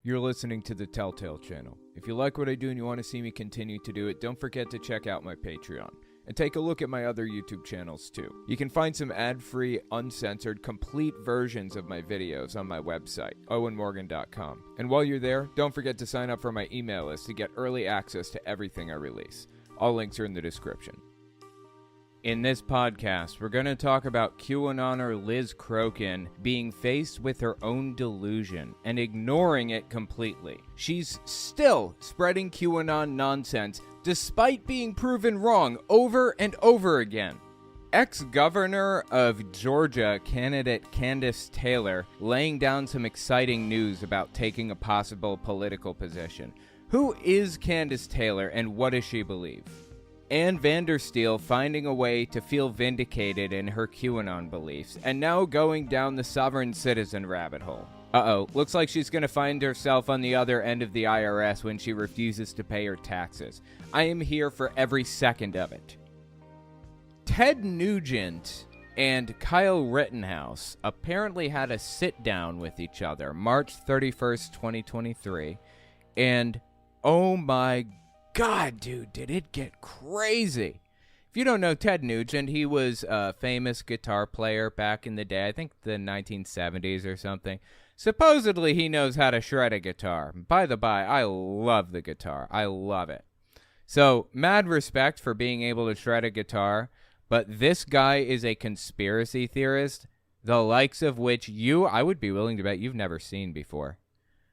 You're listening to the Telltale channel. If you like what I do and you want to see me continue to do it, don't forget to check out my Patreon. And take a look at my other YouTube channels too. You can find some ad-free, uncensored, complete versions of my videos on my website, owenmorgan.com. And while you're there, don't forget to sign up for my email list to get early access to everything I release. All links are in the description. In this podcast, we're going to talk about Qanonner Liz Crokin being faced with her own delusion and ignoring it completely. She's still spreading QAnon nonsense despite being proven wrong over and over again. Ex-governor of Georgia candidate Kandiss Taylor laying down some exciting news about taking a possible political position. Who is Kandiss Taylor and what does she believe? And Vandersteel finding a way to feel vindicated in her QAnon beliefs, and now going down the sovereign citizen rabbit hole. Looks like she's going to find herself on the other end of the IRS when she refuses to pay her taxes. I am here for every second of it. Ted Nugent and Kyle Rittenhouse apparently had a sit-down with each other March 31st, 2023, and oh my God, dude, did it get crazy. If you don't know Ted Nugent, he was a famous guitar player back in the day, I think the 1970s or something. Supposedly, he knows how to shred a guitar. By the by, I love the guitar. I love it. So, mad respect for being able to shred a guitar, but this guy is a conspiracy theorist, the likes of which I would be willing to bet you've never seen before.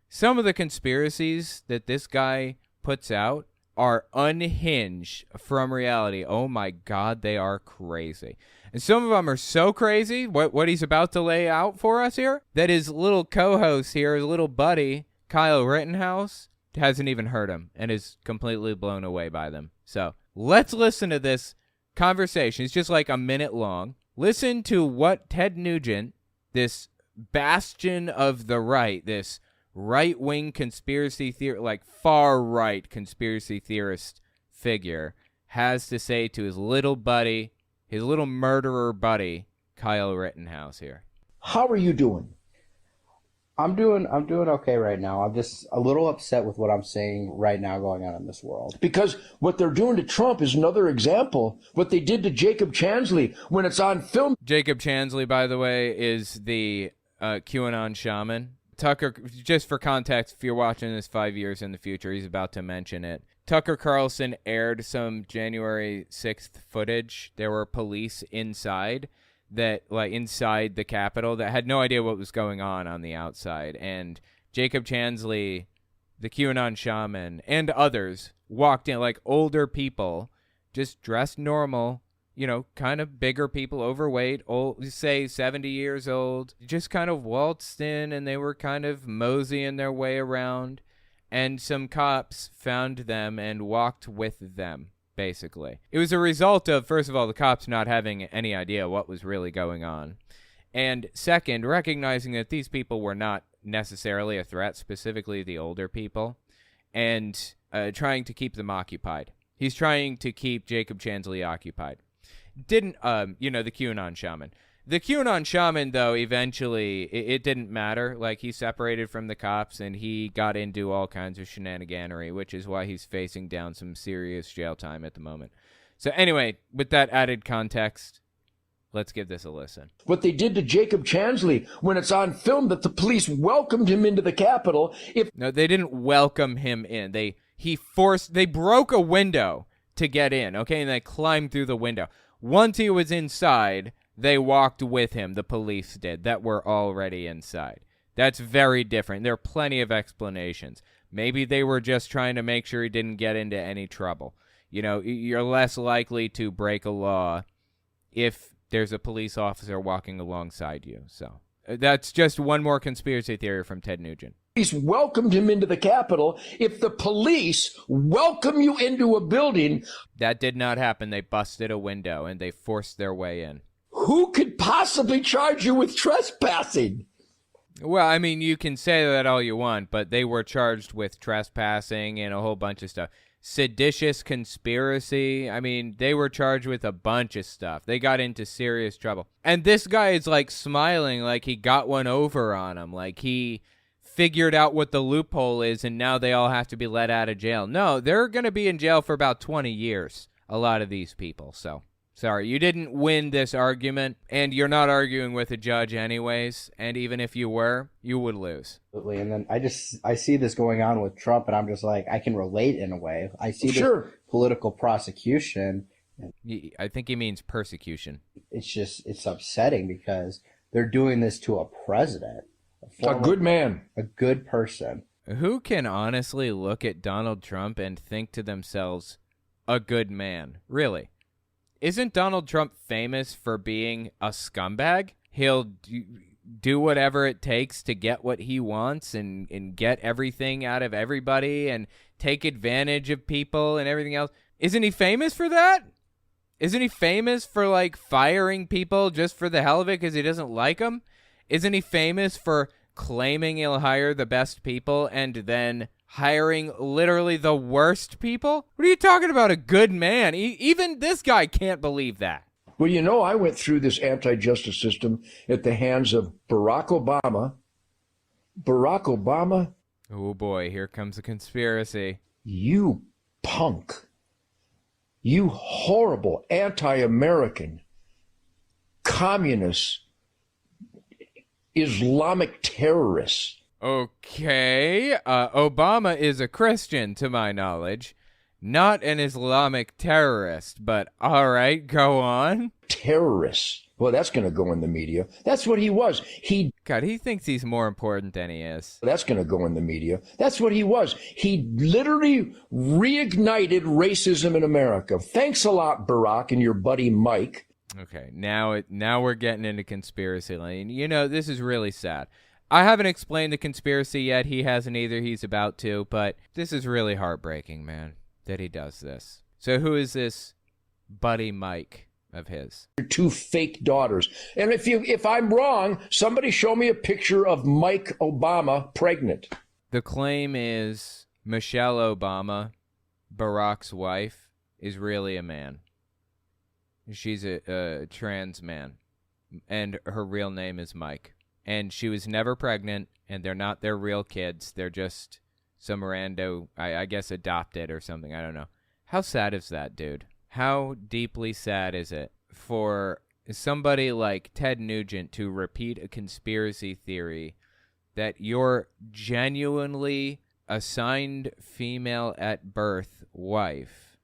Some of the conspiracies that this guy puts out are unhinged from reality. Oh my God, they are crazy. And some of them are so crazy, what he's about to lay out for us here, that his little co-host here, his little buddy, Kyle Rittenhouse, hasn't even heard him and is completely blown away by them. So let's listen to this conversation. It's just like a minute long. Listen to what Ted Nugent, this bastion of the right, this right-wing conspiracy theory, like far-right conspiracy theorist figure, has to say to his little buddy, his little murderer buddy, Kyle Rittenhouse here. How are you doing? I'm doing okay right now. I'm just a little upset with what I'm seeing right now going on in this world. Because what they're doing to Trump is another example. What they did to Jacob Chansley when it's on film. Jacob Chansley, by the way, is the QAnon shaman. Tucker, just for context, if you're watching this 5 years in the future, he's about to mention it. Tucker Carlson aired some January 6th footage. There were police inside the Capitol that had no idea what was going on the outside. And Jacob Chansley, the QAnon shaman, and others walked in, like older people, just dressed normal, you know, kind of bigger people, overweight, old, say 70 years old, just kind of waltzed in and they were kind of moseying their way around. And some cops found them and walked with them, basically. It was a result of, first of all, the cops not having any idea what was really going on. And second, recognizing that these people were not necessarily a threat, specifically the older people, and trying to keep them occupied. He's trying to keep Jacob Chansley occupied. The QAnon shaman. The QAnon shaman, though, eventually, it didn't matter. Like, he separated from the cops, and he got into all kinds of shenaniganery, which is why he's facing down some serious jail time at the moment. So anyway, with that added context, let's give this a listen. What they did to Jacob Chansley when it's on film that the police welcomed him into the Capitol. No, they didn't welcome him in. They broke a window to get in, okay, and they climbed through the window. Once he was inside, they walked with him, the police did, that were already inside. That's very different. There are plenty of explanations. Maybe they were just trying to make sure he didn't get into any trouble. You know, you're less likely to break a law if there's a police officer walking alongside you. So that's just one more conspiracy theory from Ted Nugent. Police welcomed him into the Capitol. If the police welcome you into a building... That did not happen. They busted a window and they forced their way in. Who could possibly charge you with trespassing? Well, I mean, you can say that all you want, but they were charged with trespassing and a whole bunch of stuff. Seditious conspiracy. I mean, they were charged with a bunch of stuff. They got into serious trouble. And this guy is like smiling like he got one over on him. Like he figured out what the loophole is and now they all have to be let out of jail. No, they're going to be in jail for about 20 years, a lot of these people. So, sorry, you didn't win this argument, and you're not arguing with a judge anyways, and even if you were, you would lose. Absolutely. And then I see this going on with Trump, and I'm just like, I can relate in a way. I see this political prosecution. I think he means persecution. It's upsetting because they're doing this to a president. A good man. A good person. Who can honestly look at Donald Trump and think to themselves, a good man? Really? Isn't Donald Trump famous for being a scumbag? He'll do whatever it takes to get what he wants and get everything out of everybody and take advantage of people and everything else. Isn't he famous for that? Isn't he famous for, like, firing people just for the hell of it because he doesn't like them? Isn't he famous for claiming he'll hire the best people and then hiring literally the worst people? What are you talking about, a good man? Even this guy can't believe that. Well, you know, I went through this anti-justice system at the hands of Barack Obama. Barack Obama. Oh, boy, here comes a conspiracy. You punk. You horrible anti-American, communist, Islamic terrorists. Okay, Obama is a Christian, to my knowledge. Not an Islamic terrorist, but all right, go on. Terrorists. Well, that's going to go in the media. That's what he was. God, he thinks he's more important than he is. That's going to go in the media. That's what he was. He literally reignited racism in America. Thanks a lot, Barack, and your buddy Mike. Okay, now we're getting into conspiracy lane. You know, this is really sad. I haven't explained the conspiracy yet. He hasn't either. He's about to, but this is really heartbreaking, man, that he does this. So who is this buddy Mike of his? Your two fake daughters. And if I'm wrong, somebody show me a picture of Mike Obama pregnant. The claim is Michelle Obama, Barack's wife, is really a man. She's a trans man, and her real name is Mike. And she was never pregnant, and they're not their real kids. They're just some rando, I guess, adopted or something. I don't know. How sad is that, dude? How deeply sad is it for somebody like Ted Nugent to repeat a conspiracy theory that your genuinely assigned female at birth wife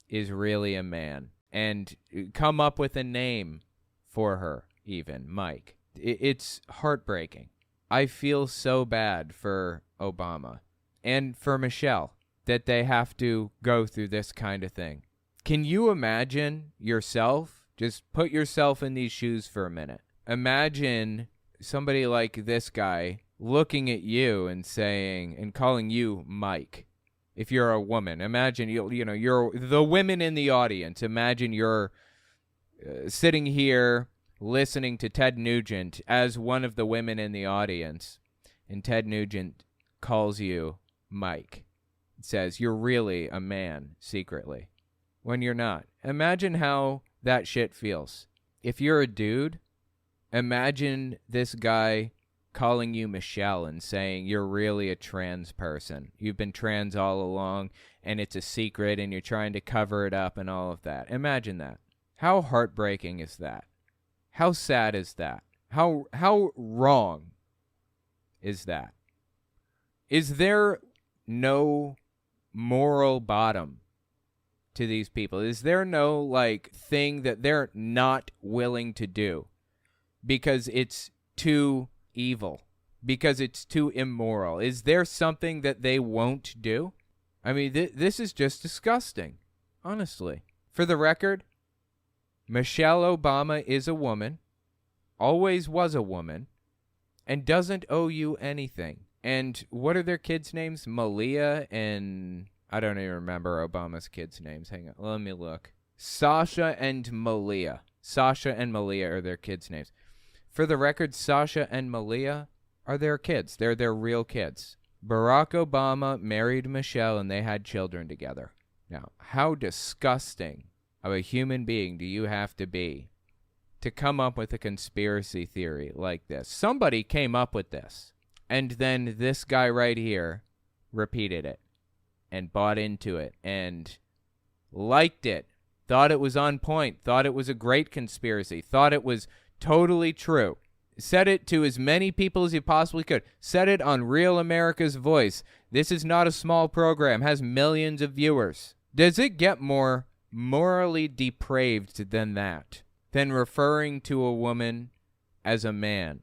is really a man, and come up with a name for her, even, Mike? It's heartbreaking. I feel so bad for Obama and for Michelle that they have to go through this kind of thing. Can you imagine yourself? Just put yourself in these shoes for a minute. Imagine somebody like this guy looking at you and saying, and calling you Mike. If you're a woman, imagine you're the women in the audience. Imagine you're sitting here listening to Ted Nugent as one of the women in the audience, and Ted Nugent calls you Mike. It says you're really a man secretly when you're not. Imagine how that shit feels. If you're a dude, imagine this guy calling you Michelle and saying you're really a trans person. You've been trans all along, and it's a secret, and you're trying to cover it up and all of that. Imagine that. How heartbreaking is that? How sad is that? How wrong is that? Is there no moral bottom to these people? Is there no, like, thing that they're not willing to do because it's too evil, because it's too immoral? Is there something that they won't do? I mean, this is just disgusting, honestly. For the record, Michelle Obama is a woman, always was a woman, and doesn't owe you anything. And what are their kids' names? Malia and... I don't even remember Obama's kids' names. Hang on, let me look. Sasha and Malia. Sasha and Malia are their kids' names. For the record, Sasha and Malia are their kids. They're their real kids. Barack Obama married Michelle, and they had children together. Now, how disgusting of a human being do you have to be to come up with a conspiracy theory like this? Somebody came up with this. And then this guy right here repeated it and bought into it and liked it, thought it was on point, thought it was a great conspiracy, thought it was totally true. Said it to as many people as he possibly could. Said it on Real America's Voice. This is not a small program. Has millions of viewers. Does it get more morally depraved than that? Than referring to a woman as a man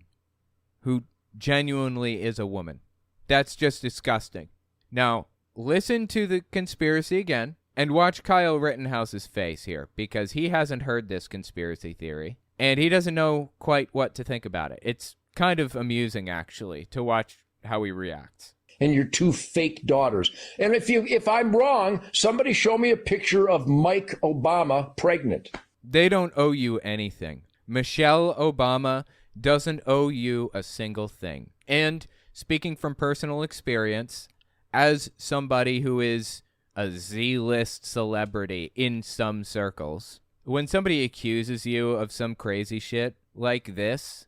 who genuinely is a woman? That's just disgusting. Now, listen to the conspiracy again and watch Kyle Rittenhouse's face here, because he hasn't heard this conspiracy theory. And he doesn't know quite what to think about it. It's kind of amusing, actually, to watch how he reacts. And your 2 fake daughters. And if I'm wrong, somebody show me a picture of Mike Obama pregnant. They don't owe you anything. Michelle Obama doesn't owe you a single thing. And speaking from personal experience, as somebody who is a Z-list celebrity in some circles, when somebody accuses you of some crazy shit like this,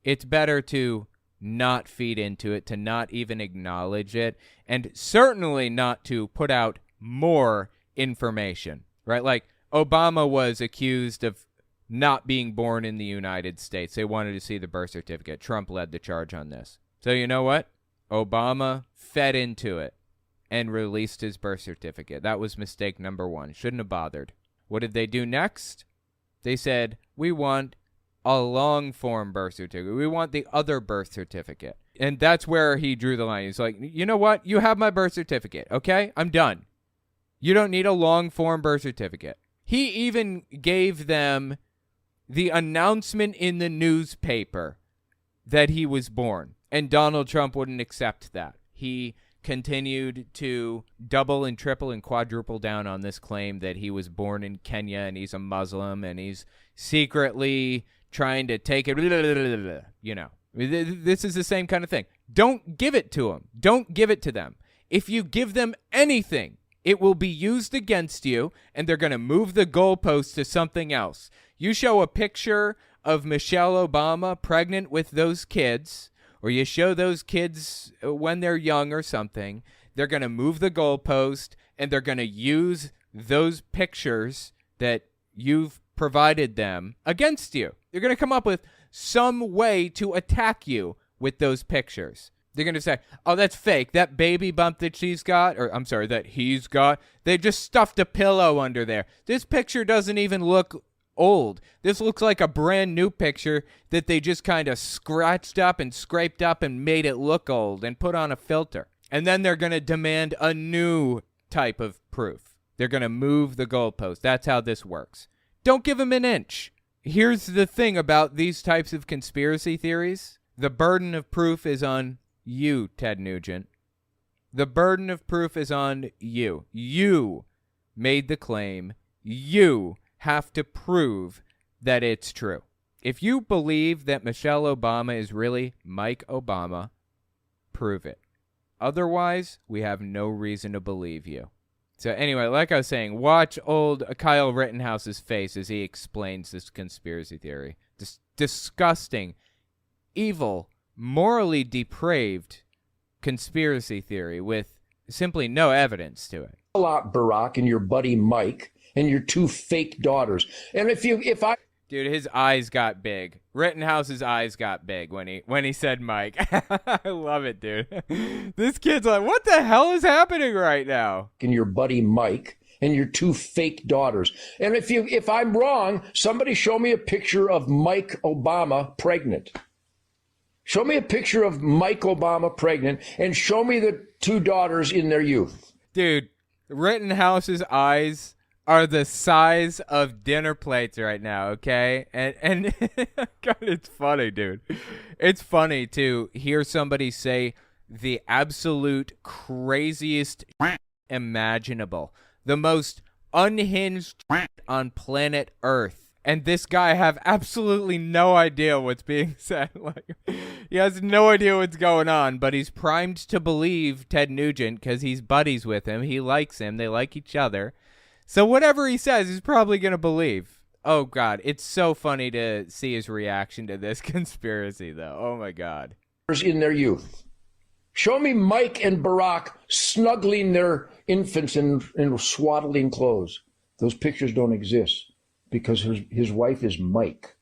it's better to not feed into it, to not even acknowledge it, and certainly not to put out more information, right? Like, Obama was accused of not being born in the United States. They wanted to see the birth certificate. Trump led the charge on this. So you know what? Obama fed into it and released his birth certificate. That was mistake number 1. Shouldn't have bothered. What did they do next? They said, we want a long-form birth certificate. We want the other birth certificate. And that's where he drew the line. He's like, you know what? You have my birth certificate, okay? I'm done. You don't need a long-form birth certificate. He even gave them the announcement in the newspaper that he was born. And Donald Trump wouldn't accept that. He continued to double and triple and quadruple down on this claim that he was born in Kenya and he's a Muslim and he's secretly trying to take it, you know. This is the same kind of thing. Don't give it to them. Don't give it to them. If you give them anything, it will be used against you, and they're going to move the goalpost to something else. You show a picture of Michelle Obama pregnant with those kids, or you show those kids when they're young or something, they're going to move the goalpost, and they're going to use those pictures that you've provided them against you. They're going to come up with some way to attack you with those pictures. They're going to say, oh, that's fake. That baby bump that she's got, or I'm sorry, that he's got, they just stuffed a pillow under there. This picture doesn't even look old. This looks like a brand new picture that they just kind of scratched up and scraped up and made it look old and put on a filter. And then they're going to demand a new type of proof. They're going to move the goalpost. That's how this works. Don't give them an inch. Here's the thing about these types of conspiracy theories. The burden of proof is on you, Ted Nugent. The burden of proof is on you. You made the claim. You have to prove that it's true. If you believe that Michelle Obama is really Mike Obama, prove it. Otherwise, we have no reason to believe you. So anyway, like I was saying, watch old Kyle Rittenhouse's face as he explains this conspiracy theory. This disgusting, evil, morally depraved conspiracy theory with simply no evidence to it. A lot, Barack, and your buddy Mike, and your 2 fake daughters. And if I... Dude, his eyes got big. Rittenhouse's eyes got big when he said Mike. I love it, dude. This kid's like, what the hell is happening right now? And your buddy Mike, and your 2 fake daughters. And if I'm wrong, somebody show me a picture of Mike Obama pregnant. Show me a picture of Mike Obama pregnant, and show me the 2 daughters in their youth. Dude, Rittenhouse's eyes are the size of dinner plates right now, okay? And God, it's funny, dude. It's funny to hear somebody say the absolute craziest imaginable, the most unhinged on planet Earth. And this guy have absolutely no idea what's being said. Like, he has no idea what's going on, but he's primed to believe Ted Nugent because he's buddies with him. He likes him. They like each other. So whatever he says, he's probably going to believe. Oh, God. It's so funny to see his reaction to this conspiracy, though. Oh, my God. in their youth. Show me Mike and Barack snuggling their infants in swaddling clothes. Those pictures don't exist because his wife is Mike.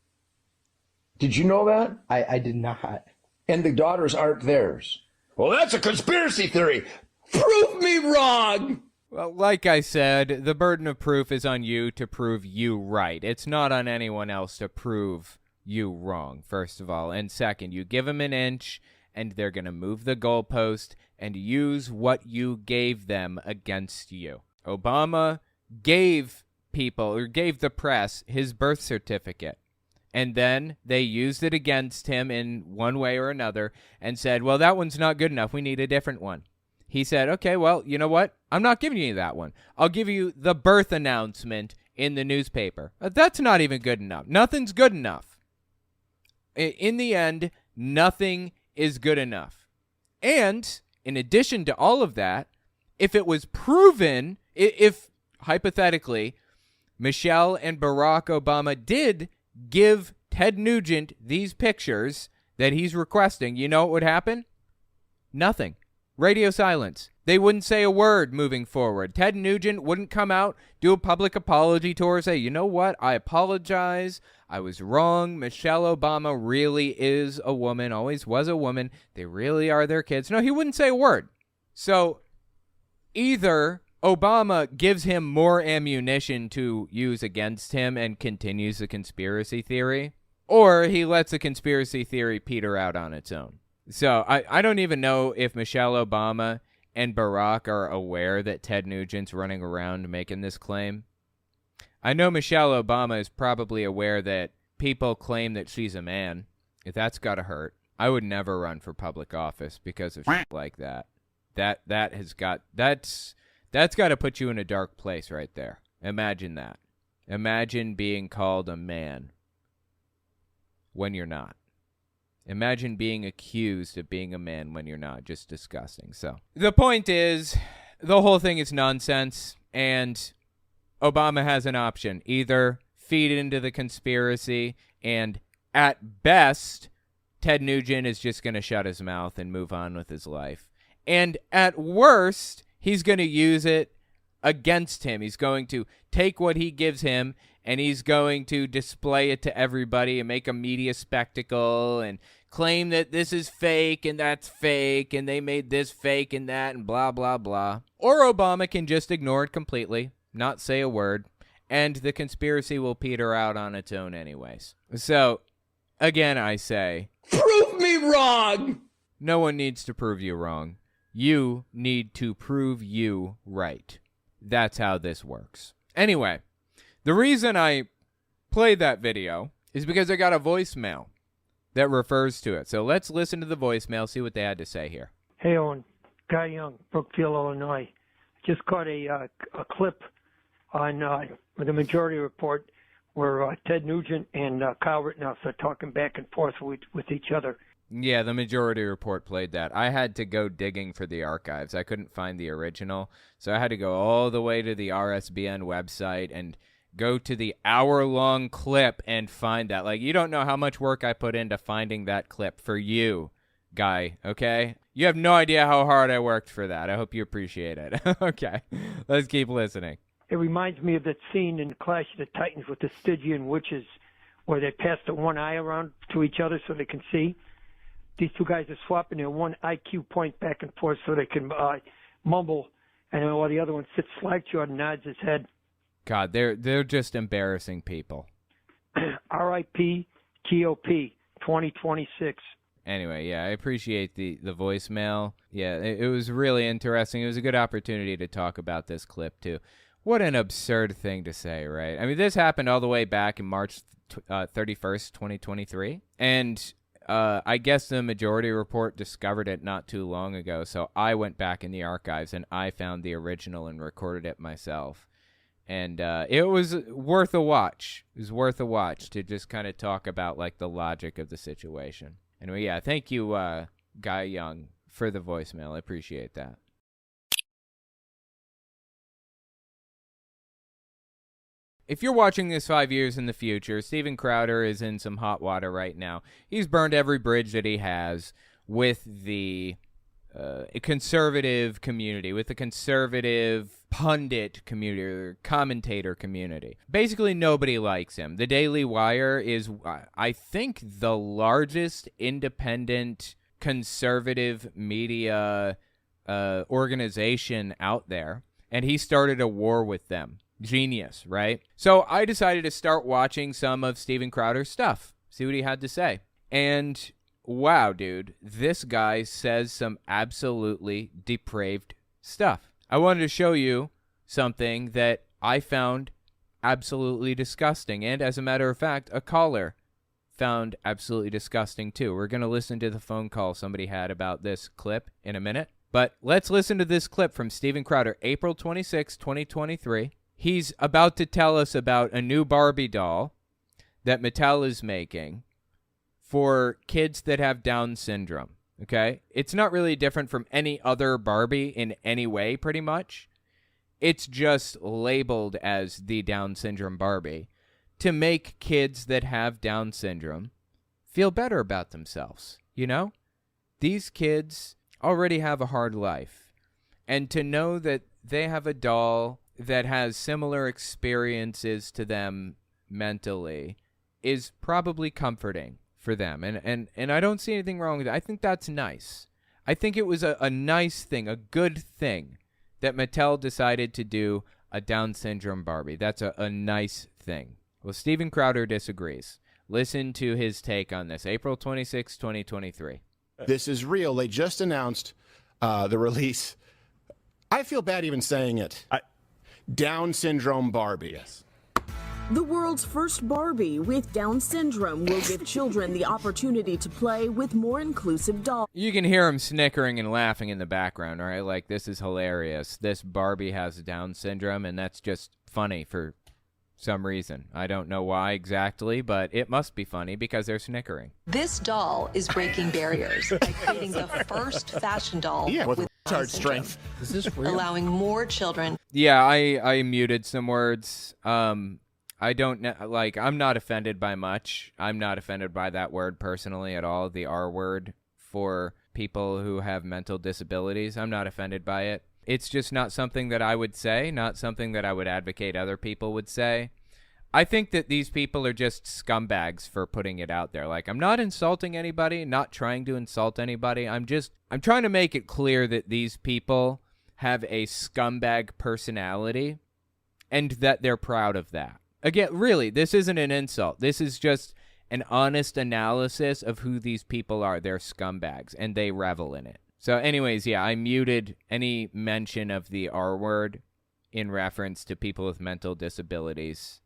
Did you know that? I did not. And the daughters aren't theirs. Well, that's a conspiracy theory. Prove me wrong. Well, like I said, the burden of proof is on you to prove you right. It's not on anyone else to prove you wrong, first of all. And second, you give them an inch, and they're going to move the goalpost and use what you gave them against you. Obama gave people, or gave the press, his birth certificate. And then they used it against him in one way or another and said, well, that one's not good enough. We need a different one. He said, okay, well, you know what? I'm not giving you that one. I'll give you the birth announcement in the newspaper. That's not even good enough. Nothing's good enough. In the end, nothing is good enough. And in addition to all of that, if it was proven, if hypothetically, Michelle and Barack Obama did give Ted Nugent these pictures that he's requesting, you know what would happen? Nothing. Radio silence. They wouldn't say a word moving forward. Ted Nugent wouldn't come out, do a public apology tour, say, you know what, I apologize. I was wrong. Michelle Obama really is a woman, always was a woman. They really are their kids. No, he wouldn't say a word. So either Obama gives him more ammunition to use against him and continues the conspiracy theory, or he lets the conspiracy theory peter out on its own. So I don't even know if Michelle Obama and Barack are aware that Ted Nugent's running around making this claim. I know Michelle Obama is probably aware that people claim that she's a man. If that's got to hurt. I would never run for public office because of shit like that. That's got to put you in a dark place right there. Imagine that. Imagine being called a man when you're not. Imagine being accused of being a man when you're not. Just disgusting. So the point is, the whole thing is nonsense, and Obama has an option. Either feed into the conspiracy, and at best, Ted Nugent is just going to shut his mouth and move on with his life. And at worst, he's going to use it against him. He's going to take what he gives him, and he's going to display it to everybody and make a media spectacle and claim that this is fake and that's fake and they made this fake and that and blah, blah, blah. Or Obama can just ignore it completely, not say a word, and the conspiracy will peter out on its own anyways. So, again, I say, prove me wrong! No one needs to prove you wrong. You need to prove you right. That's how this works. Anyway, the reason I played that video is because I got a voicemail that refers to it. So let's listen to the voicemail, see what they had to say here. Hey, Owen. Guy Young, Brookfield, Illinois. Just caught a clip on the Majority Report where Ted Nugent and Kyle Rittenhouse are talking back and forth with each other. Yeah, the Majority Report played that. I had to go digging for the archives. I couldn't find the original, so I had to go all the way to the RSBN website and go to the hour-long clip and find that. Like, you don't know how much work I put into finding that clip for you, guy, okay? You have no idea how hard I worked for that. I hope you appreciate it. Okay, let's keep listening. It reminds me of that scene in Clash of the Titans with the Stygian witches where they pass the one eye around to each other so they can see. These two guys are swapping their one IQ point back and forth so they can mumble, and while the other one sits slack-jawed and nods his head. God, they're just embarrassing people. R.I.P. GOP 2026. Anyway, yeah, I appreciate the voicemail. Yeah, it was really interesting. It was a good opportunity to talk about this clip, too. What an absurd thing to say, right? I mean, this happened all the way back in March 31st, 2023. And I guess the Majority Report discovered it not too long ago, so I went back in the archives and I found the original and recorded it myself. And it was worth a watch. It was worth a watch to just kind of talk about, like, the logic of the situation. Anyway, yeah, thank you, Guy Young, for the voicemail. I appreciate that. If you're watching this 5 years in the future, Steven Crowder is in some hot water right now. He's burned every bridge that he has. with the conservative community, with the conservative pundit community or commentator community. Basically, nobody likes him. The Daily Wire is, I think, the largest independent conservative media organization out there, and he started a war with them. Genius, right? So I decided to start watching some of Steven Crowder's stuff, see what he had to say. And wow, dude, this guy says some absolutely depraved stuff. I wanted to show you something that I found absolutely disgusting. And as a matter of fact, a caller found absolutely disgusting too. We're going to listen to the phone call somebody had about this clip in a minute. But let's listen to this clip from Steven Crowder, April 26, 2023. He's about to tell us about a new Barbie doll that Mattel is making for kids that have Down syndrome, okay? It's not really different from any other Barbie in any way, pretty much. It's just labeled as the Down syndrome Barbie to make kids that have Down syndrome feel better about themselves, you know? These kids already have a hard life, and to know that they have a doll that has similar experiences to them mentally is probably comforting for them. And I don't see anything wrong with it. I think that's nice. I think it was a nice thing, a good thing that Mattel decided to do a Down syndrome Barbie. That's a nice thing. Well, Steven Crowder disagrees. Listen to his take on this. April 26, 2023. This is real. They just announced the release. I feel bad even saying it. Down syndrome Barbie. Yes. The world's first Barbie with Down syndrome will give children the opportunity to play with more inclusive dolls. You can hear him snickering and laughing in the background, all right? Like, this is hilarious. This Barbie has Down syndrome, and that's just funny for some reason. I don't know why exactly, but it must be funny because they're snickering. This doll is breaking barriers by creating the first fashion doll with hard strength. Is this real? allowing more children. Yeah, I muted some words. I don't know, like, I'm not offended by much. I'm not offended by that word personally at all, the R word for people who have mental disabilities. I'm not offended by it. It's just not something that I would say, not something that I would advocate other people would say. I think that these people are just scumbags for putting it out there. Like, I'm not insulting anybody, not trying to insult anybody. I'm trying to make it clear that these people have a scumbag personality and that they're proud of that. Again, really, this isn't an insult. This is just an honest analysis of who these people are. They're scumbags, and they revel in it. So anyways, yeah, I muted any mention of the R word in reference to people with mental disabilities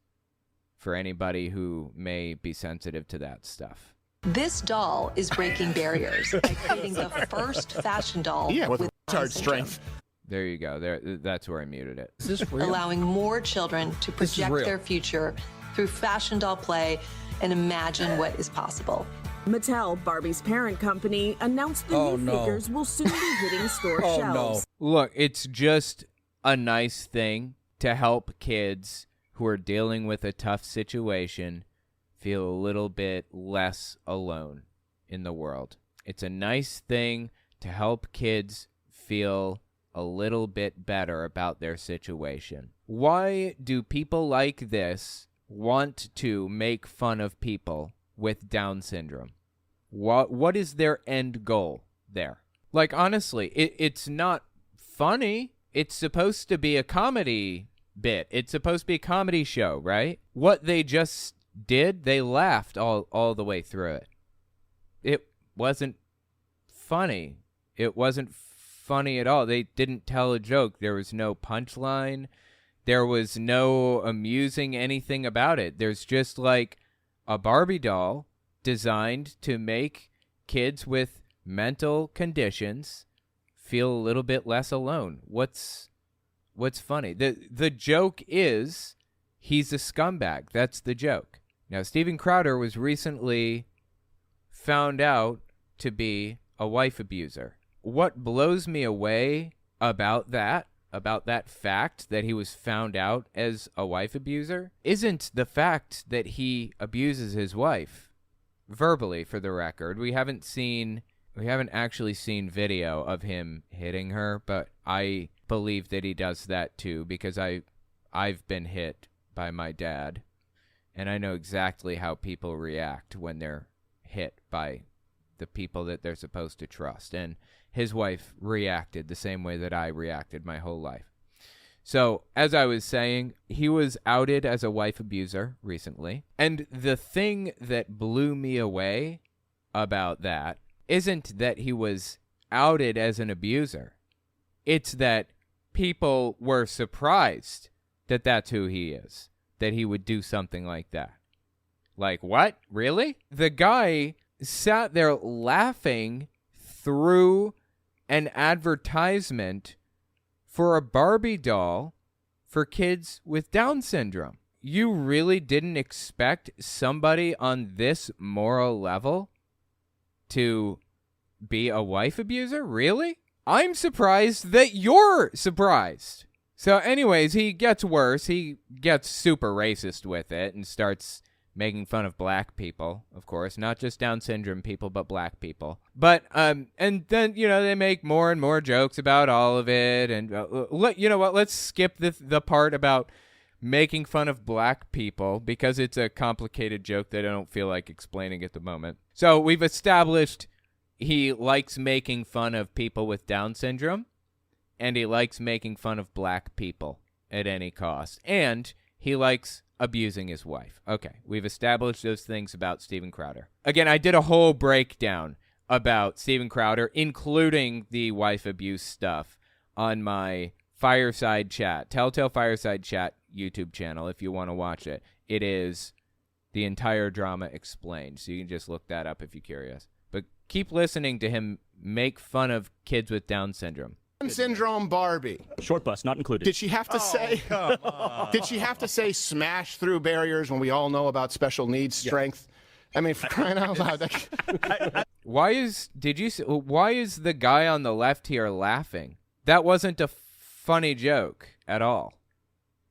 for anybody who may be sensitive to that stuff. This doll is breaking barriers by creating the first fashion doll with hard strength. There you go. That's where I muted it. Is this real? allowing more children to project their future through fashion doll play and imagine what is possible. Mattel, Barbie's parent company, announced the new figures will soon be hitting store shelves. Look, it's just a nice thing to help kids who are dealing with a tough situation feel a little bit less alone in the world. It's a nice thing to help kids feel a little bit better about their situation. Why do people like this want to make fun of people with Down syndrome? What is their end goal there? Like, honestly, it's not funny. It's supposed to be a comedy bit. It's supposed to be a comedy show, right? What they just did, they laughed all the way through it. It wasn't funny. It wasn't funny at all. They didn't tell a joke. There was no punchline. There was no amusing anything about it. There's just like a Barbie doll designed to make kids with mental conditions feel a little bit less alone. What's funny? The joke is he's a scumbag. That's the joke. Now, Steven Crowder was recently found out to be a wife abuser. What blows me away about that fact that he was found out as a wife abuser isn't the fact that he abuses his wife verbally, for the record. We haven't seen We haven't actually seen video of him hitting her, but I believe that he does that too because I've been hit by my dad, and I know exactly how people react when they're hit by the people that they're supposed to trust. And his wife reacted the same way that I reacted my whole life. So, as I was saying, he was outed as a wife abuser recently. And the thing that blew me away about that isn't that he was outed as an abuser. It's that people were surprised that that's who he is, that he would do something like that. Like, what? Really? The guy sat there laughing through an advertisement for a Barbie doll for kids with Down syndrome. You really didn't expect somebody on this moral level to be a wife abuser? Really? I'm surprised that you're surprised. So anyways, he gets worse. He gets super racist with it and starts making fun of black people, of course, not just Down syndrome people, but black people. But, and then, they make more and more jokes about all of it. And you know what? Let's skip the part about making fun of black people because it's a complicated joke that I don't feel like explaining at the moment. So we've established he likes making fun of people with Down syndrome, and he likes making fun of black people at any cost. And he likes abusing his wife. Okay, we've established those things about Steven Crowder. Again, I did a whole breakdown about Steven Crowder, including the wife abuse stuff, on my Fireside Chat, Telltale Fireside Chat YouTube channel if you want to watch it. It is the entire drama explained, so you can just look that up if you're curious. But keep listening to him make fun of kids with Down syndrome. Down syndrome Barbie. Short bus not included. Did she have to say? Come on. Did she have to say smash through barriers when we all know about special needs strength? I mean, for crying out loud. Why is the guy on the left here laughing? That wasn't a funny joke at all.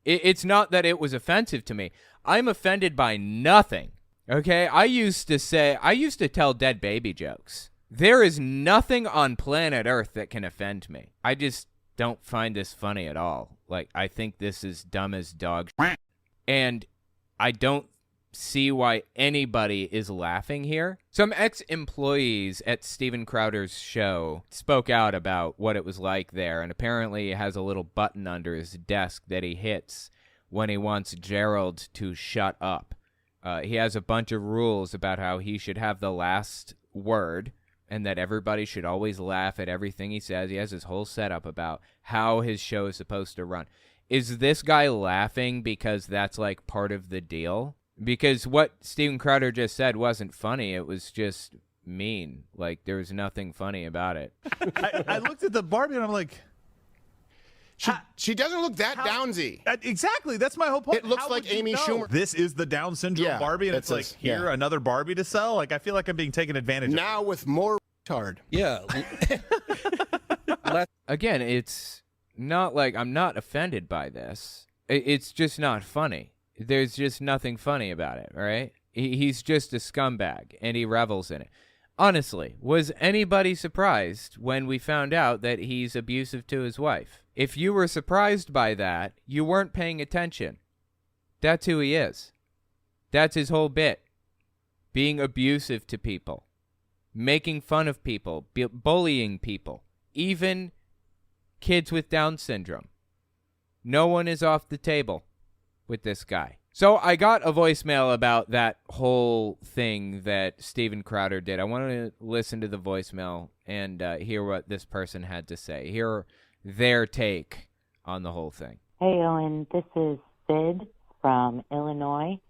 It's not that it was offensive to me. I'm offended by nothing. Okay, I used to tell dead baby jokes. There is nothing on planet Earth that can offend me. I just don't find this funny at all. Like, I think this is dumb as dog shit. And I don't see why anybody is laughing here. Some ex-employees at Steven Crowder's show spoke out about what it was like there, and apparently he has a little button under his desk that he hits when he wants Gerald to shut up. He has a bunch of rules about how he should have the last word and that everybody should always laugh at everything he says. He has his whole setup about how his show is supposed to run. Is this guy laughing because that's like part of the deal? Because what Steven Crowder just said wasn't funny. It was just mean. Like, there was nothing funny about it. I looked at the Barbie and I'm like... She doesn't look that downsy. Exactly. That's my whole point. It looks like Amy Schumer. This is the Down syndrome Barbie, and it's like, another Barbie to sell? Like, I feel like I'm being taken advantage of. Now with more retard. Yeah. Again, it's not like I'm not offended by this. It's just not funny. There's just nothing funny about it, right? He's just a scumbag, and he revels in it. Honestly, was anybody surprised when we found out that he's abusive to his wife? If you were surprised by that, you weren't paying attention. That's who he is. That's his whole bit. Being abusive to people. Making fun of people. Bullying people. Even kids with Down syndrome. No one is off the table with this guy. So I got a voicemail about that whole thing that Steven Crowder did. I wanted to listen to the voicemail and hear what this person had to say. Hear their take on the whole thing. Hey, Owen. This is Sid from Illinois.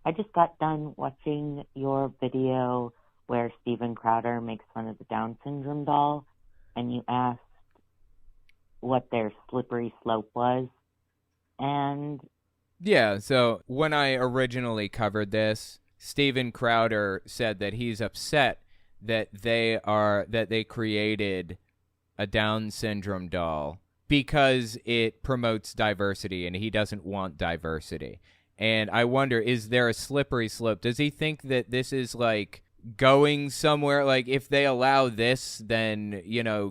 I just got done watching your video where Steven Crowder makes fun of the Down syndrome doll, and you asked what their slippery slope was. And... yeah, so when I originally covered this, Steven Crowder said that he's upset that they created a Down syndrome doll because it promotes diversity and he doesn't want diversity. And I wonder, is there a slippery slope? Does he think that this is like going somewhere, like if they allow this, then,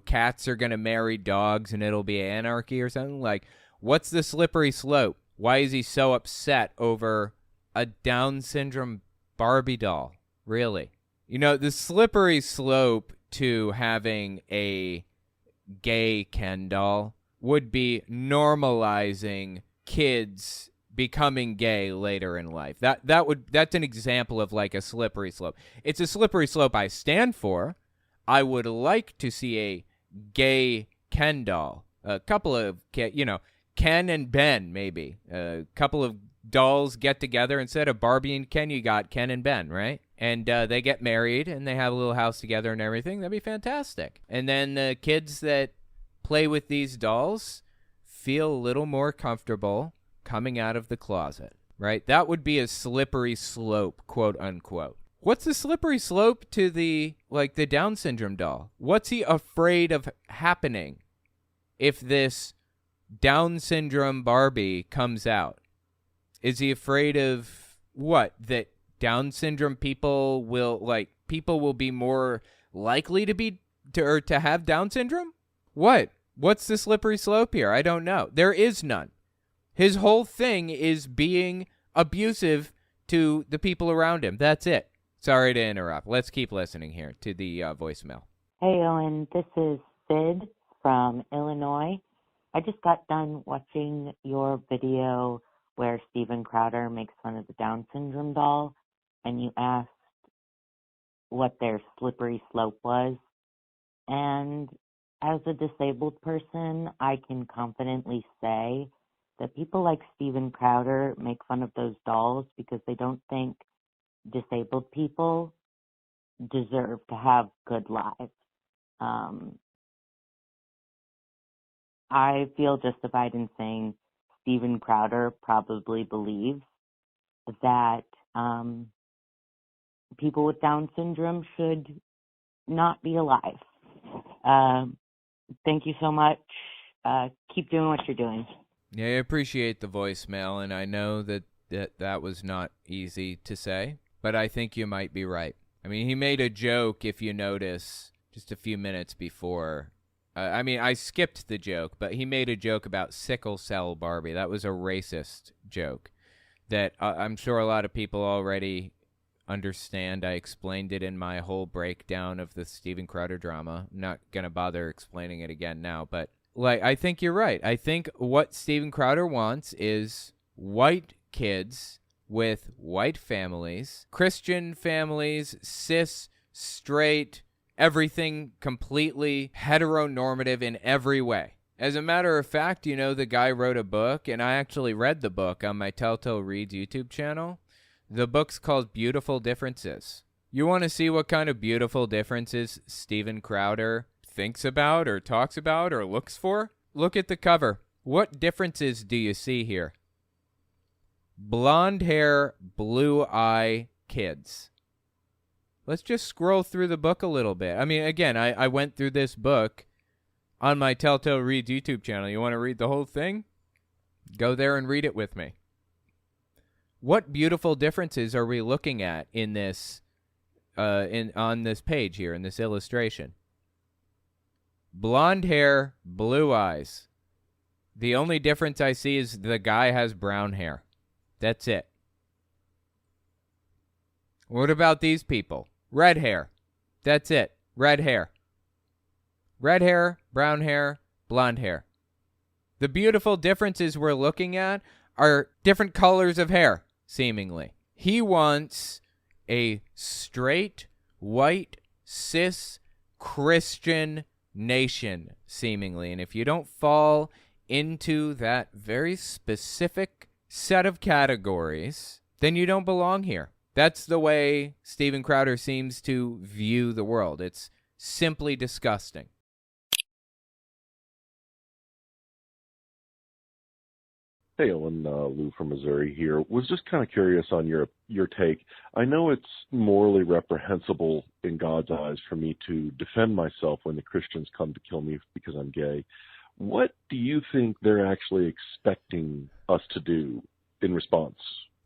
cats are going to marry dogs and it'll be anarchy or something. Like, what's the slippery slope? Why is he so upset over a Down syndrome Barbie doll? Really? The slippery slope to having a gay Ken doll would be normalizing kids becoming gay later in life. That's an example of like a slippery slope. It's a slippery slope I stand for. I would like to see a gay Ken doll. A couple of, Ken and Ben, maybe. A couple of dolls get together. Instead of Barbie and Ken, you got Ken and Ben, right? And they get married and they have a little house together and everything. That'd be fantastic. And then the kids that play with these dolls feel a little more comfortable coming out of the closet, right? That would be a slippery slope, quote unquote. What's the slippery slope to the Down syndrome doll? What's he afraid of happening if this Down syndrome Barbie comes out? Is he afraid of what? That Down syndrome people will be more likely to have Down syndrome? What? What's the slippery slope here? I don't know. There is none. His whole thing is being abusive to the people around him. That's it. Sorry to interrupt. Let's keep listening here to the voicemail. Hey, Owen. This is Sid from Illinois. I just got done watching your video where Steven Crowder makes fun of the Down syndrome doll, and you asked what their slippery slope was. And as a disabled person, I can confidently say that people like Steven Crowder make fun of those dolls because they don't think disabled people deserve to have good lives. I feel justified in saying Steven Crowder probably believes that people with Down syndrome should not be alive. Thank you so much. Keep doing what you're doing. Yeah, I appreciate the voicemail, and I know that was not easy to say, but I think you might be right. I mean, he made a joke, if you notice, just a few minutes before. I skipped the joke, but he made a joke about sickle cell Barbie. That was a racist joke that I'm sure a lot of people already understand. I explained it in my whole breakdown of the Steven Crowder drama. I'm not going to bother explaining it again now, but I think you're right. I think what Steven Crowder wants is white kids with white families, Christian families, cis, straight, everything completely heteronormative in every way. As a matter of fact, the guy wrote a book, and I actually read the book on my Telltale Reads YouTube channel. The book's called Beautiful Differences. You want to see what kind of beautiful differences Steven Crowder thinks about or talks about or looks for? Look at the cover. What differences do you see here? Blonde hair, blue eye kids. Let's just scroll through the book a little bit. I mean, again, I went through this book on my Telltale Reads YouTube channel. You want to read the whole thing? Go there and read it with me. What beautiful differences are we looking at in this, on this page here, in this illustration? Blonde hair, blue eyes. The only difference I see is the guy has brown hair. That's it. What about these people? Red hair. That's it. Red hair. Red hair, brown hair, blonde hair. The beautiful differences we're looking at are different colors of hair, seemingly. He wants a straight, white, cis, Christian nation, seemingly. And if you don't fall into that very specific set of categories, then you don't belong here. That's the way Steven Crowder seems to view the world. It's simply disgusting. Hey, Owen, Lou from Missouri here. Was just kind of curious on your take. I know it's morally reprehensible in God's eyes for me to defend myself when the Christians come to kill me because I'm gay. What do you think they're actually expecting us to do in response?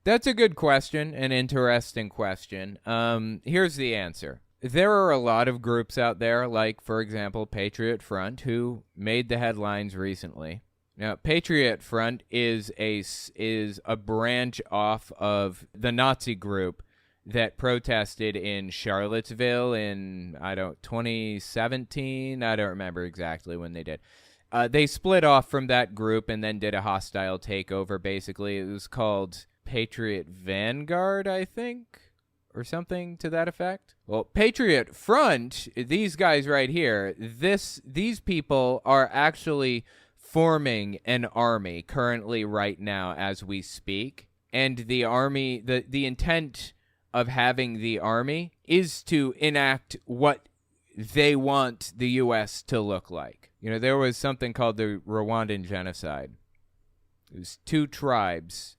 That's a good question, an interesting question. Here's the answer. There are a lot of groups out there, like, for example, Patriot Front, who made the headlines recently. Now, Patriot Front is a branch off of the Nazi group that protested in Charlottesville in, 2017. I don't remember exactly when they did. They split off from that group and then did a hostile takeover, basically. It was called Patriot Vanguard, I think, or something to that effect. Well, Patriot Front, these guys right here, these people are actually forming an army currently right now as we speak. And the army, the intent of having the army is to enact what they want the U.S. to look like. You know, there was something called the Rwandan genocide. It was two tribes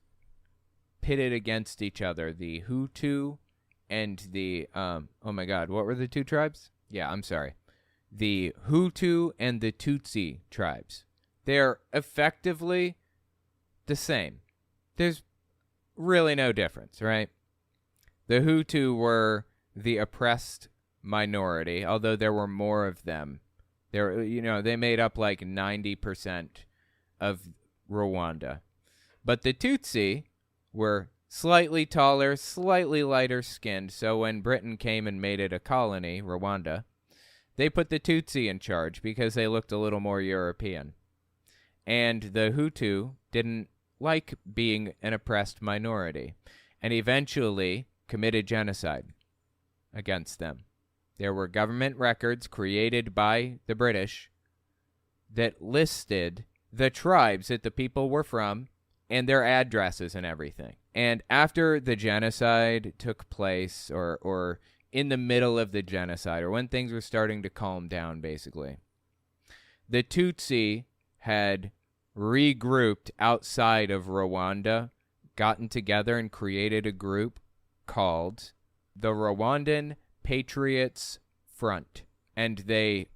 pitted against each other, the Hutu and the, oh my God, what were the two tribes? Yeah, I'm sorry. The Hutu and the Tutsi tribes. They're effectively the same. There's really no difference, right? The Hutu were the oppressed minority, although there were more of them. They made up like 90% of Rwanda. But the Tutsi were slightly taller, slightly lighter skinned, so when Britain came and made it a colony, Rwanda, they put the Tutsi in charge because they looked a little more European. And the Hutu didn't like being an oppressed minority, and eventually committed genocide against them. There were government records created by the British that listed the tribes that the people were from and their addresses and everything. And after the genocide took place, or in the middle of the genocide, or when things were starting to calm down, basically, the Tutsi had regrouped outside of Rwanda, gotten together and created a group called the Rwandan Patriots Front. And they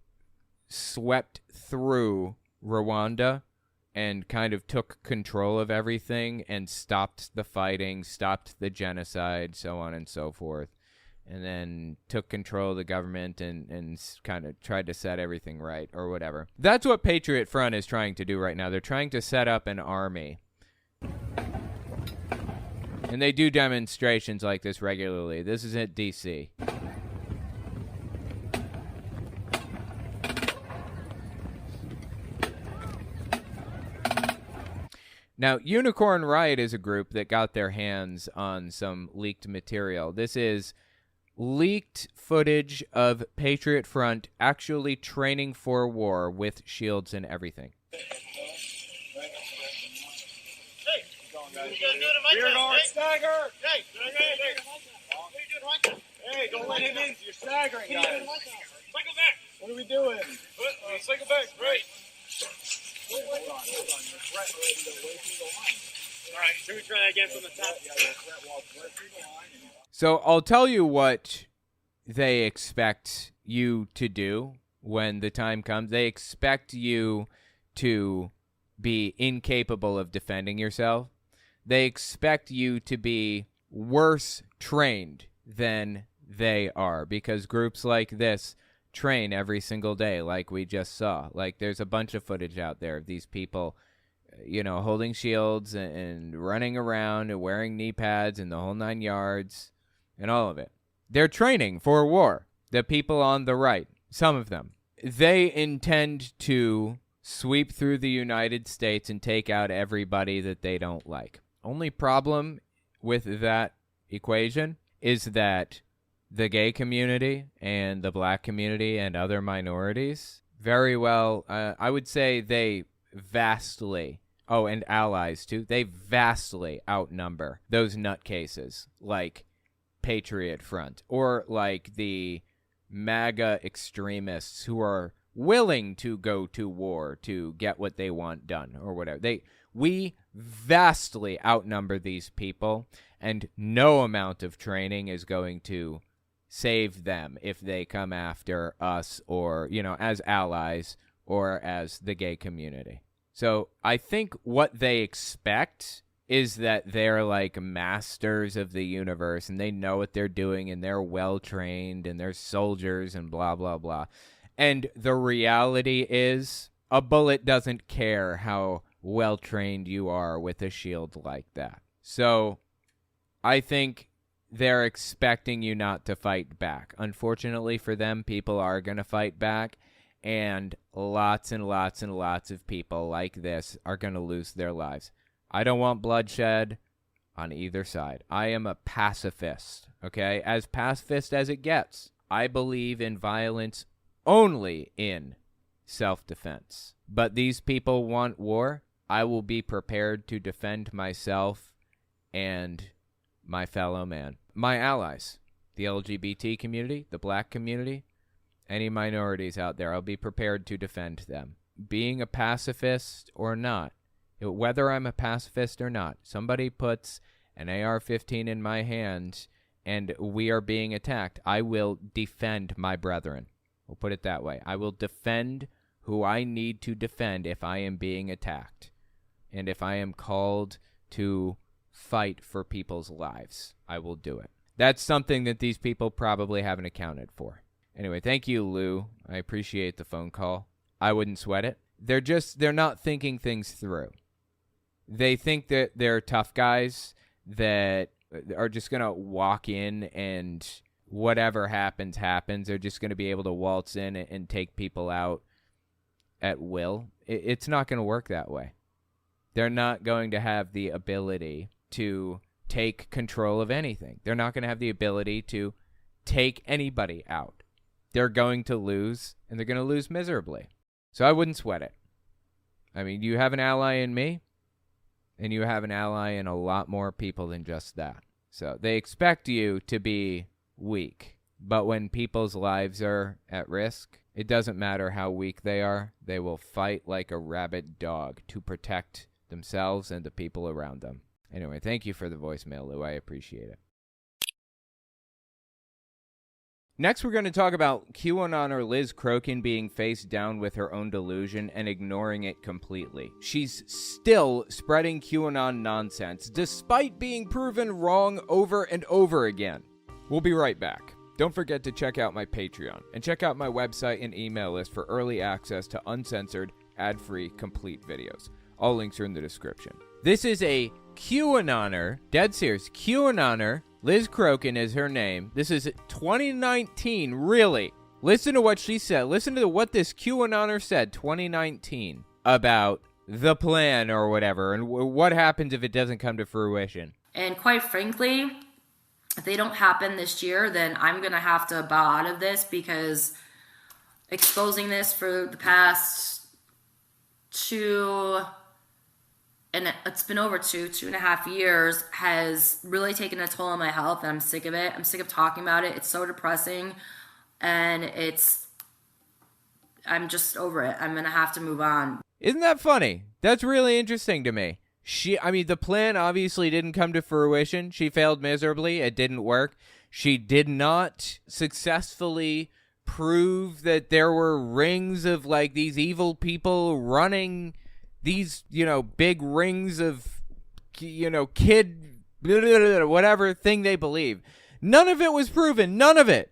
swept through Rwanda and kind of took control of everything and stopped the fighting, stopped the genocide, so on and so forth. And then took control of the government and kind of tried to set everything right or whatever. That's what Patriot Front is trying to do right now. They're trying to set up an army. And they do demonstrations like this regularly. This is at D.C. Now, Unicorn Riot is a group that got their hands on some leaked material. This is leaked footage of Patriot Front actually training for war with shields and everything. Rear guard, stagger! Hey, hey, don't let him in. You're staggering, guys. Cycle back. What are we doing? Cycle back, right. Hold on. You're threat ready to way through the line. All right, should we try that again from the top? Yeah, threat walk right through the line. So I'll tell you what they expect you to do when the time comes. They expect you to be incapable of defending yourself. They expect you to be worse trained than they are, because groups like this train every single day, like we just saw. Like, there's a bunch of footage out there of these people, holding shields and running around and wearing knee pads and the whole 9 yards and all of it. They're training for war. The people on the right, some of them, they intend to sweep through the United States and take out everybody that they don't like. Only problem with that equation is that the gay community and the black community and other minorities, very well, I would say they vastly, and allies too, they vastly outnumber those nutcases like Patriot Front or like the MAGA extremists who are willing to go to war to get what they want done or whatever. We vastly outnumber these people, and no amount of training is going to save them if they come after us or, as allies or as the gay community. So I think what they expect is that they're like masters of the universe and they know what they're doing and they're well trained and they're soldiers and blah, blah, blah. And the reality is a bullet doesn't care how well trained you are with a shield like that. So I think they're expecting you not to fight back. Unfortunately for them, people are going to fight back, and lots and lots and lots of people like this are going to lose their lives. I don't want bloodshed on either side. I am a pacifist, okay? As pacifist as it gets. I believe in violence only in self-defense. But these people want war. I will be prepared to defend myself and my fellow man. My allies, the LGBT community, the black community, any minorities out there, I'll be prepared to defend them. Being a pacifist or not, whether I'm a pacifist or not, somebody puts an AR-15 in my hand and we are being attacked, I will defend my brethren. We'll put it that way. I will defend who I need to defend if I am being attacked. And if I am called to fight for people's lives, I will do it. That's something that these people probably haven't accounted for. Anyway, thank you, Lou. I appreciate the phone call. I wouldn't sweat it. They're not thinking things through. They think that they're tough guys that are just going to walk in and whatever happens, happens. They're just going to be able to waltz in and take people out at will. It's not going to work that way. They're not going to have the ability to take control of anything. They're not going to have the ability to take anybody out. They're going to lose, and they're going to lose miserably. So I wouldn't sweat it. I mean, you have an ally in me, and you have an ally in a lot more people than just that. So they expect you to be weak. But when people's lives are at risk, it doesn't matter how weak they are. They will fight like a rabid dog to protect themselves and the people around them. Anyway, thank you for the voicemail, Lou. I appreciate it. Next, we're going to talk about Qanonner Liz Crokin being face down with her own delusion and ignoring it completely. She's still spreading QAnon nonsense, despite being proven wrong over and over again. We'll be right back. Don't forget to check out my Patreon, and check out my website and email list for early access to uncensored, ad-free, complete videos. All links are in the description. This is a QAnonner, dead serious, QAnonner, Liz Crokin is her name. This is 2019, really. Listen to what she said. Listen to what this QAnonner said, 2019, about the plan or whatever, and what happens if it doesn't come to fruition. And quite frankly, if they don't happen this year, then I'm going to have to bow out of this, because exposing this for the past and it's been over 2.5 years, has really taken a toll on my health, and I'm sick of it. I'm sick of talking about it. It's so depressing, and I'm just over it. I'm going to have to move on. Isn't that funny? That's really interesting to me. The plan obviously didn't come to fruition. She failed miserably. It didn't work. She did not successfully prove that there were rings of like these evil people running these, big rings of, kid, whatever thing they believe. None of it was proven. None of it.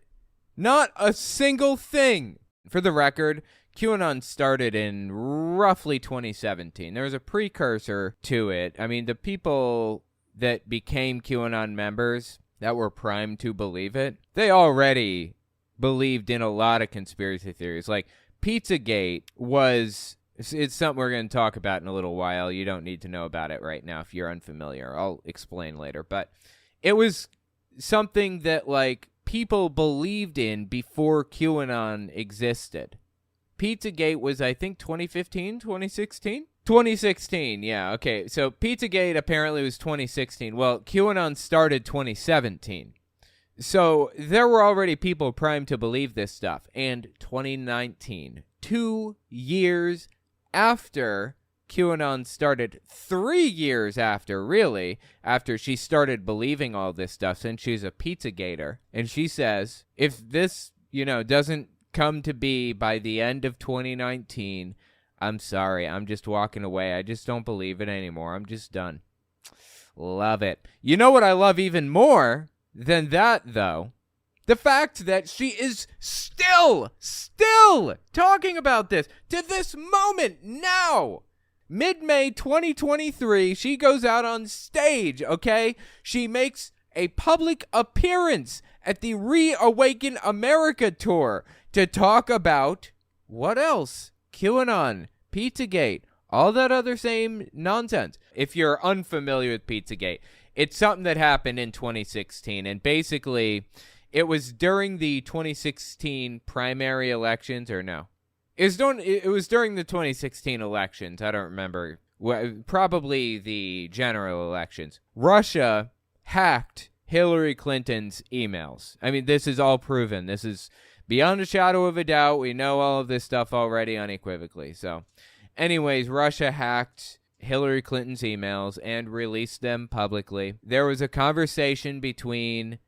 Not a single thing. For the record, QAnon started in roughly 2017. There was a precursor to it. I mean, the people that became QAnon members that were primed to believe it, they already believed in a lot of conspiracy theories. Like, Pizzagate was... It's something we're going to talk about in a little while. You don't need to know about it right now if you're unfamiliar. I'll explain later. But it was something that, like, people believed in before QAnon existed. Pizzagate was, I think, 2015, 2016? 2016, yeah, okay. So Pizzagate apparently was 2016. Well, QAnon started 2017. So there were already people primed to believe this stuff. And 2019, 2 years after QAnon started, 3 years after, really, after she started believing all this stuff, since she's a Pizzagator, and she says, if this, doesn't come to be by the end of 2019, I'm sorry, I'm just walking away. I just don't believe it anymore. I'm just done. Love it. You know what I love even more than that, though? The fact that she is still talking about this to this moment now. Mid-May 2023, she goes out on stage, okay? She makes a public appearance at the Reawaken America tour to talk about, what else? QAnon, Pizzagate, all that other same nonsense. If you're unfamiliar with Pizzagate, it's something that happened in 2016, and basically it was during the 2016 primary elections, or no? It was during the 2016 elections. I don't remember. Probably the general elections. Russia hacked Hillary Clinton's emails. I mean, this is all proven. This is beyond a shadow of a doubt. We know all of this stuff already unequivocally. So, anyways, Russia hacked Hillary Clinton's emails and released them publicly. There was a conversation between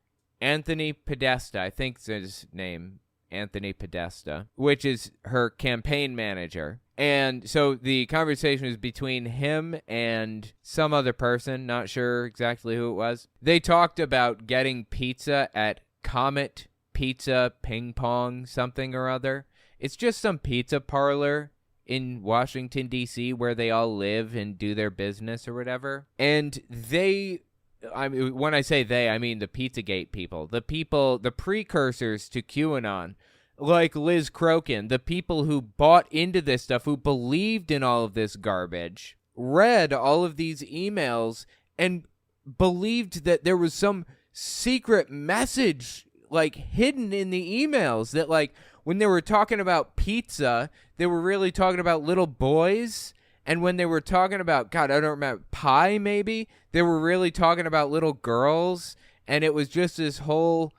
Anthony Podesta, I think is his name, Anthony Podesta, which is her campaign manager. And so the conversation was between him and some other person, not sure exactly who it was. They talked about getting pizza at Comet Pizza Ping Pong something or other. It's just some pizza parlor in Washington, D.C., where they all live and do their business or whatever. And when I say they, I mean the Pizzagate people, the precursors to QAnon, like Liz Crokin, the people who bought into this stuff, who believed in all of this garbage, read all of these emails and believed that there was some secret message, like, hidden in the emails, that, like, when they were talking about pizza, they were really talking about little boys. And when they were talking about, God, I don't remember, pie maybe, they were really talking about little girls. And it was just this whole,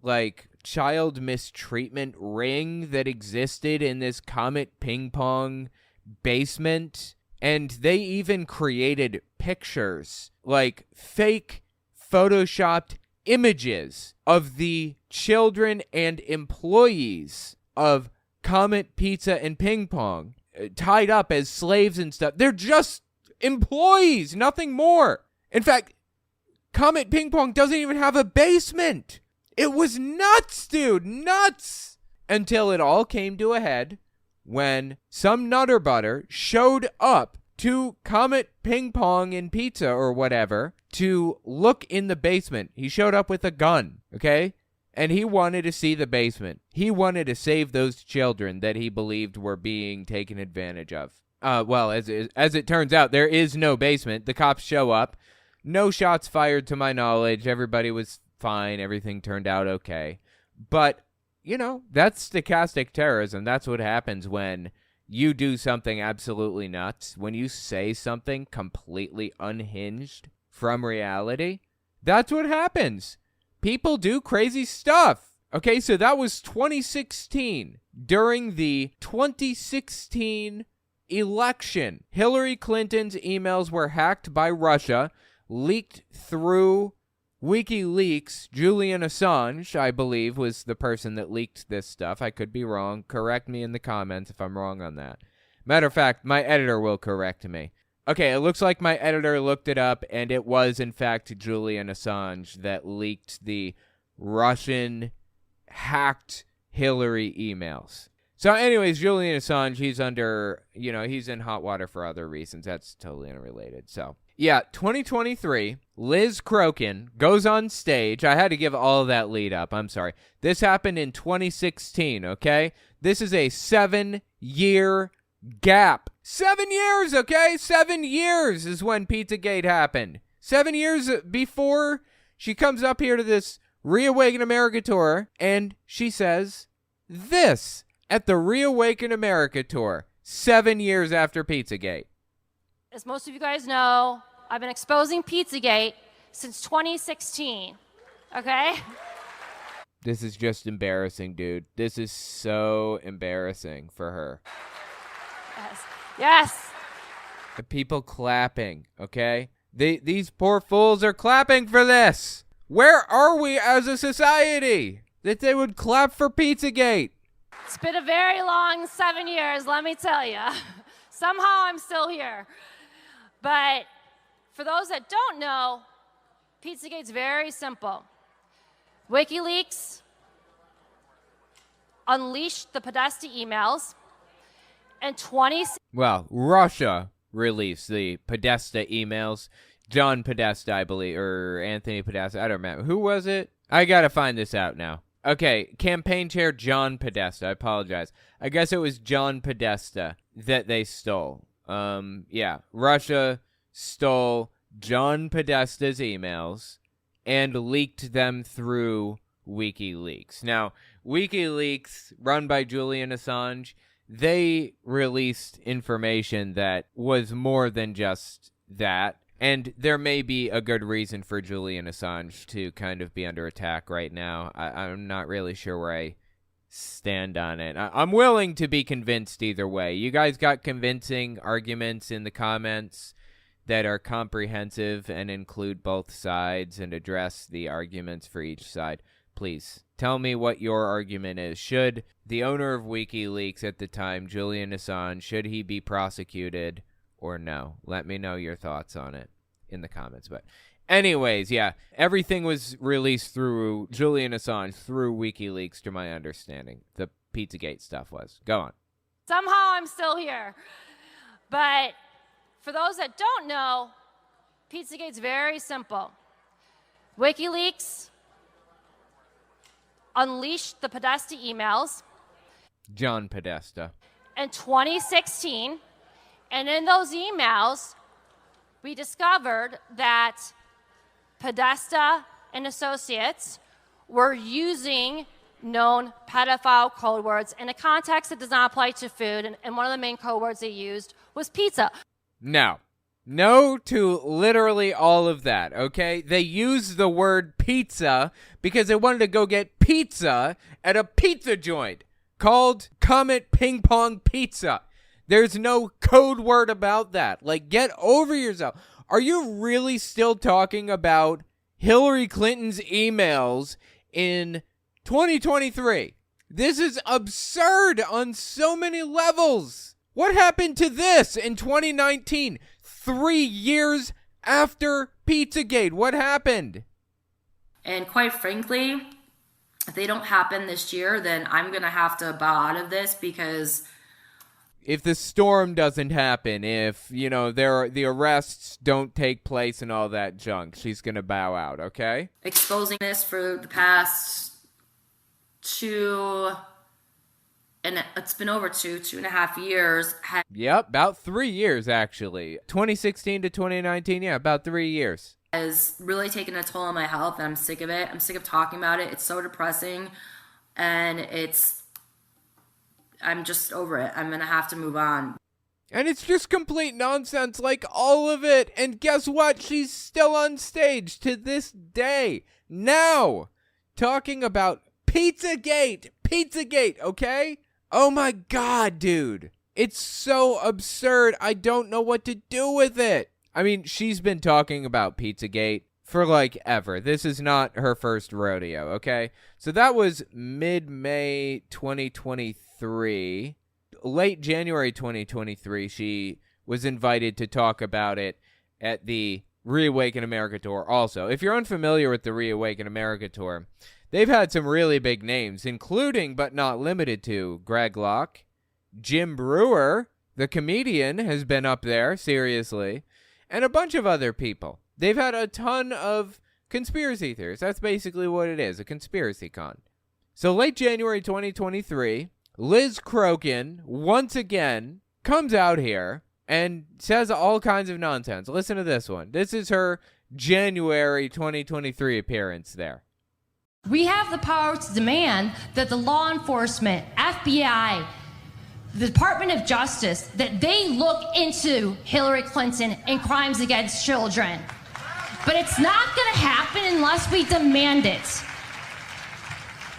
like, child mistreatment ring that existed in this Comet Ping Pong basement. And they even created pictures, like fake photoshopped images of the children and employees of Comet Pizza and Ping Pong, tied up as slaves and stuff. They're just employees, nothing more. In fact, Comet Ping Pong doesn't even have a basement. It was nuts, dude, nuts. Until it all came to a head when some nutter butter showed up to Comet Ping Pong and Pizza or whatever to look in the basement. He showed up with a gun, okay? And he wanted to see the basement. He wanted to save those children that he believed were being taken advantage of. Well, as it turns out, there is no basement. The cops show up. No shots fired to my knowledge. Everybody was fine. Everything turned out okay. But, you know, that's stochastic terrorism. That's what happens when you do something absolutely nuts. When you say something completely unhinged from reality, that's what happens. People do crazy stuff. Okay, so that was 2016. During the 2016 election, Hillary Clinton's emails were hacked by Russia, leaked through WikiLeaks. Julian Assange, I believe, was the person that leaked this stuff. I could be wrong. Correct me in the comments if I'm wrong on that. Matter of fact, my editor will correct me. Okay, it looks like my editor looked it up, and it was, in fact, Julian Assange that leaked the Russian hacked Hillary emails. So anyways, Julian Assange, he's under, he's in hot water for other reasons. That's totally unrelated. So, yeah, 2023, Liz Crokin goes on stage. I had to give all of that lead up. I'm sorry. This happened in 2016, okay? This is a 7-year gap. 7 years, okay? 7 years is when Pizzagate happened. 7 years before she comes up here to this Reawaken America tour, and she says this at the Reawaken America tour, 7 years after Pizzagate. As most of you guys know, I've been exposing Pizzagate since 2016, okay? This is just embarrassing, dude. This is so embarrassing for her. Yes. The people clapping, okay? These poor fools are clapping for this. Where are we as a society that they would clap for Pizzagate? It's been a very long 7 years, let me tell you. Somehow I'm still here. But for those that don't know, Pizzagate's very simple. WikiLeaks unleashed the Podesta emails, and Well, Russia released the Podesta emails. John Podesta, I believe, or Anthony Podesta, I don't remember. Who was it? I gotta find this out now. Okay, campaign chair John Podesta, I apologize. I guess it was John Podesta that they stole. Yeah, Russia stole John Podesta's emails and leaked them through WikiLeaks. Now, WikiLeaks, run by Julian Assange, they released information that was more than just that. And there may be a good reason for Julian Assange to kind of be under attack right now. I'm not really sure where I stand on it. I'm willing to be convinced either way. You guys got convincing arguments in the comments that are comprehensive and include both sides and address the arguments for each side. Please, tell me what your argument is. Should the owner of WikiLeaks at the time, Julian Assange, should he be prosecuted or no? Let me know your thoughts on it in the comments. But anyways, yeah, everything was released through Julian Assange, through WikiLeaks, to my understanding. The Pizzagate stuff was. Go on. somehow I'm still here. But for those that don't know, Pizzagate's very simple. WikiLeaks unleashed the Podesta emails. John Podesta. In 2016, and in those emails, we discovered that Podesta and associates were using known pedophile code words in a context that does not apply to food, and one of the main code words they used was pizza. Now, no to literally all of that, okay? They used the word pizza because they wanted to go get pizza at a pizza joint called Comet Ping Pong Pizza. There's no code word about that. Like, get over yourself. Are you really still talking about Hillary Clinton's emails in 2023? This is absurd on so many levels. What happened to this in 2019? 3 years after Pizzagate, what happened? And quite frankly, if they don't happen this year, then I'm going to have to bow out of this, because if the storm doesn't happen, if, you know, the arrests don't take place and all that junk, she's going to bow out, okay? Exposing this for the past it's been over 2.5 years. Yep, about 3 years, actually. 2016 to 2019, yeah, about 3 years. Has really taken a toll on my health, and I'm sick of it. I'm sick of talking about it. It's so depressing, and I'm just over it. I'm going to have to move on. And it's just complete nonsense, like all of it. And guess what? She's still on stage to this day. Now, talking about Pizzagate, okay? Oh my God, dude. It's so absurd. I don't know what to do with it. I mean, she's been talking about Pizzagate for like ever. This is not her first rodeo, okay? So that was mid-May 2023. Late January 2023, she was invited to talk about it at the Reawaken America Tour also. If you're unfamiliar with the Reawaken America Tour, they've had some really big names, including but not limited to Greg Locke, Jim Brewer, the comedian, has been up there, seriously, and a bunch of other people. They've had a ton of conspiracy theories. That's basically what it is, a conspiracy con. So late January 2023, Liz Crokin, once again, comes out here and says all kinds of nonsense. Listen to this one. This is her January 2023 appearance there. We have the power to demand that the law enforcement, FBI, the Department of Justice, that they look into Hillary Clinton and crimes against children. But it's not going to happen unless we demand it.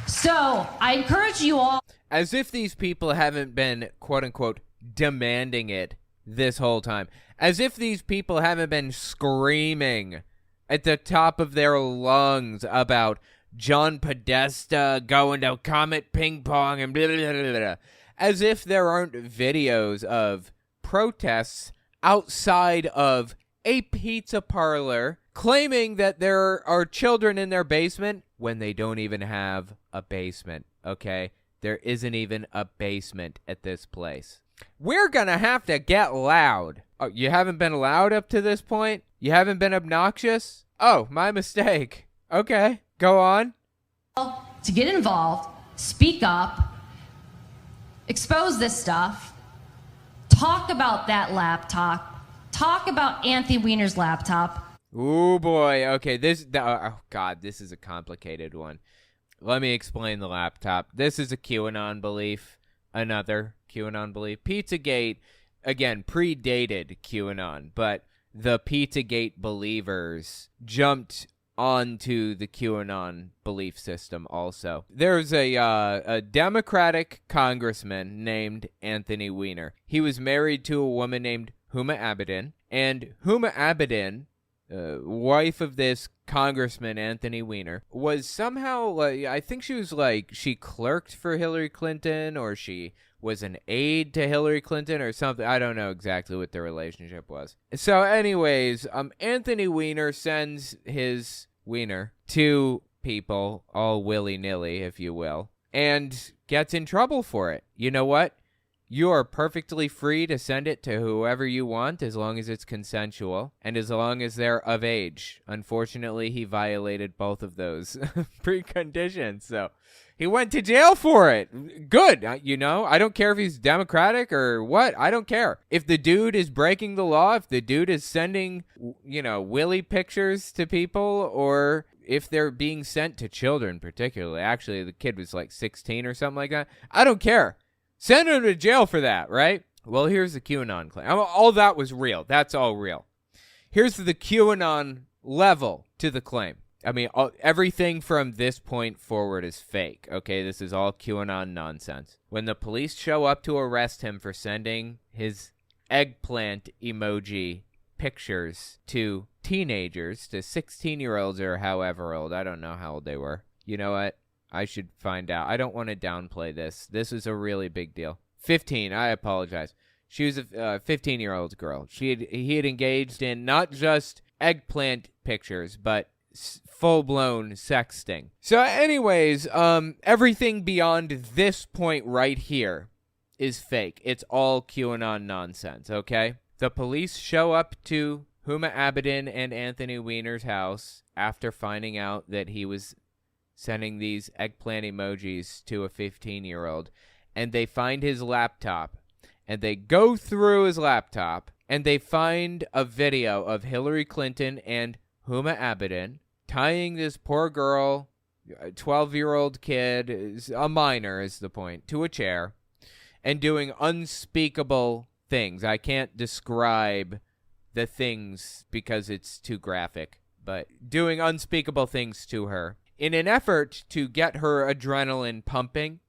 So I encourage you all. As if these people haven't been, quote-unquote, demanding it this whole time. As if these people haven't been screaming at the top of their lungs about John Podesta going to Comet Ping Pong and blah, blah, blah, blah. As if there aren't videos of protests outside of a pizza parlor claiming that there are children in their basement when they don't even have a basement, okay? There isn't even a basement at this place. We're gonna have to get loud. Oh, you haven't been loud up to this point? You haven't been obnoxious? Oh, my mistake. Okay, go on. To get involved, speak up, expose this stuff, talk about that laptop, talk about Anthony Weiner's laptop. Ooh, boy. Okay, oh, God, this is a complicated one. Let me explain the laptop. This is a QAnon belief. Another QAnon belief. Pizzagate, again, predated QAnon, but the Pizzagate believers jumped onto the QAnon belief system also. There's a Democratic congressman named Anthony Weiner. He was married to a woman named Huma Abedin, and Huma Abedin, wife of this congressman Anthony Weiner, was somehow, I think she clerked for Hillary Clinton, or she was an aide to Hillary Clinton or something. I don't know exactly what their relationship was. So anyways, Anthony Weiner sends his wiener to people, all willy-nilly, if you will, and gets in trouble for it. You know what? You are perfectly free to send it to whoever you want as long as it's consensual and as long as they're of age. Unfortunately, he violated both of those preconditions, so he went to jail for it. Good, you know? I don't care if he's Democratic or what. I don't care. If the dude is breaking the law, if the dude is sending, willy pictures to people, or if they're being sent to children particularly. Actually, the kid was like 16 or something like that. I don't care. Send him to jail for that, right? Well, here's the QAnon claim. All that was real. That's all real. Here's the QAnon level to the claim. I mean, everything from this point forward is fake, okay? This is all QAnon nonsense. When the police show up to arrest him for sending his eggplant emoji pictures to teenagers, to 16-year-olds or however old, I don't know how old they were. You know what? I should find out. I don't want to downplay this. This is a really big deal. 15, I apologize. She was a 15-year-old girl. He had engaged in not just eggplant pictures, but full-blown sexting. So anyways, everything beyond this point right here is fake. It's all QAnon nonsense, okay? The police show up to Huma Abedin and Anthony Weiner's house after finding out that he was sending these eggplant emojis to a 15-year-old, and they find his laptop, and they go through his laptop, and they find a video of Hillary Clinton and Huma Abedin tying this poor girl, a 12-year-old kid, a minor is the point, to a chair, and doing unspeakable things. I can't describe the things because it's too graphic, but doing unspeakable things to her in an effort to get her adrenaline pumping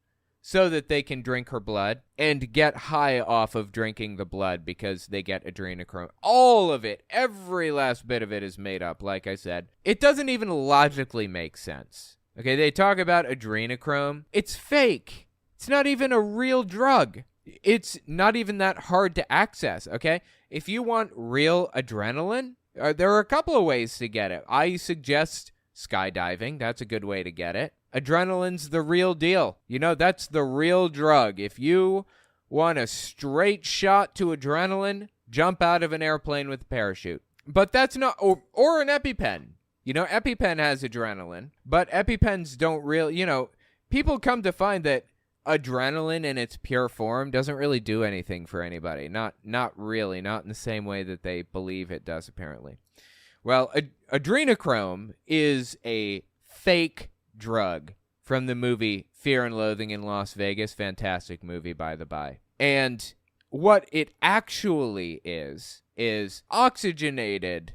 so that they can drink her blood and get high off of drinking the blood because they get adrenochrome. All of it, every last bit of it is made up, like I said. It doesn't even logically make sense. Okay, they talk about adrenochrome. It's fake. It's not even a real drug. It's not even that hard to access, okay? If you want real adrenaline, there are a couple of ways to get it. I suggest skydiving. That's a good way to get it. Adrenaline's the real deal. You know, that's the real drug. If you want a straight shot to adrenaline, jump out of an airplane with a parachute. But that's not, or an EpiPen. You know, EpiPen has adrenaline, but EpiPens don't really, people come to find that adrenaline in its pure form doesn't really do anything for anybody. Not really, not in the same way that they believe it does, apparently. Well, adrenochrome is a fake drug from the movie Fear and Loathing in Las Vegas. Fantastic movie, by the by. And what it actually is oxygenated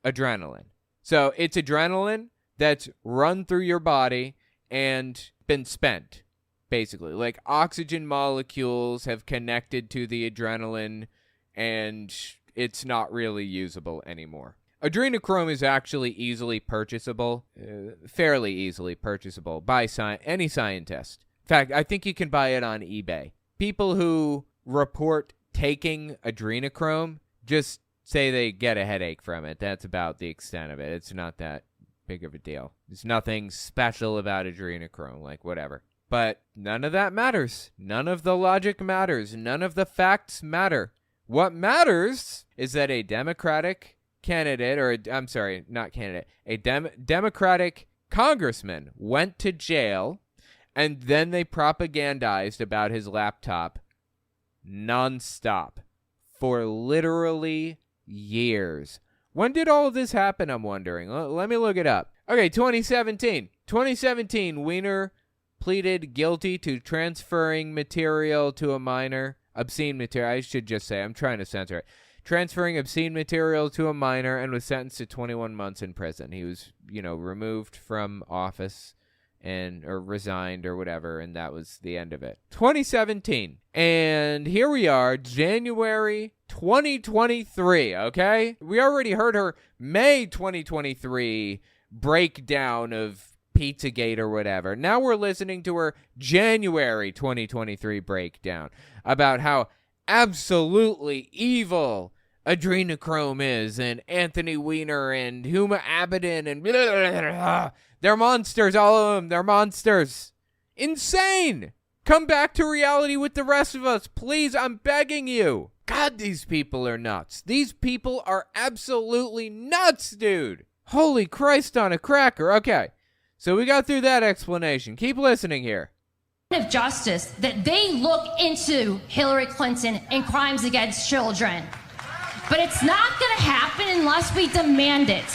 adrenaline. So it's adrenaline that's run through your body and been spent, basically. Like oxygen molecules have connected to the adrenaline and it's not really usable anymore. Adrenochrome is actually easily purchasable, fairly easily purchasable by any scientist. In fact, I think you can buy it on eBay. People who report taking adrenochrome just say they get a headache from it. That's about the extent of it. It's not that big of a deal. There's nothing special about adrenochrome, like whatever. But none of that matters. None of the logic matters. None of the facts matter. What matters is that a Democratic candidate, or I'm sorry, not candidate, a Democratic congressman went to jail, and then they propagandized about his laptop nonstop for literally years. When did all of this happen, I'm wondering? Let me look it up. Okay, 2017. 2017, Weiner pleaded guilty to transferring material to a minor. Obscene material. I should just say, I'm trying to censor it. Transferring obscene material to a minor and was sentenced to 21 months in prison. He was, removed from office or resigned or whatever, and that was the end of it. 2017. And here we are, January 2023, okay? We already heard her May 2023 breakdown of Pizzagate or whatever. Now we're listening to her January 2023 breakdown about how absolutely evil adrenochrome is, and Anthony Weiner and Huma Abedin and blah, blah, blah, blah. They're monsters, all of them. They're monsters. Insane. Come back to reality with the rest of us, please. I'm begging you. God, these people are nuts. These people are absolutely nuts, dude. Holy Christ on a cracker. Okay, so we got through that explanation. Keep listening here. Of justice that they look into Hillary Clinton and crimes against children. But it's not going to happen unless we demand it.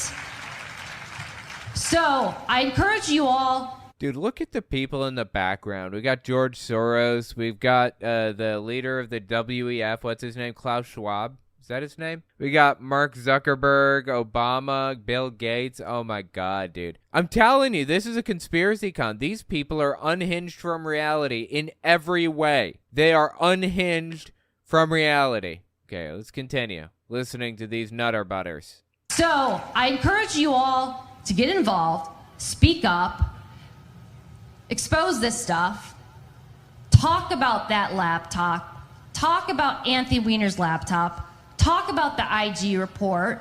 So I encourage you all. Dude, look at the people in the background. We got George Soros. We've got the leader of the WEF. What's his name? Klaus Schwab. Is that his name? We got Mark Zuckerberg, Obama, Bill Gates. Oh my God, dude. I'm telling you, this is a conspiracy con. These people are unhinged from reality in every way. They are unhinged from reality. Okay, let's continue listening to these nutter butters. So I encourage you all to get involved, speak up, expose this stuff, talk about that laptop, talk about Anthony Weiner's laptop, talk about the IG report.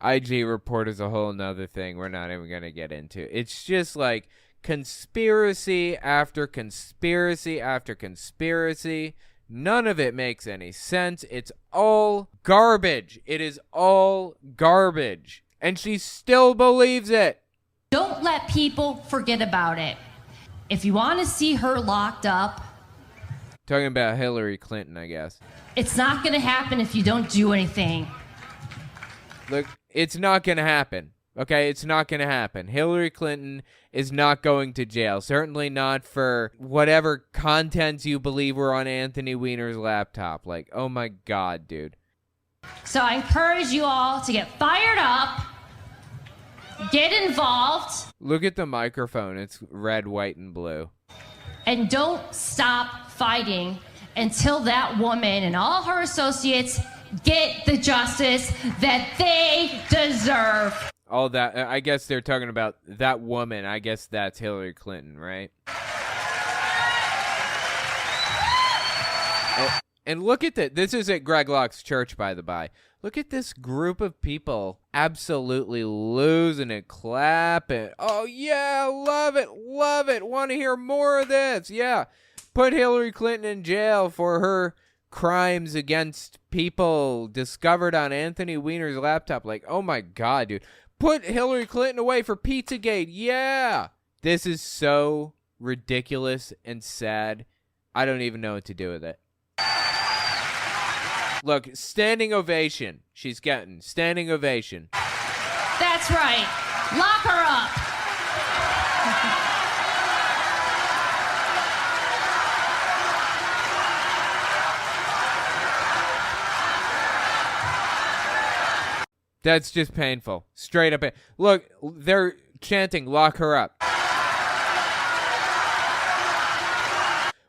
IG report is a whole nother thing we're not even going to get into. It's just like conspiracy after conspiracy after conspiracy. None of it makes any sense. It's all garbage. It is all garbage. And she still believes it. Don't let people forget about it. If you want to see her locked up. Talking about Hillary Clinton, I guess. It's not going to happen if you don't do anything. Look, it's not going to happen. Okay, it's not going to happen. Hillary Clinton is not going to jail. Certainly not for whatever contents you believe were on Anthony Weiner's laptop. Like, oh my God, dude. So I encourage you all to get fired up, get involved. Look at the microphone. It's red, white, and blue. And don't stop fighting until that woman and all her associates get the justice that they deserve. All that, I guess they're talking about that woman. I guess that's Hillary Clinton, right? And look at that. This is at Greg Locke's church, by the by. Look at this group of people absolutely losing it, clapping. Oh, yeah, love it, love it. Want to hear more of this. Yeah, put Hillary Clinton in jail for her crimes against people discovered on Anthony Weiner's laptop. Like, oh, my God, dude. Put Hillary Clinton away for Pizzagate. Yeah. This is so ridiculous and sad. I don't even know what to do with it. Look, standing ovation. She's getting standing ovation. That's right. Lock her up. That's just painful. Straight up. Look, they're chanting, lock her up.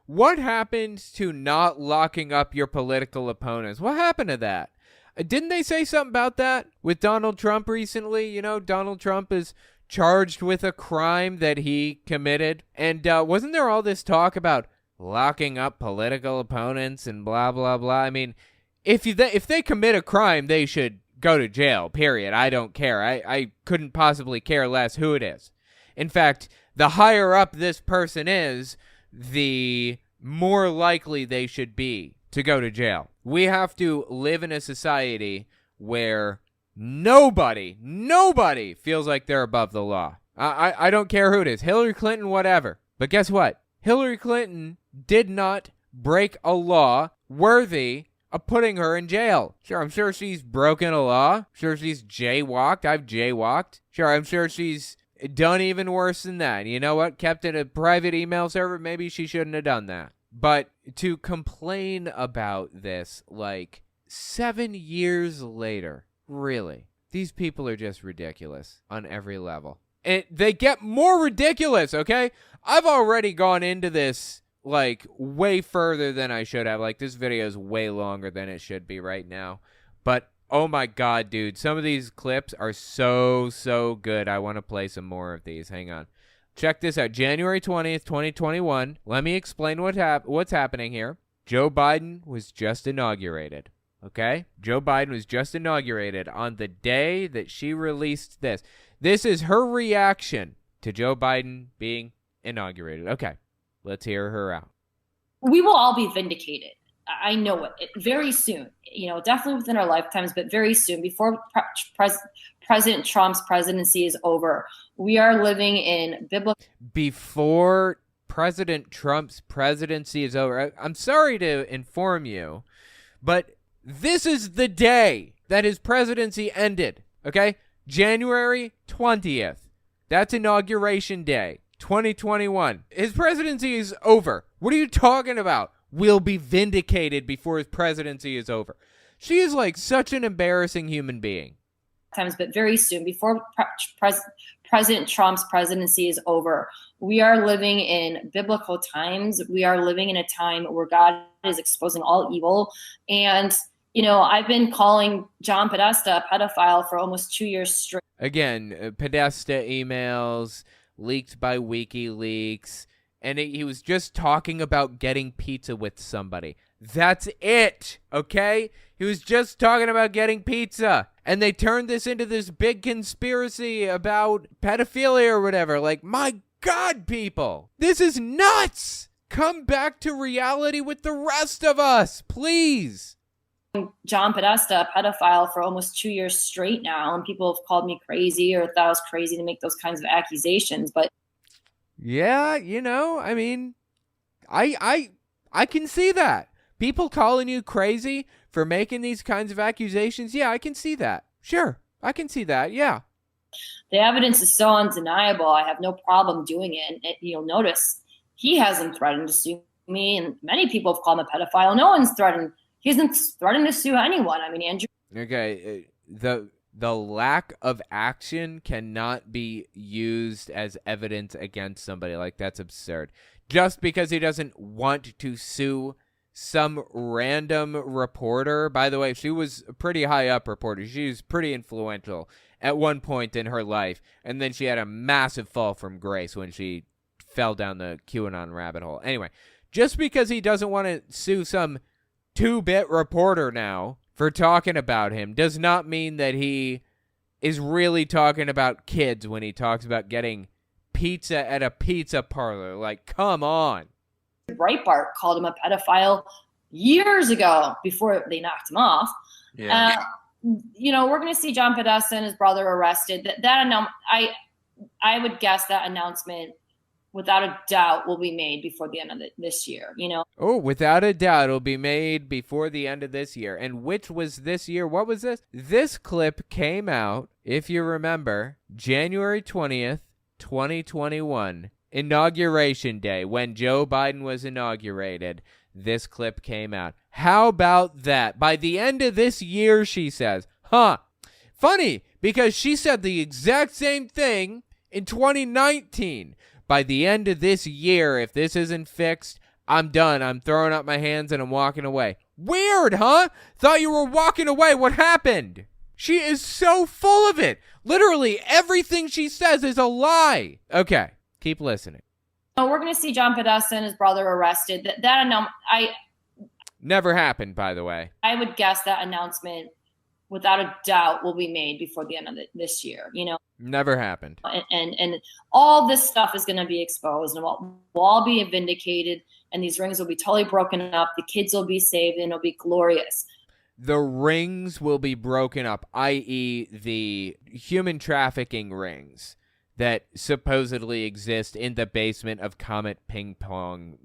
What happened to not locking up your political opponents? What happened to that? Didn't they say something about that with Donald Trump recently? You know, Donald Trump is charged with a crime that he committed. And wasn't there all this talk about locking up political opponents and blah, blah, blah? I mean, if they commit a crime, they should go to jail, period. I don't care. I couldn't possibly care less who it is. In fact, the higher up this person is, the more likely they should be to go to jail. We have to live in a society where nobody feels like they're above the law. I don't care who it is. Hillary Clinton, whatever. But guess what? Hillary Clinton did not break a law worthy of putting her in jail. Sure, I'm sure she's broken a law. I'm sure she's jaywalked. I've jaywalked. Sure, I'm sure she's done even worse than that. You know what? Kept in a private email server. Maybe she shouldn't have done that. But to complain about this, like, 7 years later, really, these people are just ridiculous on every level. And they get more ridiculous, okay? I've already gone into this, like, way further than I should have. Like, this video is way longer than it should be right now. But, oh my God, dude, some of these clips are so good. I want to play some more of these. Hang on. Check this out. January 20th, 2021. Let me explain what's happening here. Joe Biden was just inaugurated, okay? Joe Biden was just inaugurated on the day that she released this. This is her reaction to Joe Biden being inaugurated. Okay, let's hear her out. We will all be vindicated. I know it. Very soon. You know, definitely within our lifetimes, but very soon, before President Trump's presidency is over. We are living in biblical... Before President Trump's presidency is over, I'm sorry to inform you, but this is the day that his presidency ended, okay? January 20th. That's Inauguration Day, 2021. His presidency is over. What are you talking about? Will be vindicated before his presidency is over. She is like such an embarrassing human being. Times, but very soon, before President Trump's presidency is over, we are living in biblical times. We are living in a time where God is exposing all evil. And, you know, I've been calling John Podesta a pedophile for almost 2 years straight. Again, Podesta emails leaked by WikiLeaks. And he was just talking about getting pizza with somebody. That's it, okay? He was just talking about getting pizza. And they turned this into this big conspiracy about pedophilia or whatever. Like, my God, people. This is nuts. Come back to reality with the rest of us, please. John Podesta, a pedophile for almost 2 years straight now. And people have called me crazy or thought I was crazy to make those kinds of accusations. But yeah, you know, I mean, I can see that. People calling you crazy for making these kinds of accusations, yeah, I can see that. Sure, I can see that, yeah. The evidence is so undeniable, I have no problem doing it. And you'll notice he hasn't threatened to sue me, and many people have called him a pedophile. No one's threatened. He hasn't threatened to sue anyone. I mean, Andrew. Okay, the lack of action cannot be used as evidence against somebody. Like, that's absurd. Just because he doesn't want to sue some random reporter. By the way, she was a pretty high up reporter. She was pretty influential at one point in her life. And then she had a massive fall from grace when she fell down the QAnon rabbit hole. Anyway, just because he doesn't want to sue some 2-bit reporter now for talking about him does not mean that he is really talking about kids when he talks about getting pizza at a pizza parlor. Like, come on. Breitbart called him a pedophile years ago before they knocked him off. Yeah. You know, we're going to see John Podesta and his brother arrested. I would guess that announcement, without a doubt, will be made before the end of this year, you know? Oh, without a doubt, it'll be made before the end of this year. And which was this year? What was this? This clip came out, if you remember, January 20th, 2021. Inauguration Day, when Joe Biden was inaugurated. This clip came out. How about that? By the end of this year, she says. Huh. Funny, because she said the exact same thing in 2019. By the end of this year, if this isn't fixed, I'm done. I'm throwing up my hands and I'm walking away. Weird, huh? Thought you were walking away. What happened? She is so full of it. Literally, everything she says is a lie. Okay. Keep listening. We're going to see John Podesta and his brother arrested. Never happened, by the way. I would guess that announcement, without a doubt, will be made before the end of this year, you know? Never happened. And all this stuff is going to be exposed, and we'll all be vindicated, and these rings will be totally broken up. The kids will be saved, and it'll be glorious. The rings will be broken up, i.e. the human trafficking rings that supposedly exist in the basement of Comet Ping Pong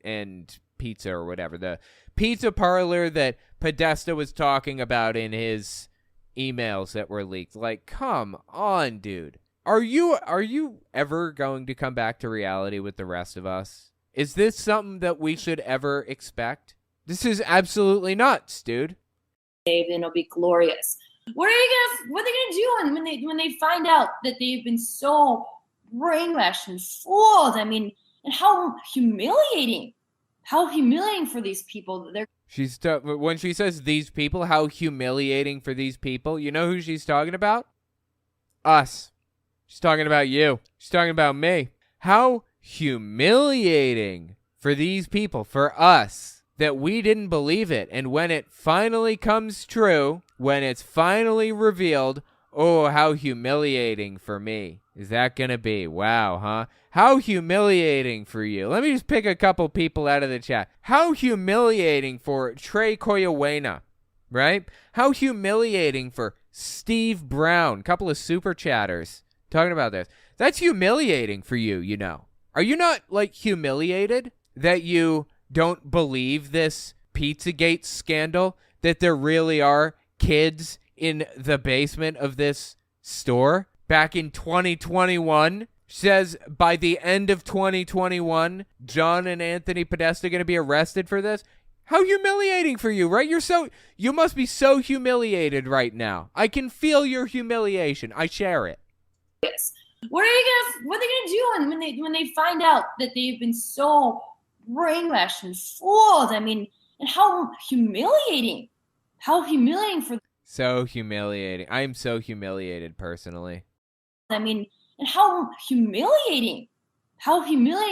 and Pizza or whatever. The pizza parlor that Podesta was talking about in his emails that were leaked. Like, come on, dude. Are you ever going to come back to reality with the rest of us? Is this something that we should ever expect? This is absolutely nuts, dude. And it'll be glorious. What are they gonna do when they find out that they've been so brainwashed and fooled? I mean, and how humiliating for these people. When she says these people, how humiliating for these people. You know who she's talking about? Us. She's talking about you. She's talking about me. How humiliating for these people, for us, that we didn't believe it. And when it finally comes true, when it's finally revealed, oh, how humiliating for me is that going to be? Wow, huh? How humiliating for you. Let me just pick a couple people out of the chat. How humiliating for Trey Coyawena, right? How humiliating for Steve Brown. Couple of super chatters talking about this. That's humiliating for you, you know. Are you not, like, humiliated that you don't believe this Pizzagate scandal, that there really are kids in the basement of this store back in 2021? Says by the end of 2021, John and Anthony Podesta are going to be arrested for this. How humiliating for you, right? You must be so humiliated right now. I can feel your humiliation. I share it. Yes. What are they gonna do when they find out that they've been so brainwashed and fooled? I mean, and how humiliating for. So humiliating. I am so humiliated personally. I mean, and how humiliating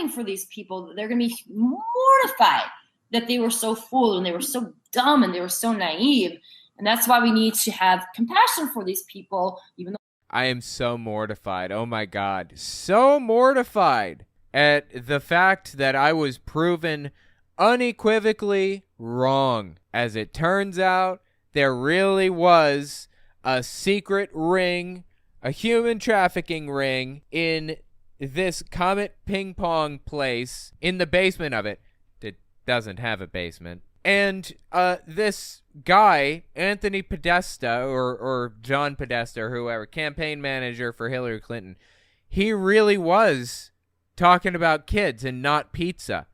for these people. They're going to be mortified that they were so fooled and they were so dumb and they were so naive. And that's why we need to have compassion for these people, even though. I am so mortified. Oh my God. So mortified at the fact that I was proven unequivocally wrong. As it turns out, there really was a secret ring, a human trafficking ring in this Comet Ping Pong place in the basement of it. It doesn't have a basement. And this guy, Anthony Podesta, or John Podesta, or whoever, campaign manager for Hillary Clinton, he really was talking about kids and not pizza.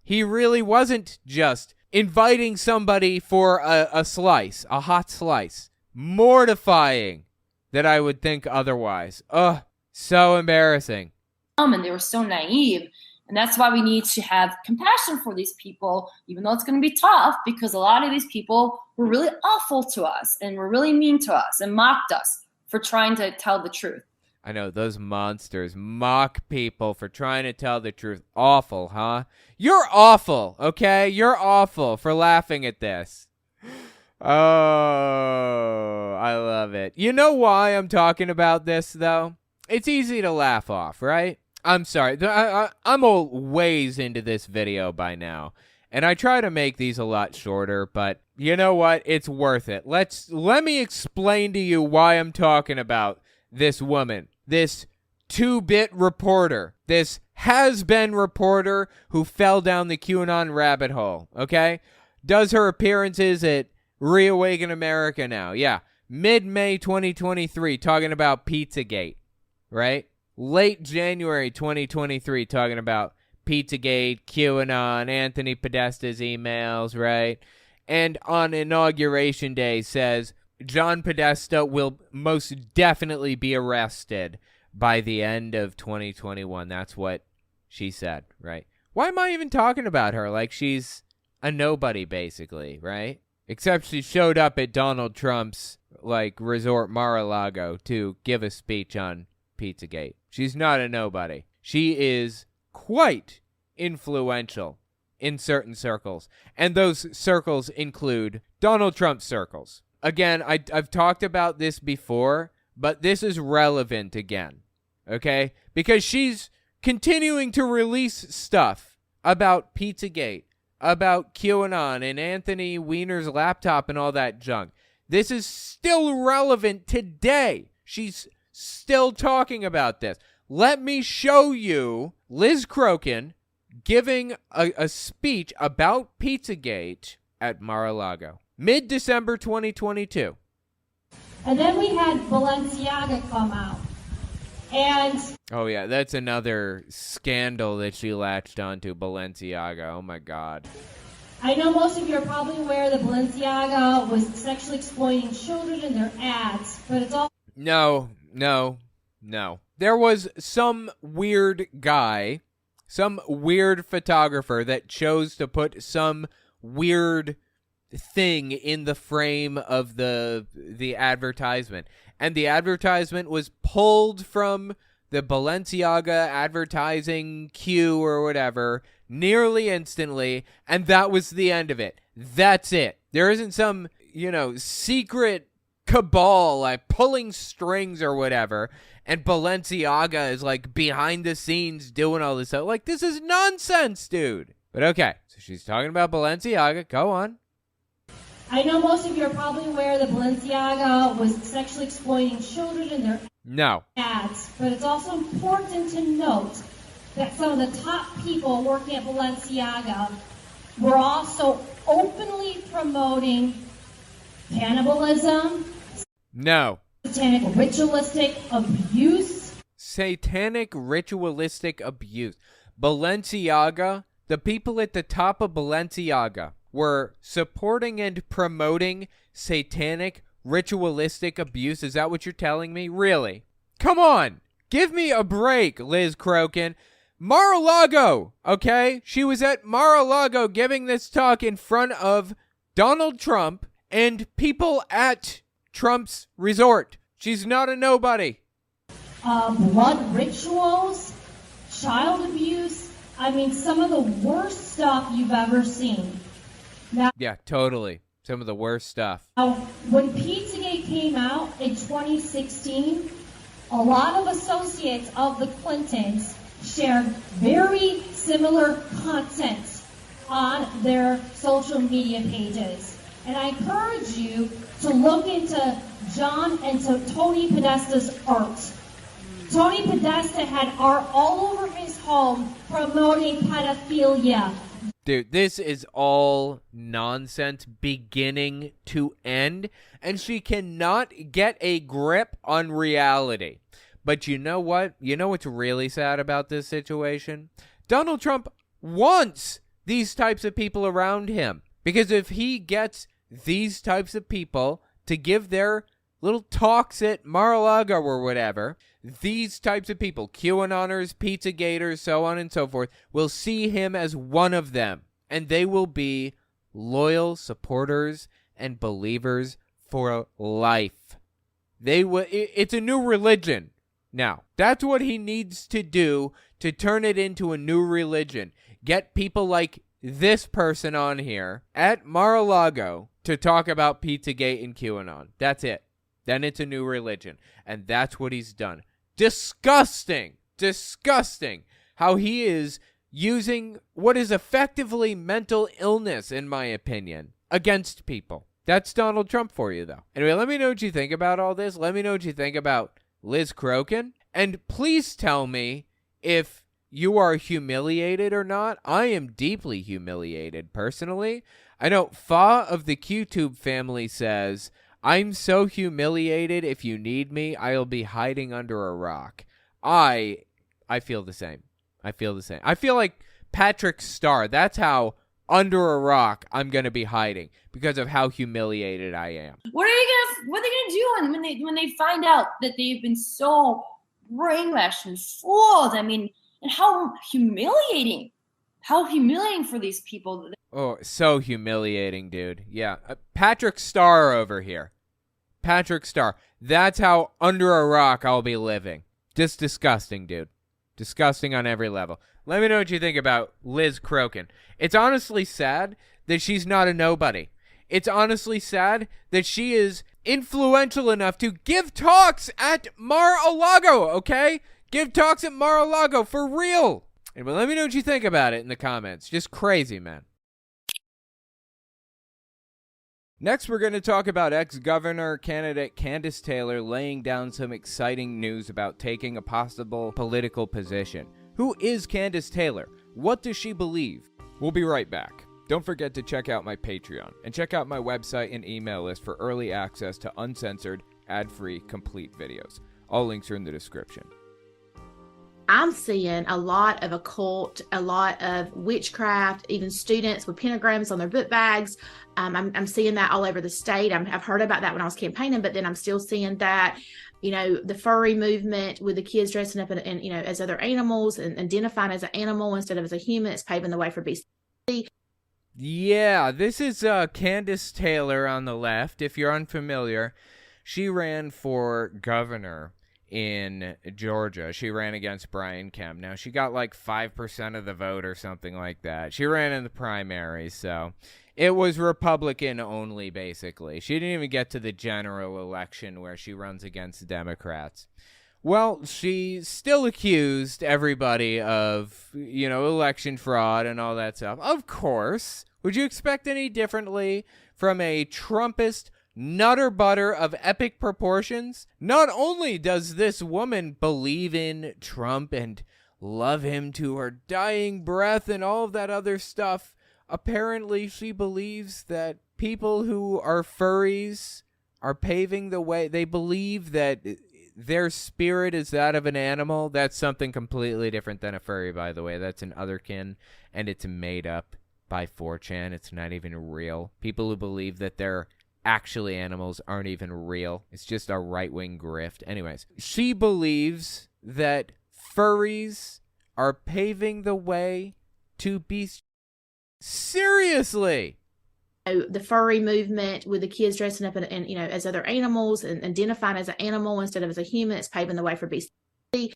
He really wasn't just inviting somebody for a slice, a hot slice. Mortifying that I would think otherwise. Ugh, so embarrassing. And they were so naive. And that's why we need to have compassion for these people, even though it's going to be tough, because a lot of these people were really awful to us and were really mean to us and mocked us for trying to tell the truth. I know, those monsters mock people for trying to tell the truth. Awful, huh? You're awful, okay? You're awful for laughing at this. Oh, I love it. You know why I'm talking about this, though? It's easy to laugh off, right? I'm sorry. I'm a ways into this video by now, and I try to make these a lot shorter, but you know what? It's worth it. Let me explain to you why I'm talking about this woman, this 2-bit reporter, this has-been reporter who fell down the QAnon rabbit hole, okay? Does her appearances at Reawaken America now. Yeah, mid-May 2023, talking about Pizzagate, right? Late January 2023, talking about Pizzagate, QAnon, Anthony Podesta's emails, right? And on Inauguration Day says John Podesta will most definitely be arrested by the end of 2021. That's what she said, right? Why am I even talking about her? Like she's a nobody, basically, right? Except she showed up at Donald Trump's, resort Mar-a-Lago to give a speech on Pizzagate. She's not a nobody. She is quite influential in certain circles. And those circles include Donald Trump circles. Again, I've talked about this before, but this is relevant again, okay? Because she's continuing to release stuff about Pizzagate, about QAnon and Anthony Weiner's laptop and all that junk. This is still relevant today. She's still talking about this. Let me show you Liz Crokin giving a speech about Pizzagate at Mar-a-Lago. Mid-December 2022. And then we had Balenciaga come out. And oh, yeah, that's another scandal that she latched onto, Balenciaga. Oh, my God. I know most of you are probably aware that Balenciaga was sexually exploiting children in their ads, but it's all... No. There was some weird guy, some weird photographer that chose to put some weird thing in the frame of the advertisement. And the advertisement was pulled from the Balenciaga advertising queue or whatever nearly instantly, and that was the end of it. That's it. There isn't some, secret cabal like pulling strings or whatever, and Balenciaga is like behind the scenes doing all this stuff. Like, this is nonsense, dude. But okay, so she's talking about Balenciaga. Go on. I know most of you are probably aware that Balenciaga was sexually exploiting children in their ads, but it's also important to note that some of the top people working at Balenciaga were also openly promoting cannibalism, satanic ritualistic abuse. Satanic ritualistic abuse. Balenciaga, the people at the top of Balenciaga were supporting and promoting satanic ritualistic abuse. Is that what you're telling me? Really? Come on. Give me a break, Liz Crokin. Mar-a-Lago, okay? She was at Mar-a-Lago giving this talk in front of Donald Trump and people at Trump's resort. She's not a nobody. Blood rituals, child abuse. I mean, some of the worst stuff you've ever seen. Now, yeah, totally. Some of the worst stuff. When Pizzagate came out in 2016, a lot of associates of the Clintons shared very similar content on their social media pages. And I encourage you to look into John and to Tony Podesta's art. Tony Podesta had art all over his home promoting pedophilia. Dude, this is all nonsense beginning to end, and she cannot get a grip on reality. But you know what? You know what's really sad about this situation? Donald Trump wants these types of people around him. Because if he gets these types of people to give their little talks at Mar-a-Lago or whatever, these types of people, QAnoners, Pizzagaters, so on and so forth, will see him as one of them. And they will be loyal supporters and believers for life. It's a new religion. Now, that's what he needs to do to turn it into a new religion. Get people like this person on here at Mar-a-Lago to talk about Pizzagate and QAnon. That's it. Then it's a new religion. And that's what he's done. Disgusting. Disgusting how he is using what is effectively mental illness, in my opinion, against people. That's Donald Trump for you, though. Anyway, let me know what you think about all this. Let me know what you think about Liz Crokin. And please tell me if you are humiliated or not. I am deeply humiliated, personally. I know Fa of the QTube family says, I'm so humiliated. If you need me, I'll be hiding under a rock. I feel the same. I feel the same. I feel like Patrick Starr. That's how under a rock I'm going to be hiding because of how humiliated I am. What are they going to do when they find out that they've been so brainwashed and fooled? I mean, and how humiliating for these people. Oh, so humiliating, dude. Yeah. Patrick Starr over here. Patrick Starr. That's how under a rock I'll be living. Just disgusting, dude. Disgusting on every level. Let me know what you think about Liz Crokin. It's honestly sad that she's not a nobody. It's honestly sad that she is influential enough to give talks at Mar-a-Lago, okay? Give talks at Mar-a-Lago for real. Anyway, let me know what you think about it in the comments. Just crazy, man. Next, we're going to talk about ex-governor candidate Kandiss Taylor laying down some exciting news about taking a possible political position. Who is Kandiss Taylor? What does she believe? We'll be right back. Don't forget to check out my Patreon and check out my website and email list for early access to uncensored, ad-free, complete videos. All links are in the description. I'm seeing a lot of occult, a lot of witchcraft, even students with pentagrams on their book bags. I'm seeing that all over the state. I've heard about that when I was campaigning, but then I'm still seeing that, you know, the furry movement with the kids dressing up and you know, as other animals and identifying as an animal instead of as a human. It's paving the way for bestiality. Yeah, this is Kandiss Taylor on the left. If you're unfamiliar, she ran for governor in Georgia. She ran against Brian Kemp. Now, she got like 5% of the vote or something like that. She ran in the primaries, so it was Republican only, basically. She didn't even get to the general election where she runs against Democrats. Well, she still accused everybody of, you know, election fraud and all that stuff. Of course. Would you expect any differently from a Trumpist nutter butter of epic proportions? Not only does this woman believe in Trump and love him to her dying breath and all of that other stuff, apparently she believes that people who are furries are paving the way. They believe that their spirit is that of an animal. That's something completely different than a furry, by the way. That's an otherkin, and it's made up by 4chan. It's not even real. People who believe that they're actually animals aren't even real. It's just a right-wing grift. Anyways, she believes that furries are paving the way to be... Seriously! The furry movement with the kids dressing up and you know, as other animals and identifying as an animal instead of as a human. It's paving the way for bestiality.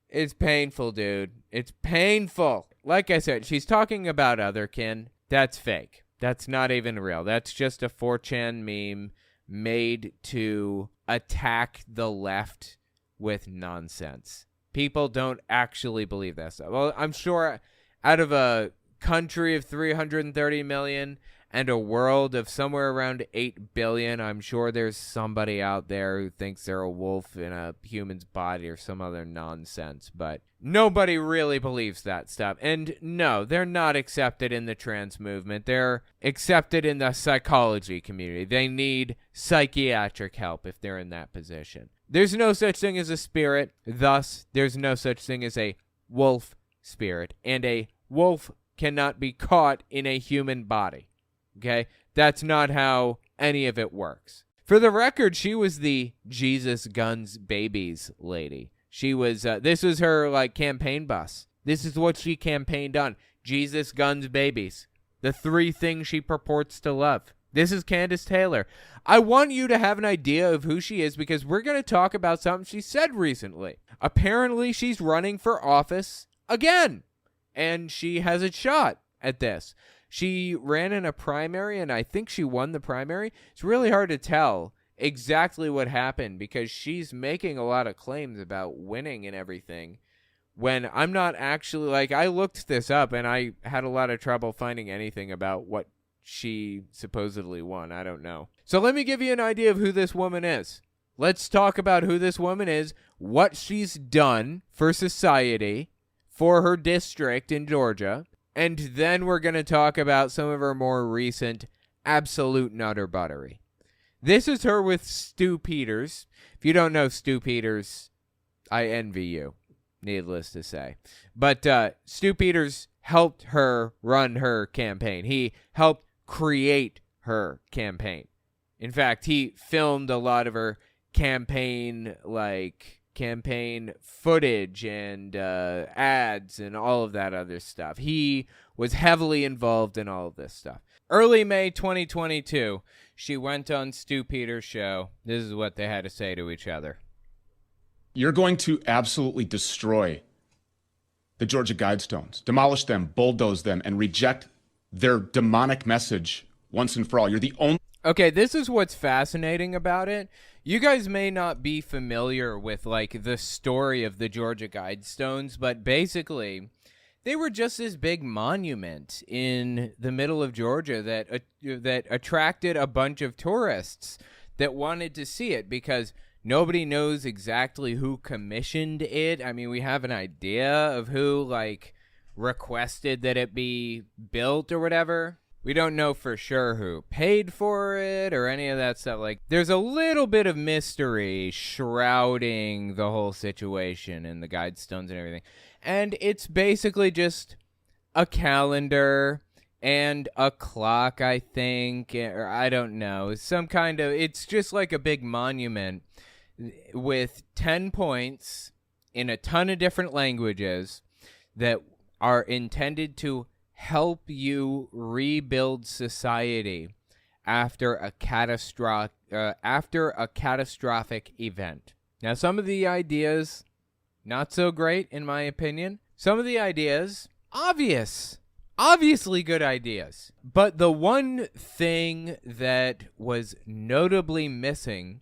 It's painful, dude. It's painful. Like I said, she's talking about otherkin. That's fake. That's not even real. That's just a 4chan meme made to attack the left with nonsense. People don't actually believe that stuff. Well, I'm sure out of a country of 330 million and a world of somewhere around 8 billion, I'm sure there's somebody out there who thinks they're a wolf in a human's body or some other nonsense. But nobody really believes that stuff. And no, they're not accepted in the trans movement. They're accepted in the psychology community. They need psychiatric help if they're in that position. There's no such thing as a spirit. Thus, there's no such thing as a wolf spirit. And a wolf cannot be caught in a human body. Okay? That's not how any of it works. For the record, she was the Jesus Guns Babies lady. She was, this was her, like, campaign bus. This is what she campaigned on. Jesus Guns Babies. The 3 things she purports to love. This is Kandiss Taylor. I want you to have an idea of who she is because we're going to talk about something she said recently. Apparently, she's running for office again. And she has a shot at this. She ran in a primary, and I think she won the primary. It's really hard to tell exactly what happened because she's making a lot of claims about winning and everything when I'm not actually, like, I looked this up, and I had a lot of trouble finding anything about what she supposedly won. I don't know. So let me give you an idea of who this woman is. Let's talk about who this woman is, what she's done for society, for her district in Georgia, and then we're going to talk about some of her more recent absolute nutter buttery. This is her with Stu Peters. If you don't know Stu Peters, I envy you, needless to say. But Stu Peters helped her run her campaign. He helped create her campaign. In fact, he filmed a lot of her campaign footage and ads and all of that other stuff. He was heavily involved in all of this stuff. Early May 2022, she went on Stu Peters' show. This is what they had to say to each other. You're going to absolutely destroy the Georgia Guidestones, demolish them, bulldoze them, and reject their demonic message once and for all. You're the only... Okay, this is what's fascinating about it. You guys may not be familiar with, like, the story of the Georgia Guidestones, but basically, they were just this big monument in the middle of Georgia that attracted a bunch of tourists that wanted to see it because nobody knows exactly who commissioned it. I mean, we have an idea of who, like, requested that it be built or whatever. We don't know for sure who paid for it or any of that stuff. Like, there's a little bit of mystery shrouding the whole situation and the Guidestones and everything. And it's basically just a calendar and a clock, I think, or I don't know. Some kind of, it's just like a big monument with 10 points in a ton of different languages that are intended to help you rebuild society after a catastrophic event. Now, some of the ideas, not so great in my opinion. Some of the ideas, obviously good ideas. But the one thing that was notably missing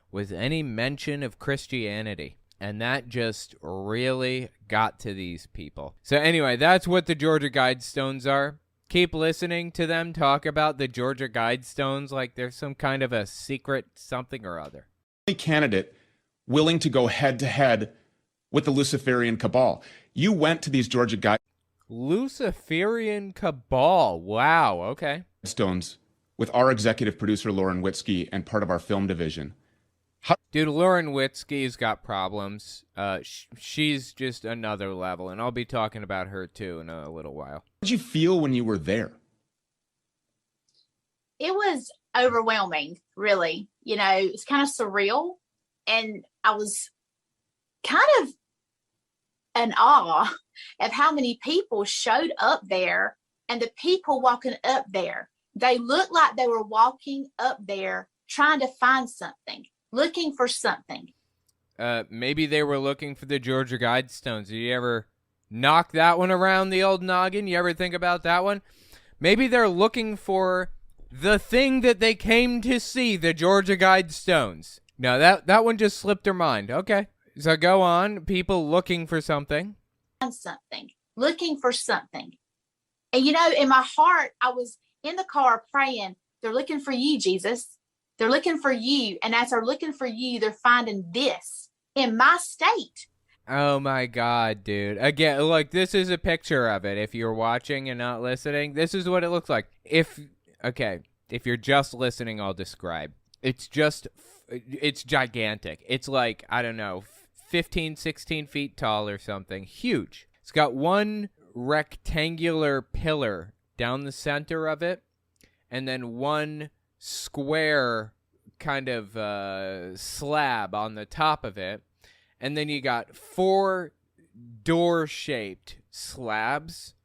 was any mention of Christianity. And that just really got to these people. So anyway, that's what the Georgia Guidestones are. Keep listening to them talk about the Georgia Guidestones like there's some kind of a secret something or other. Candidate willing to go head-to-head with the Luciferian cabal. You went to these Georgia Luciferian cabal. Wow, okay. Guidestones with our executive producer, Lauren Witzke, and part of our film division. Dude, Lauren Witzke's got problems. She's just another level, and I'll be talking about her, too, in a little while. How did you feel when you were there? It was overwhelming, really. You know, it's kind of surreal, and I was kind of in awe of how many people showed up there, and the people walking up there, they looked like they were walking up there trying to find something. Looking for something. Maybe they were looking for the Georgia Guidestones. Did you ever knock that one around the old noggin? You ever think about that one? Maybe they're looking for the thing that they came to see, the Georgia Guidestones. No, that one just slipped their mind. Okay, so go on. People looking for something. Something. Looking for something. And you know, in my heart, I was in the car praying, they're looking for you, Jesus. They're looking for you, and as they're looking for you, they're finding this in my state. Oh my God, dude. Again, look, this is a picture of it. If you're watching and not listening, this is what it looks like. If you're just listening, I'll describe. It's gigantic. It's like, I don't know, 15, 16 feet tall or something. Huge. It's got one rectangular pillar down the center of it, and then one square kind of slab on the top of it, and then you got 4 door-shaped slabs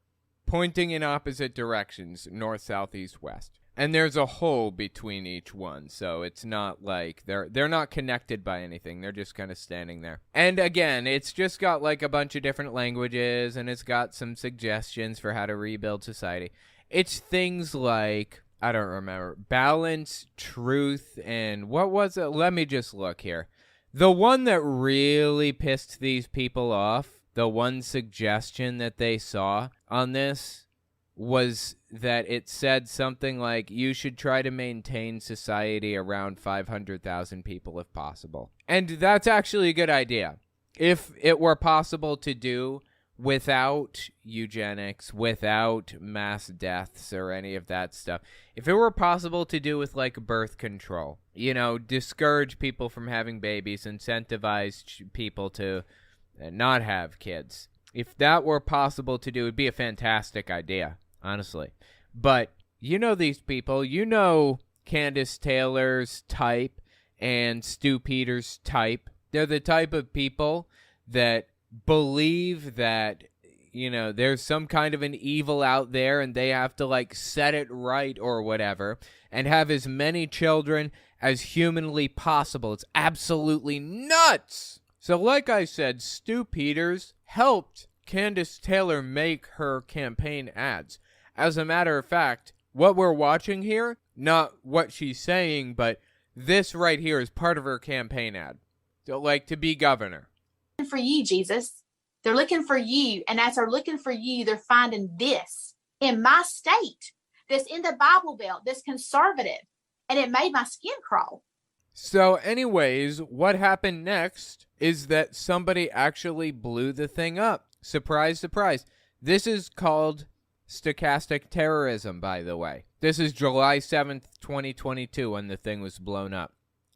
pointing in opposite directions, north, south, east, west. And there's a hole between each one, so it's not like they're not connected by anything. They're just kind of standing there. And again, it's just got like a bunch of different languages, and it's got some suggestions for how to rebuild society. It's things like, I don't remember, balance, truth, and what was it? Let me just look here. The one that really pissed these people off, the one suggestion that they saw on this was that it said something like, you should try to maintain society around 500,000 people if possible. And that's actually a good idea. If it were possible to do without eugenics, without mass deaths or any of that stuff. If it were possible to do with like birth control, you know, discourage people from having babies, incentivize people to not have kids. If that were possible to do, it'd be a fantastic idea, honestly. But you know these people, you know Kandiss Taylor's type and Stu Peters' type. They're the type of people that believe that, you know, there's some kind of an evil out there and they have to like set it right or whatever and have as many children as humanly possible. It's absolutely nuts. So like I said, Stu Peters helped Kandiss Taylor make her campaign ads. As a matter of fact, what we're watching here, not what she's saying, but this right here is part of her campaign ad. So, like, to be governor. For you, Jesus. They're looking for you. And as they're looking for you, they're finding this in my state, that's in the Bible Belt, that's conservative. And it made my skin crawl. So anyways, what happened next is that somebody actually blew the thing up. Surprise, surprise. This is called stochastic terrorism, by the way. This is July 7th, 2022, when the thing was blown up.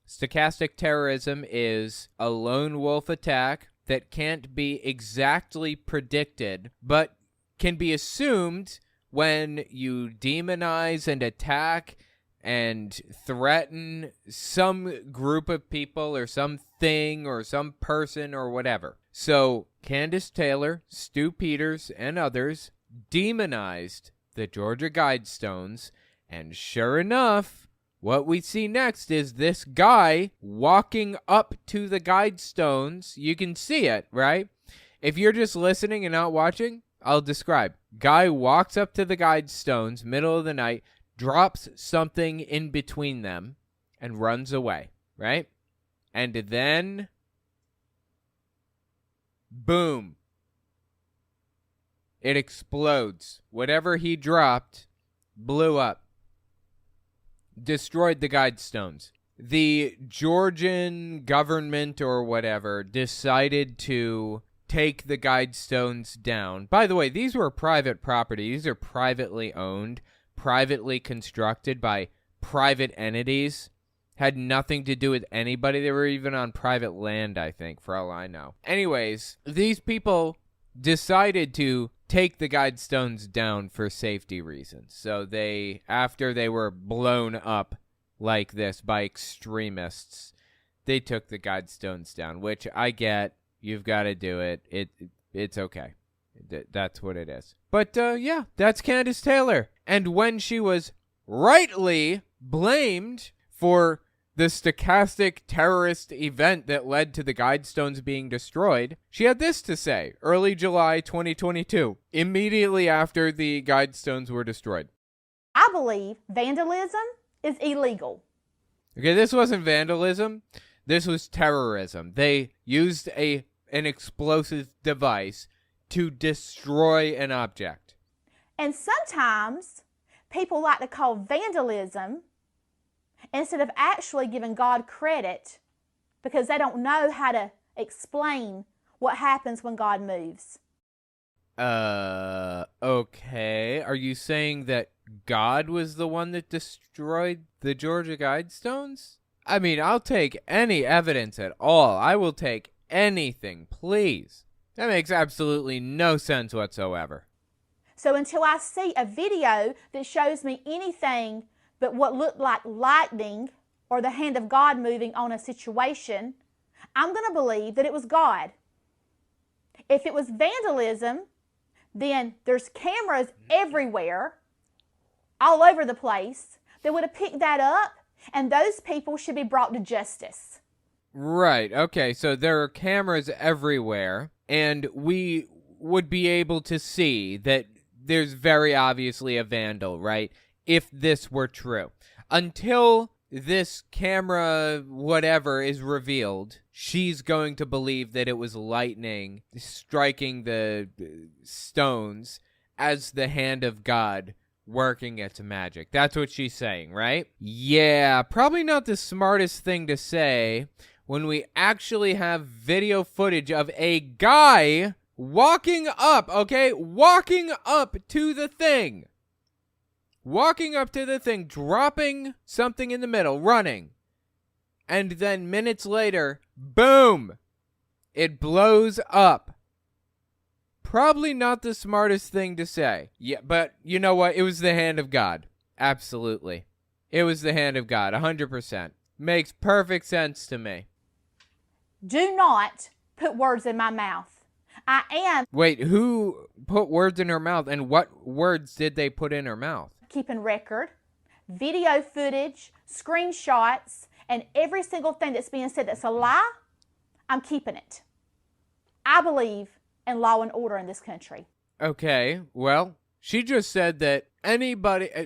Stochastic terrorism is a lone wolf attack that can't be exactly predicted, but can be assumed when you demonize and attack and threaten some group of people or something or some person or whatever. So Kandiss Taylor, Stu Peters, and others demonized the Georgia Guidestones, and sure enough, what we see next is this guy walking up to the Guidestones. You can see it, right? If you're just listening and not watching, I'll describe. Guy walks up to the Guidestones, middle of the night, drops something in between them, and runs away, right? And then, boom. It explodes. Whatever he dropped blew up. Destroyed the Guidestones. The Georgian government or whatever decided to take the Guidestones down. By the way, these were private property. These are privately owned, privately constructed by private entities. Had nothing to do with anybody. They were even on private land, I think, for all I know. Anyways, these people decided to take the Guidestones down for safety reasons. So they, after they were blown up like this by extremists, they took the Guidestones down, which I get. You've got to do it. It's okay. That's what it is. But yeah, that's Kandiss Taylor. And when she was rightly blamed for the stochastic terrorist event that led to the Guidestones being destroyed, she had this to say, early July 2022, immediately after the Guidestones were destroyed. I believe vandalism is illegal. Okay, this wasn't vandalism. This was terrorism. They used an explosive device to destroy an object. And sometimes people like to call vandalism instead of actually giving God credit because they don't know how to explain what happens when God moves. Okay. Are you saying that God was the one that destroyed the Georgia Guidestones? I mean, I'll take any evidence at all. I will take anything, please. That makes absolutely no sense whatsoever. So until I see a video that shows me anything but what looked like lightning or the hand of God moving on a situation, I'm going to believe that it was God. If it was vandalism, then there's cameras everywhere, all over the place, that would have picked that up, and those people should be brought to justice. Right, okay, so there are cameras everywhere, and we would be able to see that there's very obviously a vandal, right? If this were true. Until this camera whatever is revealed, she's going to believe that it was lightning striking the stones as the hand of God working its magic. That's what she's saying, right? Yeah, probably not the smartest thing to say when we actually have video footage of a guy walking up, okay? Walking up to the thing. Walking up to the thing, dropping something in the middle, running. And then minutes later, boom! It blows up. Probably not the smartest thing to say. Yeah, but you know what? It was the hand of God. Absolutely. It was the hand of God, 100%. Makes perfect sense to me. Do not put words in my mouth. I am... Wait, who put words in her mouth, and what words did they put in her mouth? Keeping record, video footage, screenshots, and every single thing that's being said that's a lie, I'm keeping it. I believe and law and order in this country. Okay, well, she just said that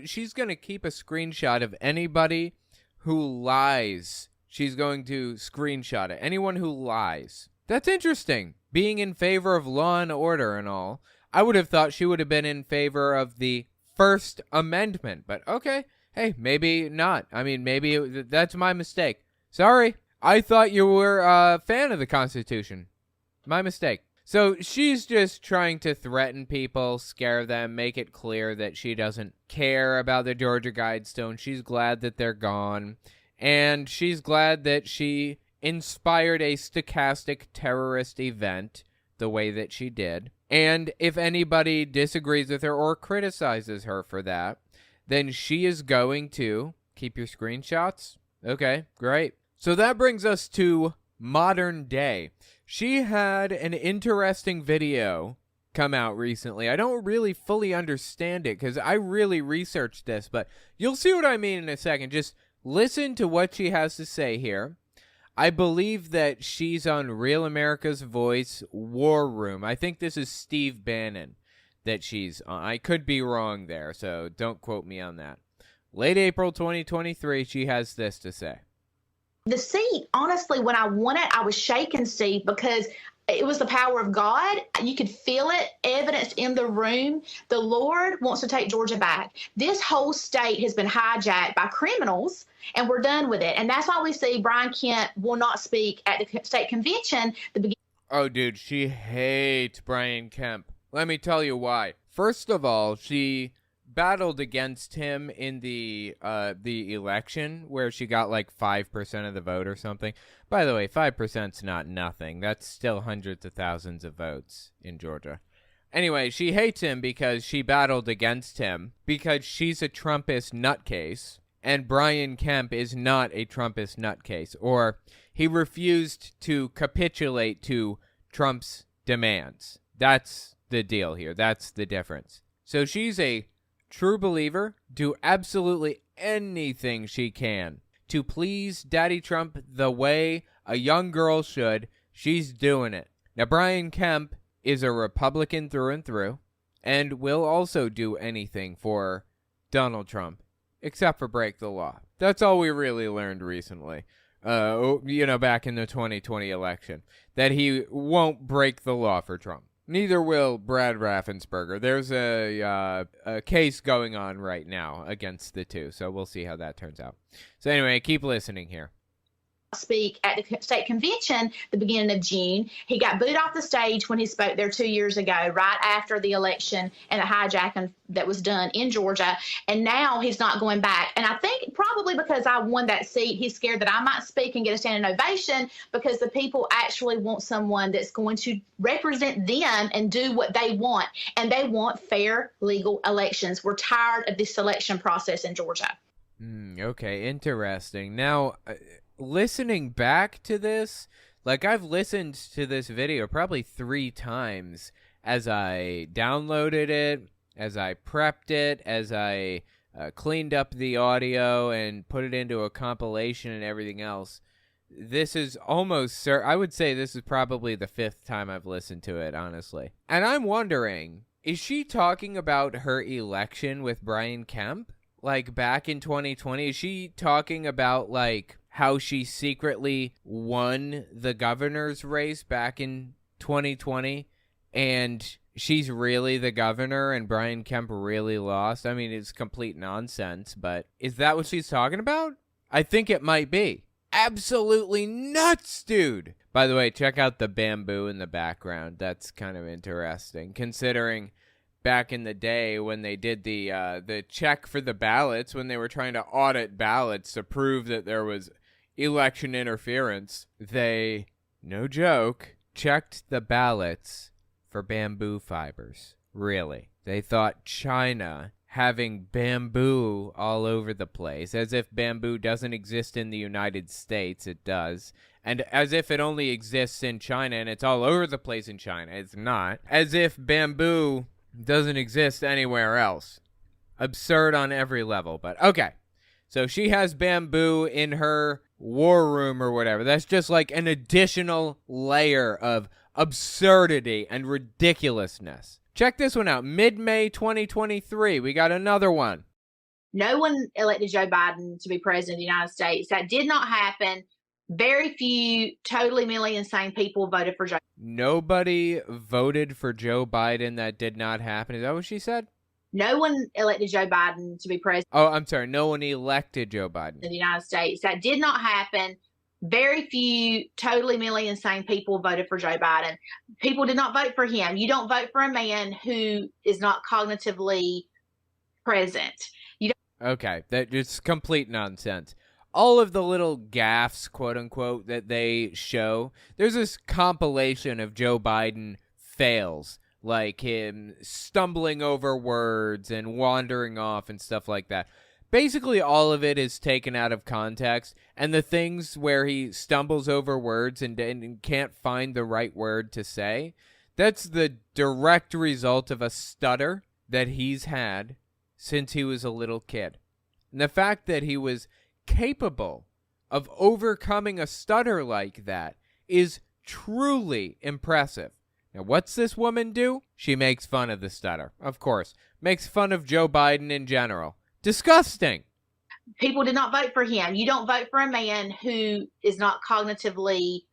she's going to keep a screenshot of anybody who lies. She's going to screenshot it. Anyone who lies. That's interesting. Being in favor of law and order and all. I would have thought she would have been in favor of the First Amendment, but okay. Hey, maybe not. I mean, maybe that's my mistake. Sorry. I thought you were a fan of the Constitution. My mistake. So she's just trying to threaten people, scare them, make it clear that she doesn't care about the Georgia Guidestones. She's glad that they're gone. And she's glad that she inspired a stochastic terrorist event the way that she did. And if anybody disagrees with her or criticizes her for that, then she is going to keep your screenshots. Okay, great. So that brings us to modern day. She had an interesting video come out recently. I don't really fully understand it because I really researched this, but you'll see what I mean in a second. Just listen to what she has to say here. I believe that she's on Real America's Voice War Room. I think this is Steve Bannon that she's on. I could be wrong there, so don't quote me on that. Late April 2023, she has this to say. The seat, honestly, when I won it, I was shaking, Steve, because it was the power of God. You could feel it, evidenced in the room. The Lord wants to take Georgia back. This whole state has been hijacked by criminals, and we're done with it. And that's why we see Brian Kemp will not speak at the state convention. Oh, dude, she hates Brian Kemp. Let me tell you why. First of all, she battled against him in the election where she got like 5% of the vote or something. By the way, 5%'s not nothing. That's still hundreds of thousands of votes in Georgia. Anyway, she hates him because she battled against him because she's a Trumpist nutcase, and Brian Kemp is not a Trumpist nutcase, or he refused to capitulate to Trump's demands. That's the deal here. That's the difference. So she's a true believer, do absolutely anything she can to please Daddy Trump the way a young girl should. She's doing it. Now, Brian Kemp is a Republican through and through, and will also do anything for Donald Trump, except for break the law. That's all we really learned recently, back in the 2020 election, that he won't break the law for Trump. Neither will Brad Raffensperger. There's a case going on right now against the two, so we'll see how that turns out. So anyway, keep listening here. Speak at the state convention the beginning of June. He got booted off the stage when he spoke there 2 years ago, right after the election and the hijacking that was done in Georgia. And now he's not going back. And I think probably because I won that seat, he's scared that I might speak and get a standing ovation because the people actually want someone that's going to represent them and do what they want. And they want fair, legal elections. We're tired of this selection process in Georgia. Okay, interesting. Now, listening back to this, like I've listened to this video probably 3 times as I downloaded it, as I prepped it, as I cleaned up the audio and put it into a compilation and everything else. This is almost, I would say this is probably the 5th time I've listened to it, honestly. And I'm wondering, is she talking about her election with Brian Kemp? Like back in 2020, is she talking about like how she secretly won the governor's race back in 2020 and she's really the governor and Brian Kemp really lost? I mean, it's complete nonsense, but is that what she's talking about? I think it might be. Absolutely nuts, dude. By the way, check out the bamboo in the background. That's kind of interesting, considering back in the day when they did the check for the ballots, when they were trying to audit ballots to prove that there was election interference, they, no joke, checked the ballots for bamboo fibers. Really. They thought China having bamboo all over the place, as if bamboo doesn't exist in the United States. It does. And as if it only exists in China and it's all over the place in China. It's not. As if bamboo doesn't exist anywhere else. Absurd on every level, but okay. So she has bamboo in her war room or whatever. That's just like an additional layer of absurdity and ridiculousness. Check this one out. Mid-May 2023, we got another one. No one elected Joe Biden to be president of the United States. That did not happen. Very few totally mentally insane people voted for Joe. Nobody voted for Joe Biden. That did not happen. Is that what she said? No one elected Joe Biden to be president Oh, I'm sorry. No one elected Joe Biden. of the United States. That did not happen. Very few totally mentally insane people voted for Joe Biden. People did not vote for him. You don't vote for a man who is not cognitively present. You don't. Okay, that just complete nonsense. All of the little gaffes, quote unquote, that they show, there's this compilation of Joe Biden fails, like him stumbling over words and wandering off and stuff like that. Basically, all of it is taken out of context, and the things where he stumbles over words and can't find the right word to say, that's the direct result of a stutter that he's had since he was a little kid. And the fact that he was capable of overcoming a stutter like that is truly impressive. Now, what's this woman do? She makes fun of the stutter, of course. Makes fun of Joe Biden in general. Disgusting. People did not vote for him. You don't vote for a man who is not cognitively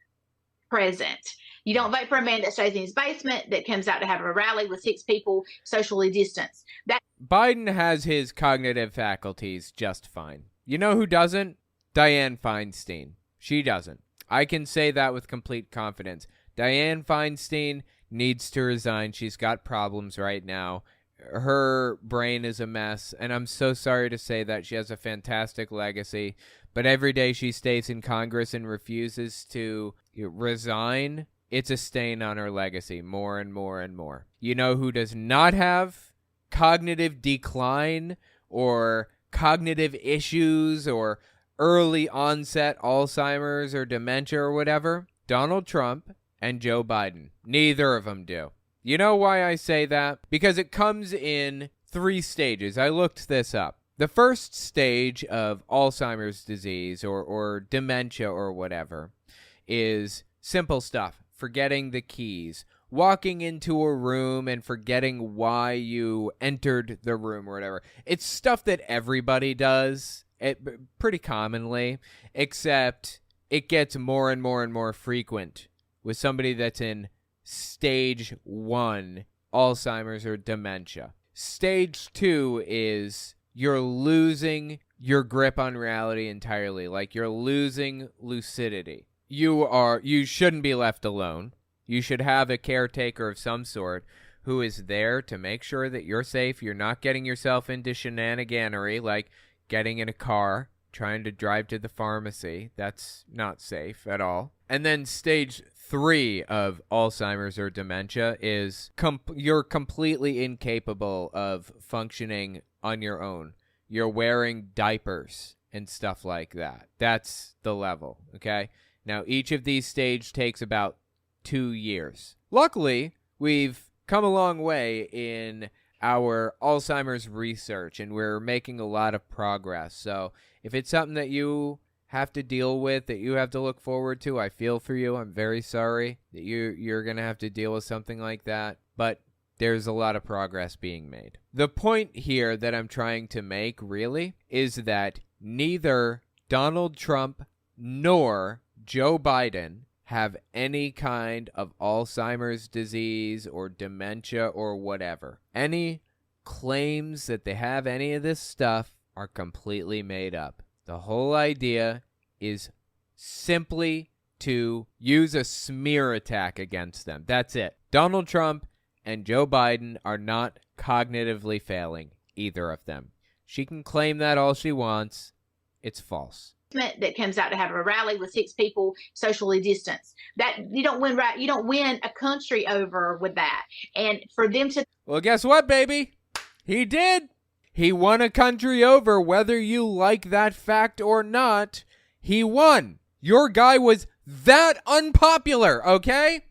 present. You don't vote for a man that stays in his basement, that comes out to have a rally with 6 people socially distanced. That Biden has his cognitive faculties just fine. You know who doesn't? Dianne Feinstein. She doesn't. I can say that with complete confidence. Dianne Feinstein needs to resign. She's got problems right now. Her brain is a mess, and I'm so sorry to say that. She has a fantastic legacy, but every day she stays in Congress and refuses to resign, it's a stain on her legacy, more and more and more. You know who does not have cognitive decline or cognitive issues or early onset Alzheimer's or dementia or whatever? Donald Trump and Joe Biden. Neither of them do. You know why I say that? Because it comes in 3 stages. I looked this up. The first stage of Alzheimer's disease or dementia or whatever is simple stuff. Forgetting the keys. Walking into a room and forgetting why you entered the room or whatever. It's stuff that everybody does pretty commonly, except it gets more and more and more frequent with somebody that's in stage 1 Alzheimer's or dementia. Stage 2 is you're losing your grip on reality entirely. Like you're losing lucidity. You shouldn't be left alone. You should have a caretaker of some sort who is there to make sure that you're safe. You're not getting yourself into shenaniganery, like getting in a car, trying to drive to the pharmacy. That's not safe at all. And then stage 3 of Alzheimer's or dementia is you're completely incapable of functioning on your own. You're wearing diapers and stuff like that. That's the level, okay? Now, each of these stages takes about 2 years. Luckily, we've come a long way in our Alzheimer's research, and we're making a lot of progress. So if it's something that you have to deal with, that you have to look forward to, I feel for you. I'm very sorry that you're going to have to deal with something like that, but there's a lot of progress being made. The point here that I'm trying to make, really, is that neither Donald Trump nor Joe Biden have any kind of Alzheimer's disease or dementia or whatever. Any claims that they have any of this stuff are completely made up. The whole idea is simply to use a smear attack against them. That's it. Donald Trump and Joe Biden are not cognitively failing, either of them. She can claim that all she wants. It's false. That comes out to have a rally with 6 people socially distanced. That you don't win a country over with that. And for them to Well, guess what, baby? He did. He won a country over, whether you like that fact or not. He won. Your guy was that unpopular, okay?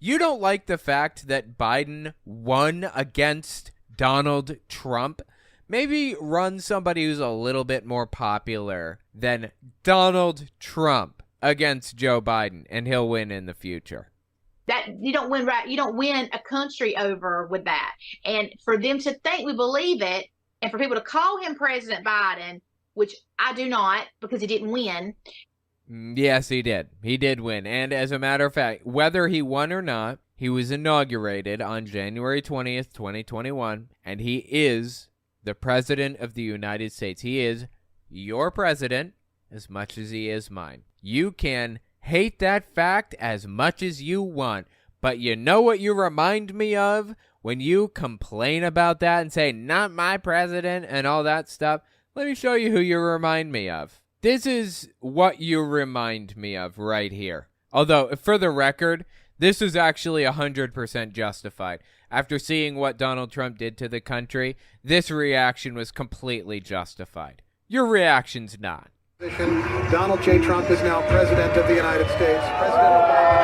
You don't like the fact that Biden won against Donald Trump. maybe run somebody who's a little bit more popular than Donald Trump against Joe Biden, and he'll win in the future. That you don't win, right? You don't win a country over with that. And for them to think we believe it, and for people to call him President Biden, which I do not, because he didn't win. Yes, he did. He did win. And as a matter of fact, whether he won or not, he was inaugurated on January 20th, 2021, and he is the President of the United States. He is your president as much as he is mine. You can hate that fact as much as you want, but you know what you remind me of when you complain about that and say, not my president and all that stuff? Let me show you who you remind me of. This is what you remind me of right here. Although, for the record, this is actually 100% justified. After seeing what Donald Trump did to the country, this reaction was completely justified. Your reaction's not. Donald J. Trump is now President of the United States. President Obama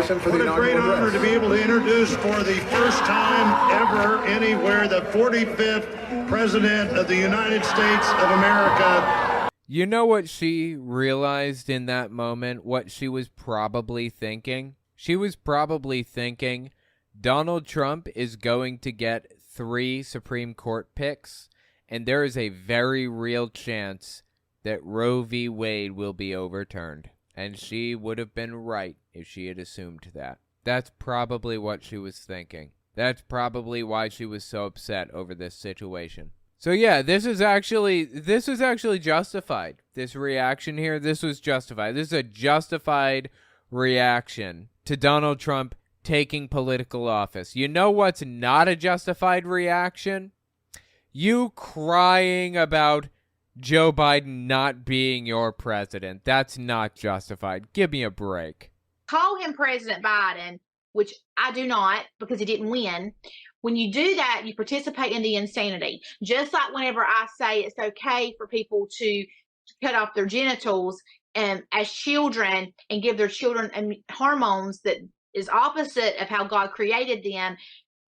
What a great honor to be able to introduce for the first time ever anywhere the 45th President of the United States of America. You know what she realized in that moment? What she was probably thinking? She was probably thinking Donald Trump is going to get 3 Supreme Court picks, and there is a very real chance that Roe v. Wade will be overturned. And she would have been right if she had assumed that. That's probably what she was thinking. That's probably why she was so upset over this situation. So yeah, this is actually justified. This reaction here, this was justified. This is a justified reaction to Donald Trump taking political office. You know what's not a justified reaction? You crying about Joe Biden not being your president. That's not justified. Give me a break. Call him President Biden, which I do not, because he didn't win. When you do that, you participate in the insanity. Just like whenever I say it's okay for people to cut off their genitals as children and give their children hormones that is opposite of how God created them,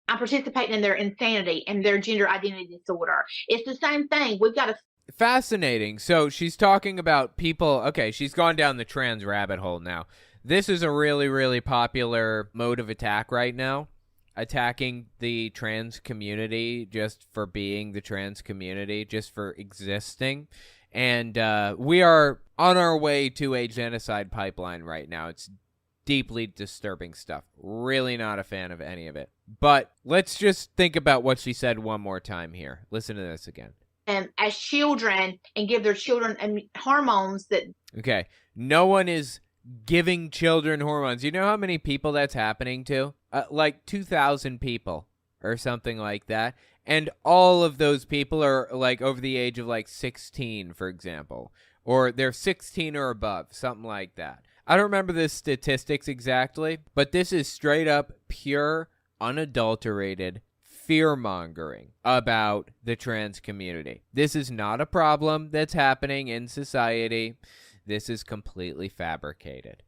I'm participating in their insanity and their gender identity disorder. It's the same thing. We've got to... Fascinating. So she's talking about people. Okay, she's gone down the trans rabbit hole now. This is a really, really popular mode of attack right now. Attacking the trans community just for being the trans community, just for existing. And we are on our way to a genocide pipeline right now. It's deeply disturbing stuff. Really not a fan of any of it. But let's just think about what she said one more time here. Listen to this again. As children and give their children hormones that... Okay, no one is giving children hormones. You know how many people that's happening to? Like 2,000 people or something like that. And all of those people are like over the age of like 16, for example. Or they're 16 or above, something like that. I don't remember the statistics exactly, but this is straight up pure, unadulterated fear-mongering about the trans community. This is not a problem that's happening in society. This is completely fabricated.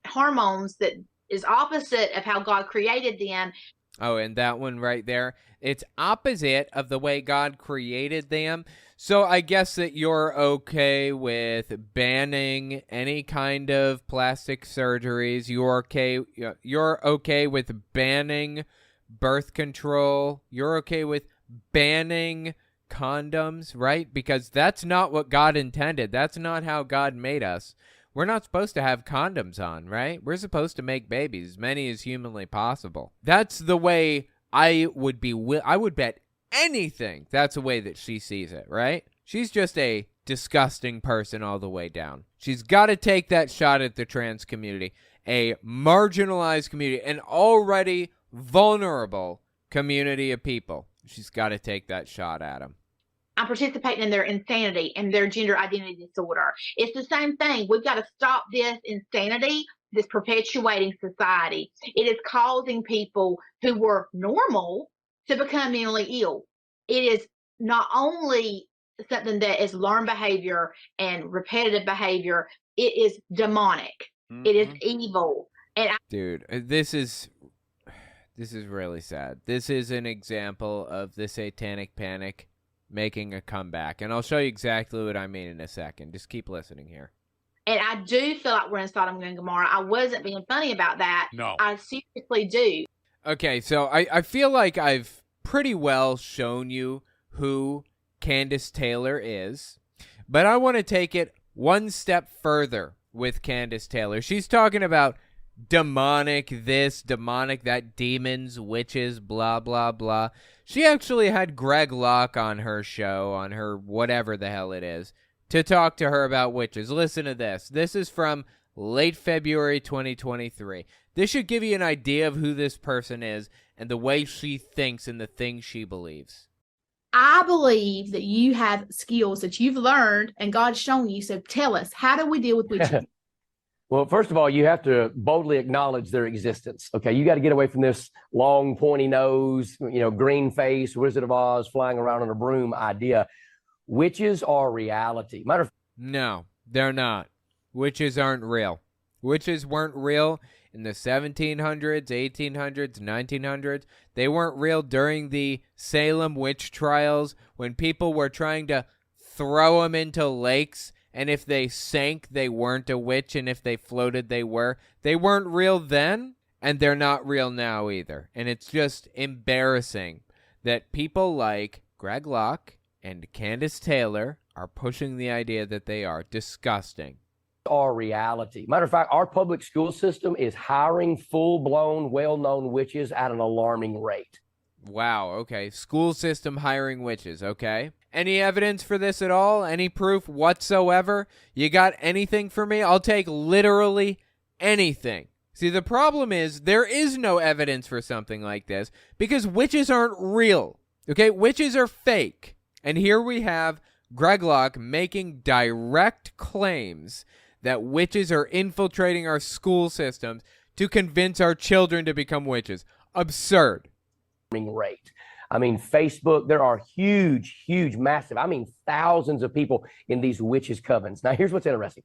Hormones that is opposite of how God created them. Oh, and that one right there, it's opposite of the way God created them. So I guess that you're okay with banning any kind of plastic surgeries. You're okay with banning birth control. You're okay with banning condoms, right? Because that's not what God intended. That's not how God made us. We're not supposed to have condoms on, right? We're supposed to make babies, as many as humanly possible. That's the way I would be. I would bet anything that's the way that she sees it, right? She's just a disgusting person all the way down. She's got to take that shot at the trans community, a marginalized community, an already vulnerable community of people. She's got to take that shot at them. I'm participating in their insanity and their gender identity disorder. It's the same thing. We've got to stop this insanity, this perpetuating society. It is causing people who were normal to become mentally ill. It is not only something that is learned behavior and repetitive behavior, it is demonic. Mm-hmm. It is evil. And dude, this is... This is really sad. This is an example of the satanic panic making a comeback. And I'll show you exactly what I mean in a second. Just keep listening here. And I do feel like we're in Sodom and Gomorrah. I wasn't being funny about that. No. I seriously do. Okay, so I feel like I've pretty well shown you who Kandiss Taylor is. But I want to take it one step further with Kandiss Taylor. She's talking about demonic this, demonic that, demons, witches, blah, blah, blah. She actually had Greg Locke on her show, on her whatever the hell it is, to talk to her about witches. Listen to this. This is from late February 2023. This should give you an idea of who this person is and the way she thinks and the things she believes. I believe that you have skills that you've learned and God's shown you. So tell us, how do we deal with witches? Well, first of all, you have to boldly acknowledge their existence. Okay, you got to get away from this long, pointy nose, green face, Wizard of Oz flying around on a broom idea. Witches are reality. No, they're not. Witches aren't real. Witches weren't real in the 1700s, 1800s, 1900s. They weren't real during the Salem witch trials when people were trying to throw them into lakes. And if they sank, they weren't a witch. And if they floated, they were. They weren't real then, and they're not real now either. And it's just embarrassing that people like Greg Locke and Kandiss Taylor are pushing the idea that they are. Disgusting. Are reality. Matter of fact, our public school system is hiring full-blown, well-known witches at an alarming rate. Wow, okay. School system hiring witches, okay. Any evidence for this at all? Any proof whatsoever? You got anything for me? I'll take literally anything. See, the problem is there is no evidence for something like this because witches aren't real, okay? Witches are fake. And here we have Greg Locke making direct claims that witches are infiltrating our school systems to convince our children to become witches. Absurd. Rate. I mean, Facebook, there are huge, massive, thousands of people in these witches' covens. Now, here's what's interesting.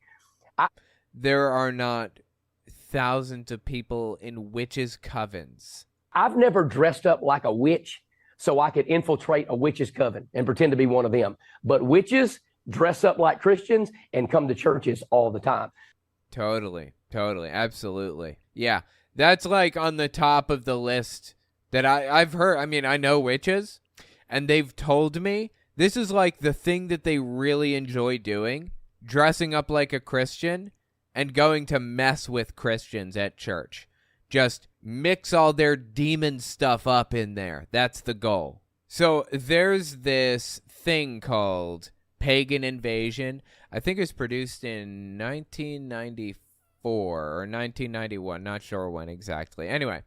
There are not thousands of people in witches' covens. I've never dressed up like a witch so I could infiltrate a witch's coven and pretend to be one of them. But witches dress up like Christians and come to churches all the time. Totally, absolutely. Yeah, that's like on the top of the list that I've heard. I mean, I know witches, and they've told me this is like the thing that they really enjoy doing, dressing up like a Christian and going to mess with Christians at church. Just mix all their demon stuff up in there. That's the goal. So there's this thing called Pagan Invasion. I think it was produced in 1994 or 1991. Not sure when exactly. Anyway,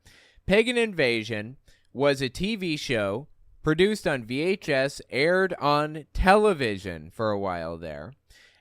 Pagan Invasion was a TV show produced on VHS, aired on television for a while there,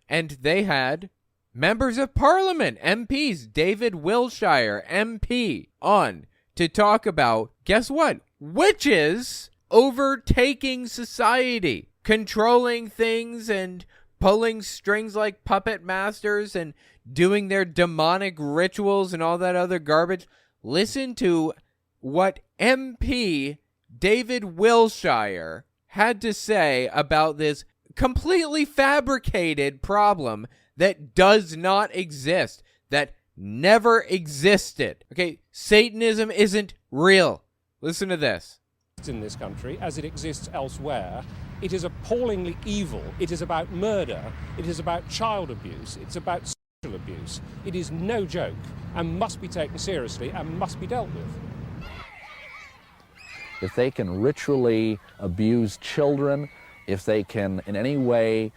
and they had members of Parliament, MPs, David Wilshire, MP, on to talk about, guess what? Witches overtaking society, controlling things and pulling strings like puppet masters and doing their demonic rituals and all that other garbage. Listen to what MP David Wilshire had to say about this completely fabricated problem that does not exist, that never existed. Okay, Satanism isn't real. Listen to this. In this country, as it exists elsewhere, it is appallingly evil. It is about murder. It is about child abuse. It's about sexual abuse. It is no joke and must be taken seriously and must be dealt with. If they can ritually abuse children, if they can in any way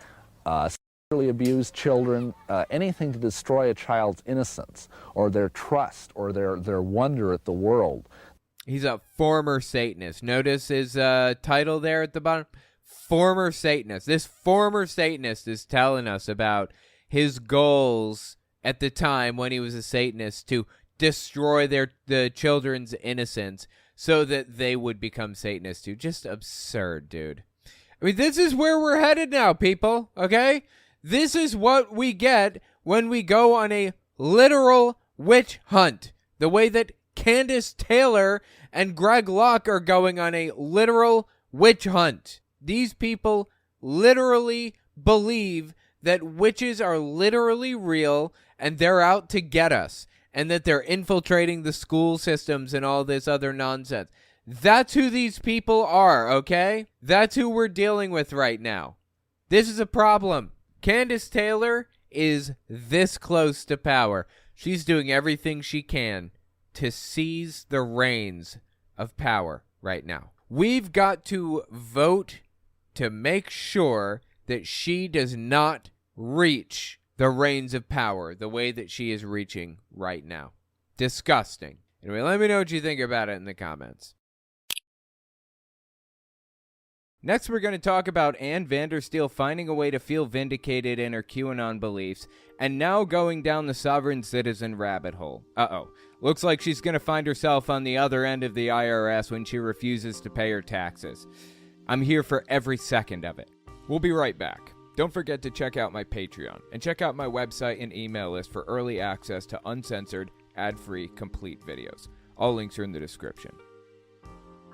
sexually abuse children, anything to destroy a child's innocence or their trust or their wonder at the world. He's a former Satanist. Notice his title there at the bottom. Former Satanist. This former Satanist is telling us about his goals at the time when he was a Satanist to destroy the children's innocence so that they would become Satanists too. Just absurd, dude. I mean, this is where we're headed now, people, okay? This is what we get when we go on a literal witch hunt. The way that Kandiss Taylor and Greg Locke are going on a literal witch hunt. These people literally believe that witches are literally real and they're out to get us, and that they're infiltrating the school systems and all this other nonsense. That's who these people are, okay? That's who we're dealing with right now. This is a problem. Kandiss Taylor is this close to power. She's doing everything she can to seize the reins of power right now. We've got to vote to make sure that she does not reach the reins of power the way that she is reaching right now. Disgusting. Anyway, let me know what you think about it in the comments. Next, we're going to talk about Ann Vandersteel finding a way to feel vindicated in her QAnon beliefs, and now going down the sovereign citizen rabbit hole. Uh-oh. Looks like she's going to find herself on the other end of the IRS when she refuses to pay her taxes. I'm here for every second of it. We'll be right back. Don't forget to check out my Patreon, and check out my website and email list for early access to uncensored, ad-free, complete videos. All links are in the description.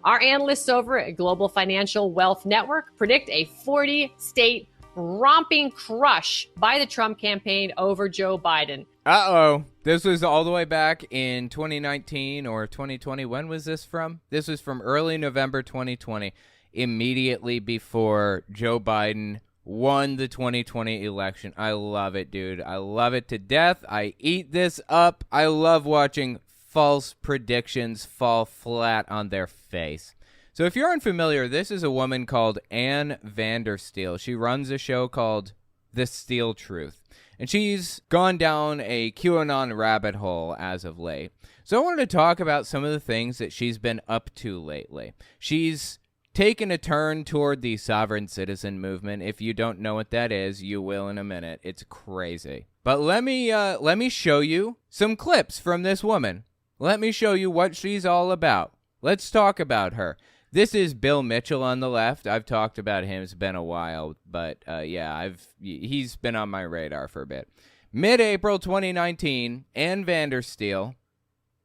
Our analysts over at Global Financial Wealth Network predict a 40-state romping crush by the Trump campaign over Joe Biden. Uh-oh. This was all the way back in 2019 or 2020. When was this from? This was from early November 2020, immediately before Joe Biden won the 2020 election. I love it, dude. I love it to death. I eat this up. I love watching false predictions fall flat on their face. So if you're unfamiliar, this is a woman called Ann Vandersteel. She runs a show called The Steel Truth, and she's gone down a QAnon rabbit hole as of late. So I wanted to talk about some of the things that she's been up to lately. She's taken a turn toward the sovereign citizen movement. If you don't know what that is, you will in a minute. It's crazy. But let me show you some clips from this woman. Let me show you what she's all about. Let's talk about her. This is Bill Mitchell on the left. I've talked about him. It's been a while, but yeah, he's been on my radar for a bit. Mid-April 2019, Ann Vandersteel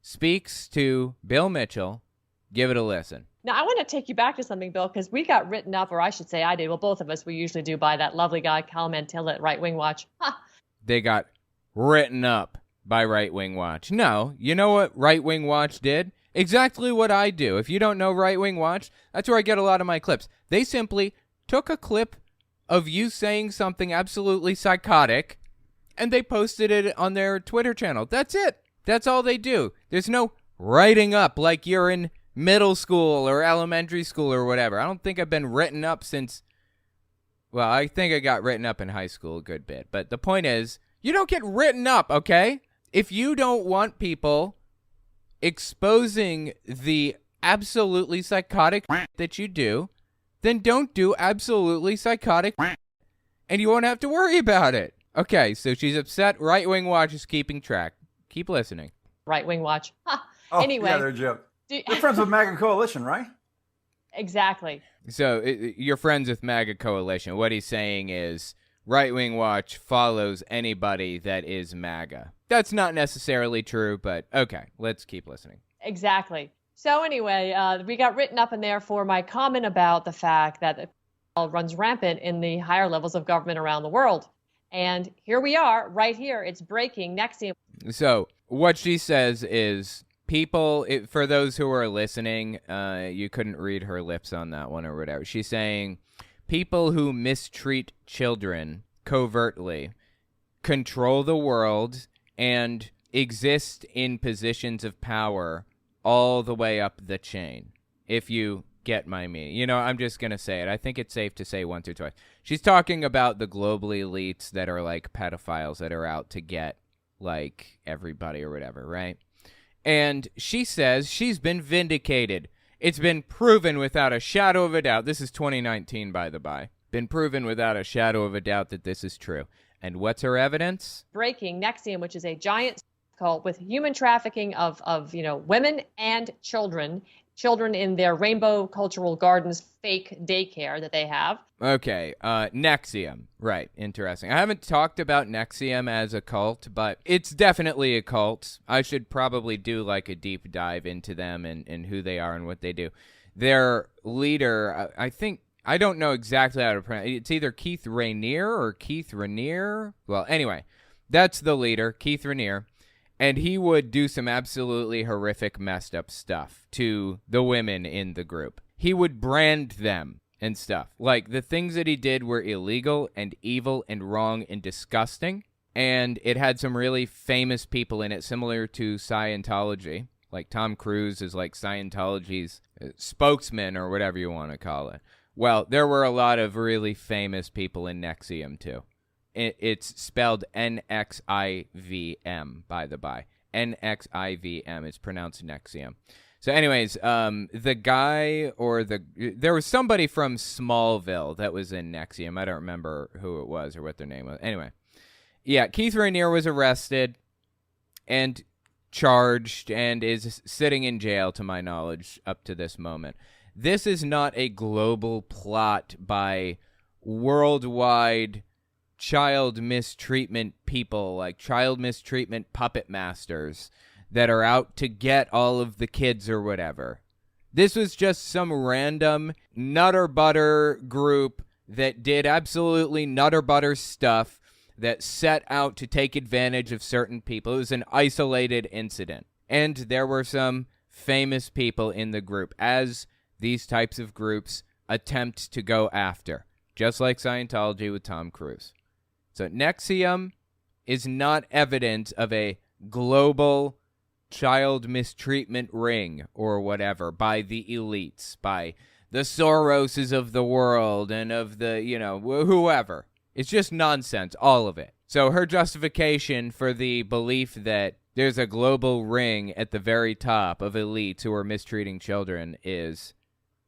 speaks to Bill Mitchell. Give it a listen. Now, I want to take you back to something, Bill, because we got written up, or I should say I did. Well, both of us, we usually do, by that lovely guy, Qanon at Right Wing Watch. They got written up by Right Wing Watch. No, you know what Right Wing Watch did? Exactly what I do. If you don't know Right Wing Watch, that's where I get a lot of my clips. They simply took a clip of you saying something absolutely psychotic, and they posted it on their Twitter channel. That's it. That's all they do. There's no writing up like you're in middle school or elementary school or whatever. I don't think I've been written up since, well, I think I got written up in high school a good bit. But the point is, you don't get written up, okay? If you don't want people exposing the absolutely psychotic that you do, then don't do absolutely psychotic, and you won't have to worry about it. Okay, so she's upset. Right Wing Watch is keeping track. Keep listening. Right Wing Watch. Oh, anyway. yeah, they're a joke. They're friends with MAGA Coalition, right? Exactly. So you're friends with MAGA Coalition. What he's saying is Right Wing Watch follows anybody that is MAGA. That's not necessarily true, but okay, let's keep listening. Exactly. So anyway, we got written up in there for my comment about the fact that it runs rampant in the higher levels of government around the world. And here we are, right here. It's breaking. NXIVM. So what she says is people, for those who are listening, you couldn't read her lips on that one or whatever. She's saying people who mistreat children covertly control the world and exist in positions of power all the way up the chain, if you get my meaning. You know, I'm just going to say it. I think it's safe to say once or twice. She's talking about the global elites that are like pedophiles that are out to get like everybody or whatever, right? And she says she's been vindicated. It's been proven without a shadow of a doubt. This is 2019, by the by. Been proven without a shadow of a doubt that this is true. And what's her evidence? Breaking NXIVM, which is a giant cult with human trafficking of women and children children in their Rainbow Cultural Gardens fake daycare that they have. Okay, NXIVM. Right, interesting. I haven't talked about NXIVM as a cult, but it's definitely a cult. I should probably do like a deep dive into them and who they are and what they do. Their leader, I don't know exactly how to pronounce it. It's either Keith Rainier or Keith Rainier. Well, anyway, that's the leader, Keith Rainier. And he would do some absolutely horrific, messed up stuff to the women in the group. He would brand them and stuff. Like, the things that he did were illegal and evil and wrong and disgusting. And it had some really famous people in it, similar to Scientology. Like, Tom Cruise is like Scientology's spokesman or whatever you want to call it. Well, there were a lot of really famous people in NXIVM, too. It's spelled NXIVM, by the by. NXIVM. It's pronounced NXIVM. So anyways, the guy there was somebody from Smallville that was in NXIVM. I don't remember who it was or what their name was. Anyway, yeah, Keith Rainier was arrested and charged and is sitting in jail, to my knowledge, up to this moment. This is not a global plot by worldwide child mistreatment people, like child mistreatment puppet masters that are out to get all of the kids or whatever. This was just some random nutter butter group that did absolutely nutter butter stuff that set out to take advantage of certain people. It was an isolated incident. And there were some famous people in the group, as these types of groups attempt to go after, just like Scientology with Tom Cruise. So NXIVM is not evidence of a global child mistreatment ring or whatever by the elites, by the Soroses of the world and of the, whoever. It's just nonsense, all of it. So her justification for the belief that there's a global ring at the very top of elites who are mistreating children is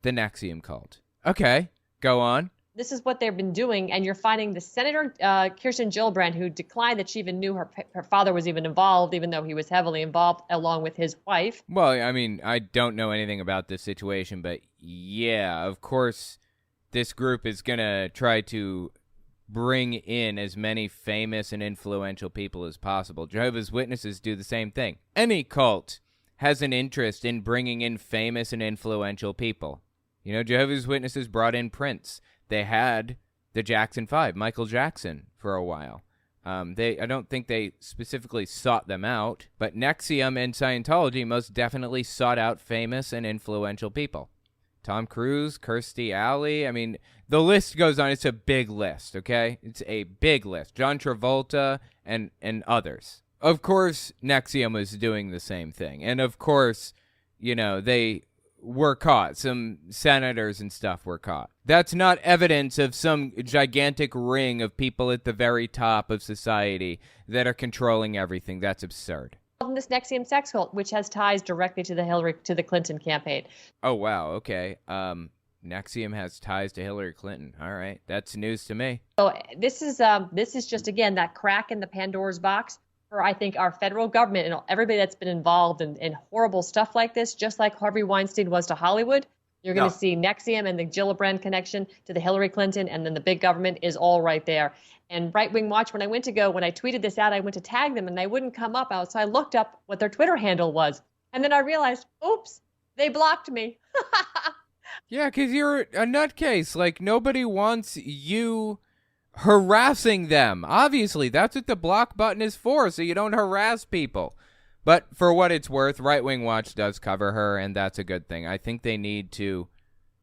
the NXIVM cult. Okay, go on. This is what they've been doing, and you're finding the Senator Kirsten Gillibrand, who declined that she even knew her father was even involved, even though he was heavily involved, along with his wife. Well, I mean, I don't know anything about this situation, but yeah, of course, this group is going to try to bring in as many famous and influential people as possible. Jehovah's Witnesses do the same thing. Any cult has an interest in bringing in famous and influential people. You know, Jehovah's Witnesses brought in Prince. They had the Jackson 5, Michael Jackson, for a while. I don't think they specifically sought them out, but NXIVM and Scientology most definitely sought out famous and influential people. Tom Cruise, Kirstie Alley, I mean, the list goes on. It's a big list, okay? It's a big list. John Travolta and others. Of course, NXIVM was doing the same thing. And of course, they were caught. Some senators and stuff were caught. That's not evidence of some gigantic ring of people at the very top of society that are controlling everything. That's absurd. In this NXIVM sex cult, which has ties directly to the Clinton campaign. Oh, wow. Okay. NXIVM has ties to Hillary Clinton. All right. That's news to me. So this is just, again, that crack in the Pandora's box for, I think, our federal government and everybody that's been involved in horrible stuff like this, just like Harvey Weinstein was to Hollywood. You're going to see NXIVM and the Gillibrand connection to the Hillary Clinton, and then the big government is all right there. And Right Wing Watch, when I tweeted this out, I went to tag them, and they wouldn't come up. So I looked up what their Twitter handle was. And then I realized, oops, they blocked me. Yeah, because you're a nutcase. Like, nobody wants you harassing them. Obviously, that's what the block button is for, so you don't harass people. But for what it's worth, Right Wing Watch does cover her, and that's a good thing. I think they need to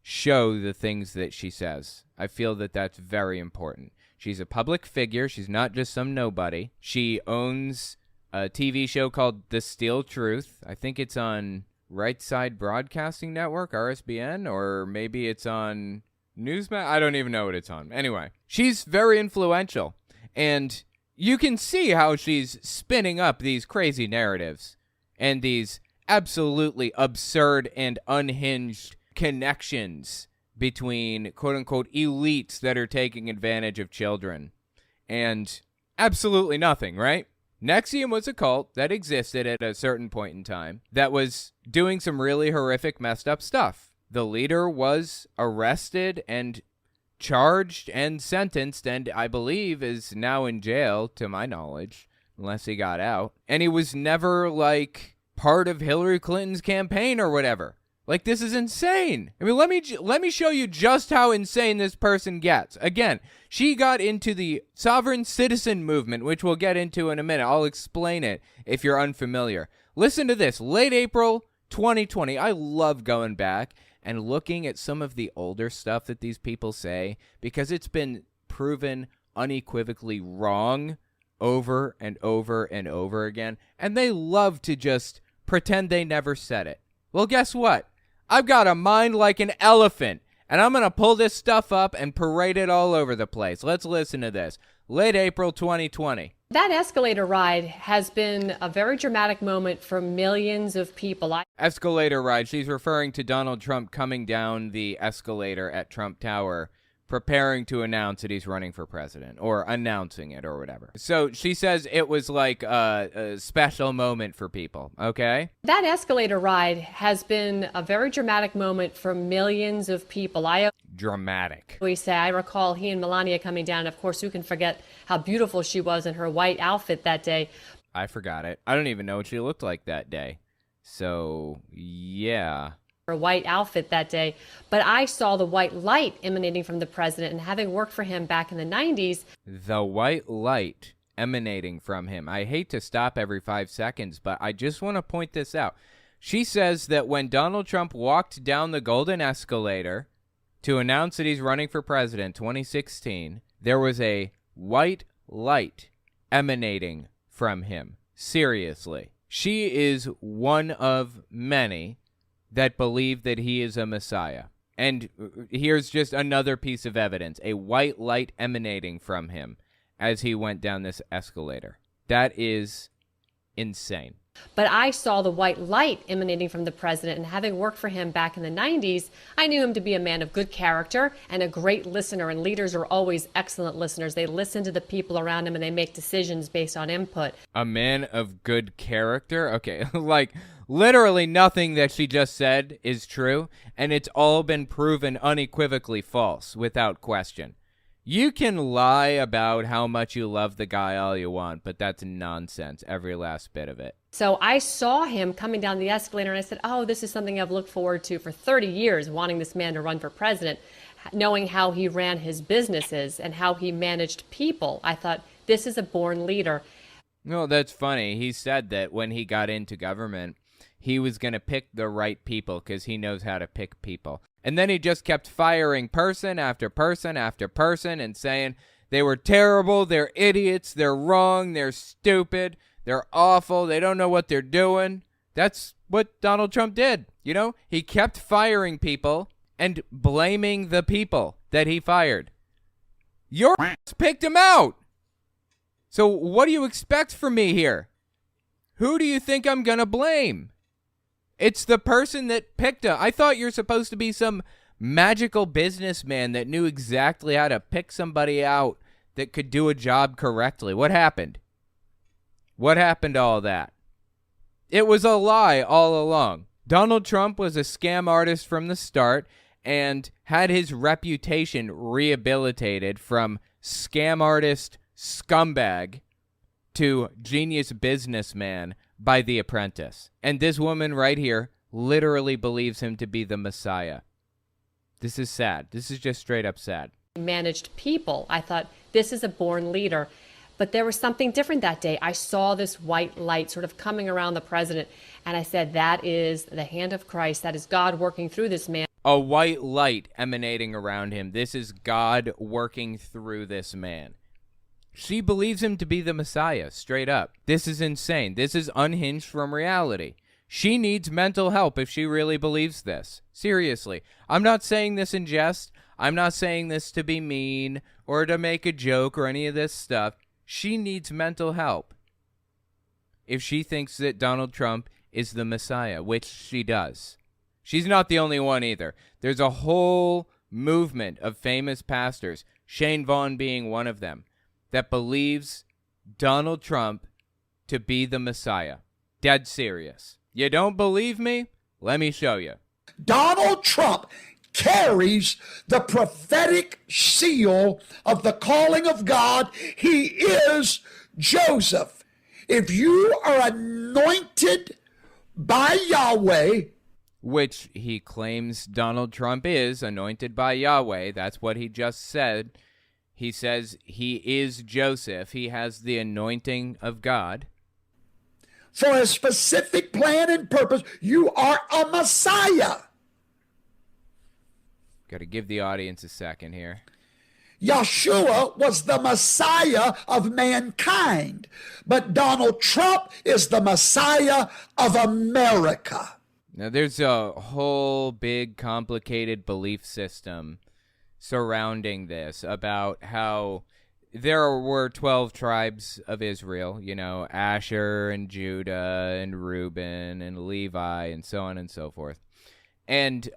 show the things that she says. I feel that that's very important. She's a public figure. She's not just some nobody. She owns a TV show called The Steel Truth. I think it's on Right Side Broadcasting Network, RSBN, or maybe it's on Newsmax. I don't even know what it's on. Anyway, she's very influential, and you can see how she's spinning up these crazy narratives and these absolutely absurd and unhinged connections between quote-unquote elites that are taking advantage of children and absolutely nothing, right? NXIVM was a cult that existed at a certain point in time that was doing some really horrific, messed up stuff. The leader was arrested and charged and sentenced, and I believe is now in jail, to my knowledge, unless he got out. And he was never, like, part of Hillary Clinton's campaign or whatever. Like, this is insane. I mean, let me show you just how insane this person gets. Again, she got into the sovereign citizen movement, which we'll get into in a minute. I'll explain it if you're unfamiliar. Listen to this. Late April 2020. I love going back and looking at some of the older stuff that these people say, because it's been proven unequivocally wrong over and over and over again. And they love to just pretend they never said it. Well, guess what? I've got a mind like an elephant, and I'm going to pull this stuff up and parade it all over the place. Let's listen to this. Late April 2020. That escalator ride has been a very dramatic moment for millions of people. Escalator ride. She's referring to Donald Trump coming down the escalator at Trump Tower, preparing to announce that he's running for president, or announcing it, or whatever. So she says it was like a special moment for people, okay? That escalator ride has been a very dramatic moment for millions of people. Dramatic. We say, I recall he and Melania coming down. Of course, who can forget how beautiful she was in her white outfit that day? I forgot it. I don't even know what she looked like that day. So, yeah. Her white outfit that day, but I saw the white light emanating from the president, and having worked for him back in the 90s. The white light emanating from him. I hate to stop every 5 seconds, but I just want to point this out. She says that when Donald Trump walked down the golden escalator to announce that he's running for president 2016, there was a white light emanating from him. Seriously. She is one of many that believe that he is a messiah. And here's just another piece of evidence. A white light emanating from him as he went down this escalator. That is insane. But I saw the white light emanating from the president, and having worked for him back in the 90s, I knew him to be a man of good character and a great listener, and leaders are always excellent listeners. They listen to the people around him and they make decisions based on input. A man of good character? Okay, like literally nothing that she just said is true, and it's all been proven unequivocally false without question. You can lie about how much you love the guy all you want, but that's nonsense, every last bit of it. So I saw him coming down the escalator, and I said, oh, this is something I've looked forward to for 30 years, wanting this man to run for president, knowing how he ran his businesses and how he managed people. I thought, this is a born leader. No, that's funny. He said that when he got into government, he was going to pick the right people because he knows how to pick people. And then he just kept firing person after person after person and saying they were terrible, they're idiots, they're wrong, they're stupid, they're awful, they don't know what they're doing. That's what Donald Trump did, you know? He kept firing people and blaming the people that he fired. Your ass picked him out! So what do you expect from me here? Who do you think I'm gonna blame? It's the person that picked him. I thought you're supposed to be some magical businessman that knew exactly how to pick somebody out that could do a job correctly. What happened? What happened to all that? It was a lie all along. Donald Trump was a scam artist from the start and had his reputation rehabilitated from scam artist scumbag to genius businessman by The Apprentice. And this woman right here literally believes him to be the Messiah. This is sad. This is just straight up sad. Managed people. I thought, this is a born leader. But there was something different that day. I saw this white light sort of coming around the president, and I said, that is the hand of Christ. That is God working through this man. A white light emanating around him. This is God working through this man. She believes him to be the Messiah, straight up. This is insane. This is unhinged from reality. She needs mental help if she really believes this. Seriously. I'm not saying this in jest. I'm not saying this to be mean or to make a joke or any of this stuff. She needs mental help if she thinks that Donald Trump is the Messiah, which she does. She's not the only one either. There's a whole movement of famous pastors, Shane Vaughn being one of them, that believes Donald Trump to be the Messiah. Dead serious. You don't believe me? Let me show you. Donald Trump carries the prophetic seal of the calling of God. He is Joseph. If you are anointed by Yahweh, which he claims Donald Trump is anointed by Yahweh. That's what he just said. He says he is Joseph. He has the anointing of God. For a specific plan and purpose, you are a Messiah. Got to give the audience a second here. Yeshua was the Messiah of mankind, but Donald Trump is the Messiah of America. Now, there's a whole big, complicated belief system surrounding this about how there were 12 tribes of Israel, you know, Asher and Judah and Reuben and Levi and so on and so forth. And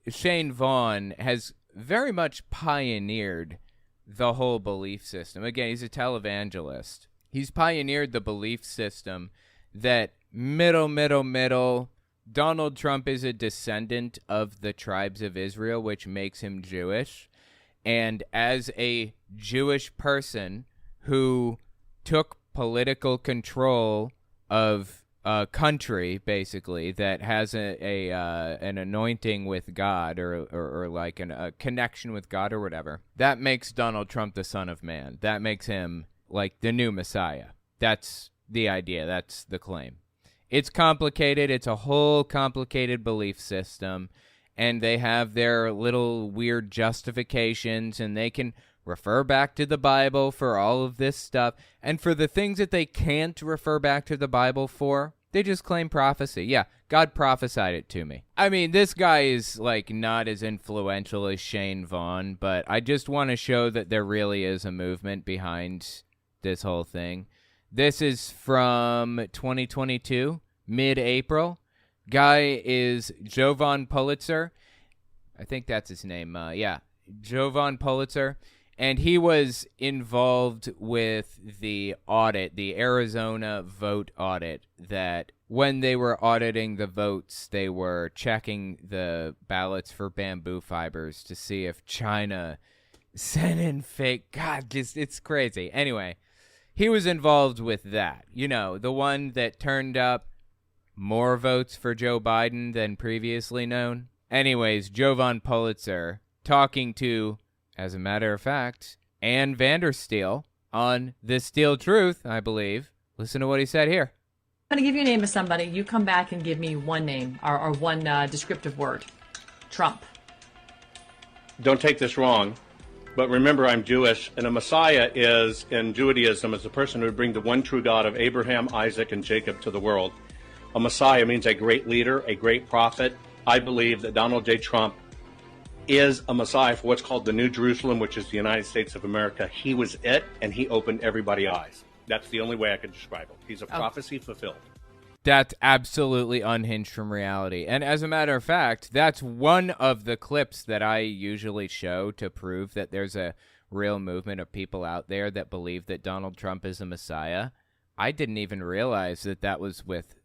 Shane Vaughn has very much pioneered the whole belief system. Again, he's a televangelist. He's pioneered the belief system that middle, Donald Trump is a descendant of the tribes of Israel, which makes him Jewish. And as a Jewish person who took political control of a country, basically, that has an anointing with God or like a connection with God or whatever, that makes Donald Trump the Son of Man. That makes him like the new Messiah. That's the idea. That's the claim. It's complicated. It's a whole complicated belief system, and they have their little weird justifications, and they can refer back to the Bible for all of this stuff. And for the things that they can't refer back to the Bible for, they just claim prophecy. Yeah, God prophesied it to me. I mean, this guy is like not as influential as Shane Vaughn, but I just want to show that there really is a movement behind this whole thing. This is from 2022, mid-April. Guy is Jovan Pulitzer. I think that's his name. Jovan Pulitzer. And he was involved with the audit, the Arizona vote audit, that when they were auditing the votes, they were checking the ballots for bamboo fibers to see if China sent in fake. God, it's crazy. Anyway. He was involved with that, you know, the one that turned up more votes for Joe Biden than previously known. Anyways, Jovan Pulitzer talking to, as a matter of fact, Ann Vandersteel on The Steel Truth, I believe. Listen to what he said here. I'm going to give you a name of somebody. You come back and give me one name or one descriptive word. Trump. Don't take this wrong. But remember, I'm Jewish, and a Messiah is, in Judaism, is a person who would bring the one true God of Abraham, Isaac, and Jacob to the world. A Messiah means a great leader, a great prophet. I believe that Donald J. Trump is a Messiah for what's called the New Jerusalem, which is the United States of America. He was it, and he opened everybody's eyes. That's the only way I could describe him. He's a prophecy fulfilled. That's absolutely unhinged from reality. And as a matter of fact, that's one of the clips that I usually show to prove that there's a real movement of people out there that believe that Donald Trump is a Messiah. I didn't even realize that that was with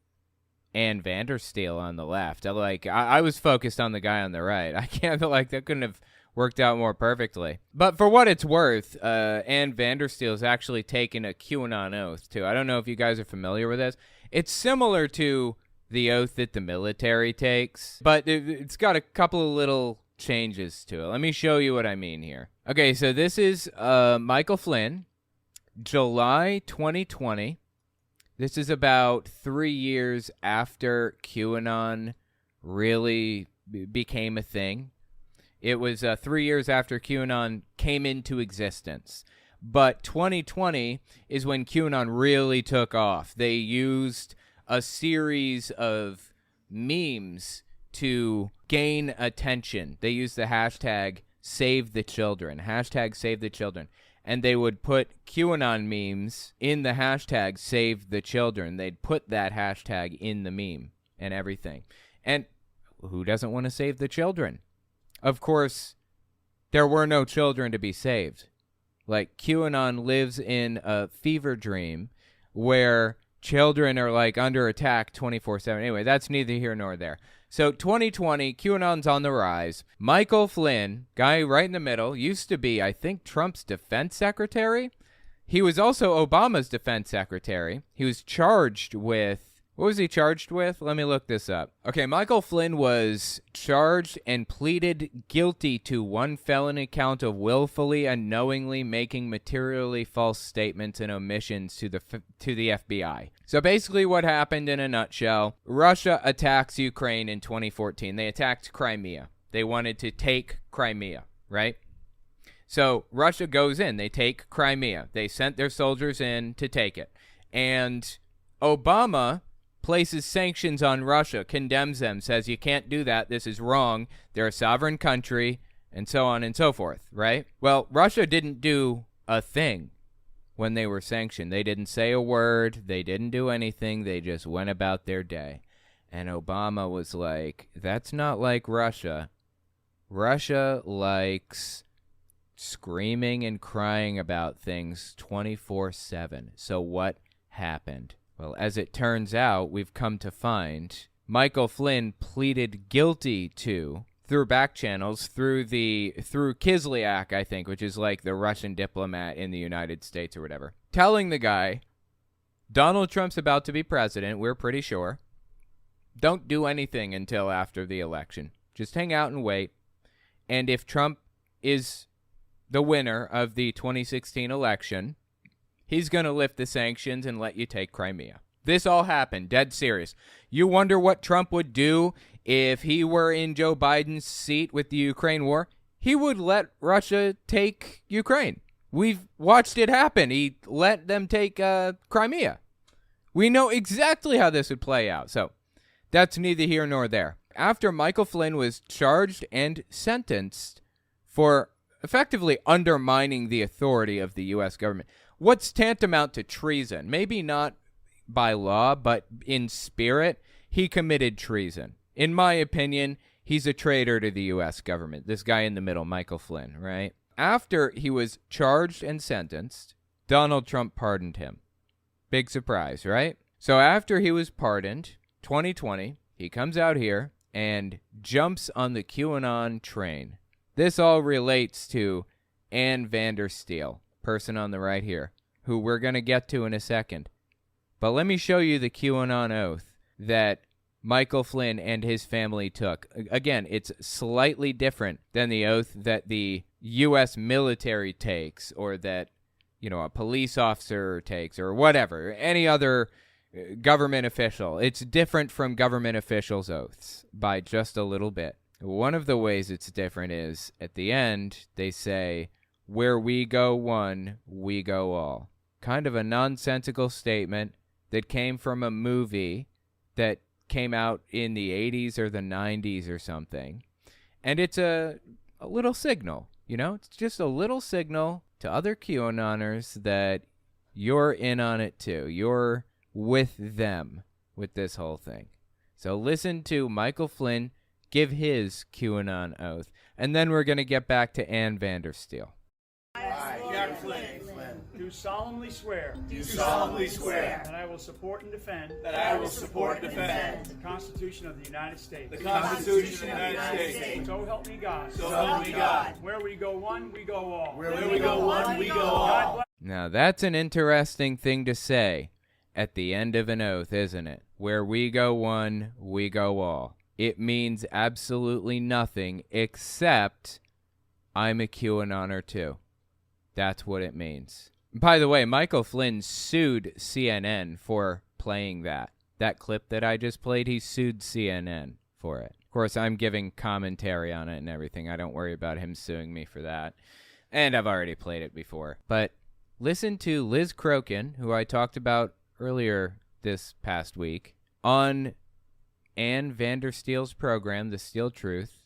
Ann Vandersteel on the left. I was focused on the guy on the right. I can't, that couldn't have worked out more perfectly. But for what it's worth, Ann Vandersteel has actually taken a QAnon oath, too. I don't know if you guys are familiar with this. It's similar to the oath that the military takes, but it's got a couple of little changes to it. Let me show you what I mean here. Okay, so this is Michael Flynn, July 2020. This is about 3 years after QAnon really became a thing. It was 3 years after QAnon came into existence. But 2020 is when QAnon really took off. They used a series of memes to gain attention. They used the hashtag #SaveTheChildren, hashtag #SaveTheChildren. And they would put QAnon memes in the hashtag #SaveTheChildren. They'd put that hashtag in the meme and everything. And who doesn't want to save the children? Of course, there were no children to be saved. Like, QAnon lives in a fever dream where children are like under attack 24/7. Anyway, that's neither here nor there. So 2020, QAnon's on the rise. Michael Flynn, guy right in the middle, used to be, I think, Trump's defense secretary. He was also Obama's defense secretary. He was charged with, what was he charged with? Let me look this up. Okay, Michael Flynn was charged and pleaded guilty to one felony count of willfully and knowingly making materially false statements and omissions to the FBI. So basically what happened in a nutshell, Russia attacks Ukraine in 2014. They attacked Crimea. They wanted to take Crimea, right? So Russia goes in. They take Crimea. They sent their soldiers in to take it. And Obama places sanctions on Russia, condemns them, says you can't do that, this is wrong, they're a sovereign country, and so on and so forth, right? Well, Russia didn't do a thing when they were sanctioned. They didn't say a word, they didn't do anything, they just went about their day. And Obama was like, that's not like Russia. Russia likes screaming and crying about things 24/7. So what happened? Well, as it turns out, we've come to find Michael Flynn pleaded guilty to, through back channels, through Kislyak, I think, which is like the Russian diplomat in the United States or whatever, telling the guy, Donald Trump's about to be president, we're pretty sure. Don't do anything until after the election. Just hang out and wait. And if Trump is the winner of the 2016 election, he's going to lift the sanctions and let you take Crimea. This all happened, dead serious. You wonder what Trump would do if he were in Joe Biden's seat with the Ukraine war? He would let Russia take Ukraine. We've watched it happen. He let them take Crimea. We know exactly how this would play out. So that's neither here nor there. After Michael Flynn was charged and sentenced for effectively undermining the authority of the U.S. government, what's tantamount to treason? Maybe not by law, but in spirit, he committed treason. In my opinion, he's a traitor to the U.S. government. This guy in the middle, Michael Flynn, right? After he was charged and sentenced, Donald Trump pardoned him. Big surprise, right? So after he was pardoned, 2020, he comes out here and jumps on the QAnon train. This all relates to Ann Vandersteel, person on the right here, who we're going to get to in a second. But let me show you the QAnon oath that Michael Flynn and his family took. Again, it's slightly different than the oath that the U.S. military takes, or that, you know, a police officer takes, or whatever, any other government official. It's different from government officials' oaths by just a little bit. One of the ways it's different is, at the end, they say, where we go one, we go all. Kind of a nonsensical statement that came from a movie that came out in the 80s or the 90s or something. And it's a little signal, you know? It's just a little signal to other QAnoners that you're in on it too. You're with them with this whole thing. So listen to Michael Flynn give his QAnon oath, and then we're going to get back to Ann Vandersteel. I, Jack Flynn, do solemnly swear. That I will support and defend. The Constitution of the United States. So help me God. Where we go one, we go all. Now that's an interesting thing to say at the end of an oath, isn't it? Where we go one, we go all. It means absolutely nothing except I'm a QAnonner too. That's what it means. By the way, Michael Flynn sued CNN for playing that. That clip that I just played, he sued CNN for it. Of course, I'm giving commentary on it and everything. I don't worry about him suing me for that. And I've already played it before. But listen to Liz Crokin, who I talked about earlier this past week, on Ann Vandersteel's program, The Steel Truth,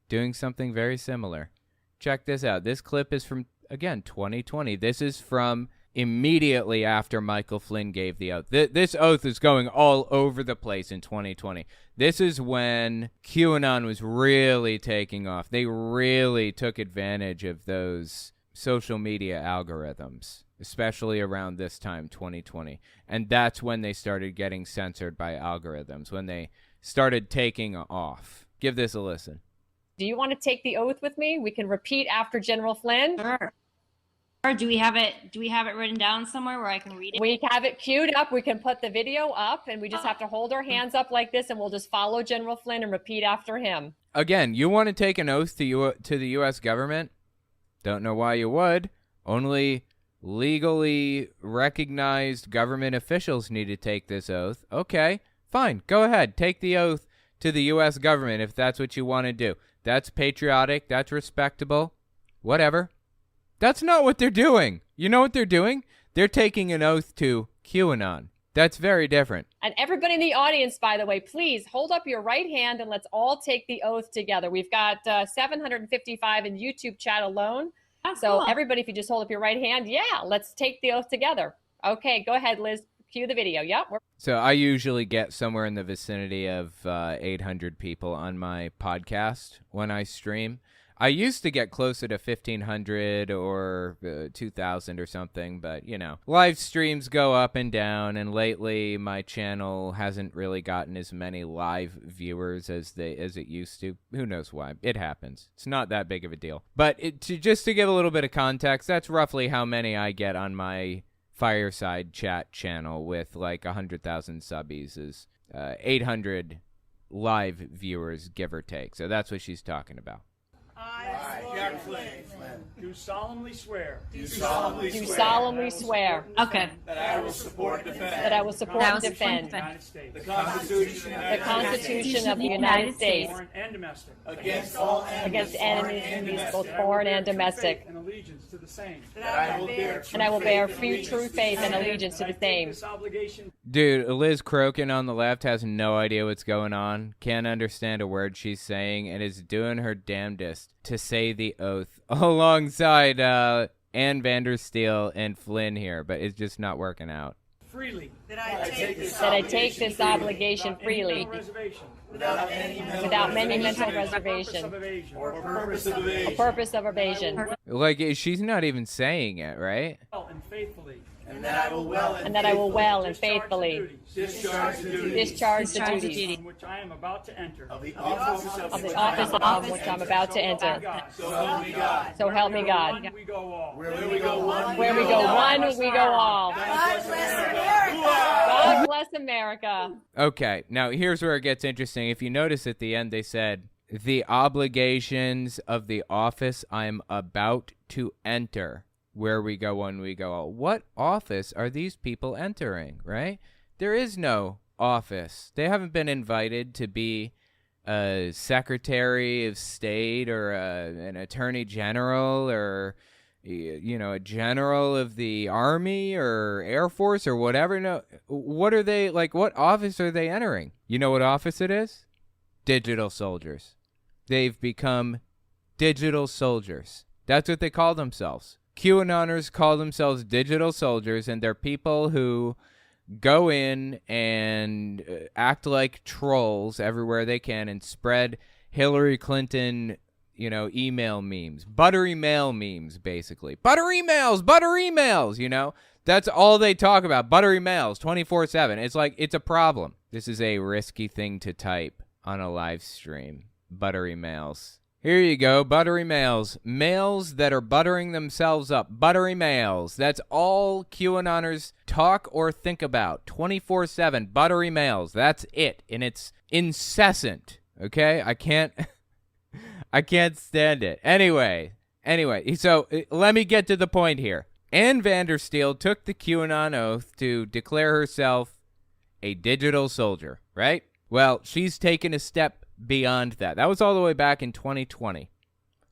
doing something very similar. Check this out. This clip is from, again, 2020. This is from immediately after Michael Flynn gave the oath. This oath is going all over the place in 2020. This is when QAnon was really taking off. They really took advantage of those social media algorithms, especially around this time, 2020. And that's when they started getting censored by algorithms, when they started taking off. Give this a listen. Do you want to take the oath with me? We can repeat after General Flynn. Sure. Or do we have it written down somewhere where I can read it? We have it queued up. We can put the video up, and we just have to hold our hands up like this, and we'll just follow General Flynn and repeat after him. Again, you want to take an oath to the U.S. government? Don't know why you would. Only legally recognized government officials need to take this oath. Okay, fine. Go ahead. Take the oath to the U.S. government if that's what you want to do. That's patriotic. That's respectable. Whatever. That's not what they're doing. You know what they're doing? They're taking an oath to QAnon. That's very different. And everybody in the audience, by the way, please hold up your right hand and let's all take the oath together. We've got 755 in YouTube chat alone. Oh, so cool. everybody, if you just hold up your right hand, yeah, let's take the oath together. Okay, go ahead, Liz. Cue the video. Yep. So I usually get somewhere in the vicinity of 800 people on my podcast when I stream. I used to get closer to 1,500 or 2,000 or something, but, you know, live streams go up and down, and lately my channel hasn't really gotten as many live viewers as it used to. Who knows why? It happens. It's not that big of a deal. But just to give a little bit of context, that's roughly how many I get on my Fireside chat channel with like 100,000 subbies is 800 live viewers, give or take. So that's what she's talking about. Jack Flynn, do solemnly swear. Do solemnly swear. Okay. That I will support and defend. That I will support and defend. The Constitution of the United States. Foreign and domestic. Against enemies, both foreign and domestic. And allegiance to the same. And I will bear true faith and allegiance to the same. This obligation. Dude, Liz Crokin on the left has no idea what's going on, can't understand a word she's saying, and is doing her damnedest to say the oath alongside Ann Vandersteel and Flynn here, but it's just not working out. Freely. That I take this obligation freely. Without any mental reservation. Or purpose of evasion. A purpose of evasion. Like, she's not even saying it, right? And faithfully. And that I will well and faithfully discharge the duties on which I am about to enter. Of the office of which I'm about to enter. So help me God. So help me God. Where we go all. Where we go one, we go all. God bless America. God bless America. Okay, now here's where it gets interesting. If you notice at the end, they said, the obligations of the office I'm about to enter. Where we go one, we go all. What office are these people entering, right? There is no office. They haven't been invited to be a Secretary of State or an Attorney General or, you know, a General of the Army or Air Force or whatever. No, what are they, like, what office are they entering? You know what office it is? Digital soldiers. They've become digital soldiers. That's what they call themselves. QAnonners call themselves digital soldiers, and they're people who go in and act like trolls everywhere they can and spread Hillary Clinton, you know, email memes, buttery mail memes, basically. Buttery mails, you know? That's all they talk about, buttery mails, 24/7. It's like, it's a problem. This is a risky thing to type on a live stream, buttery mails. Here you go, buttery males. Males that are buttering themselves up. Buttery males. That's all QAnonners talk or think about. 24/7, buttery males. That's it. And it's incessant. Okay? I can't stand it. Anyway, so let me get to the point here. Ann Vandersteel took the QAnon oath to declare herself a digital soldier, right? Well, she's taken a step beyond that. That was all the way back in 2020,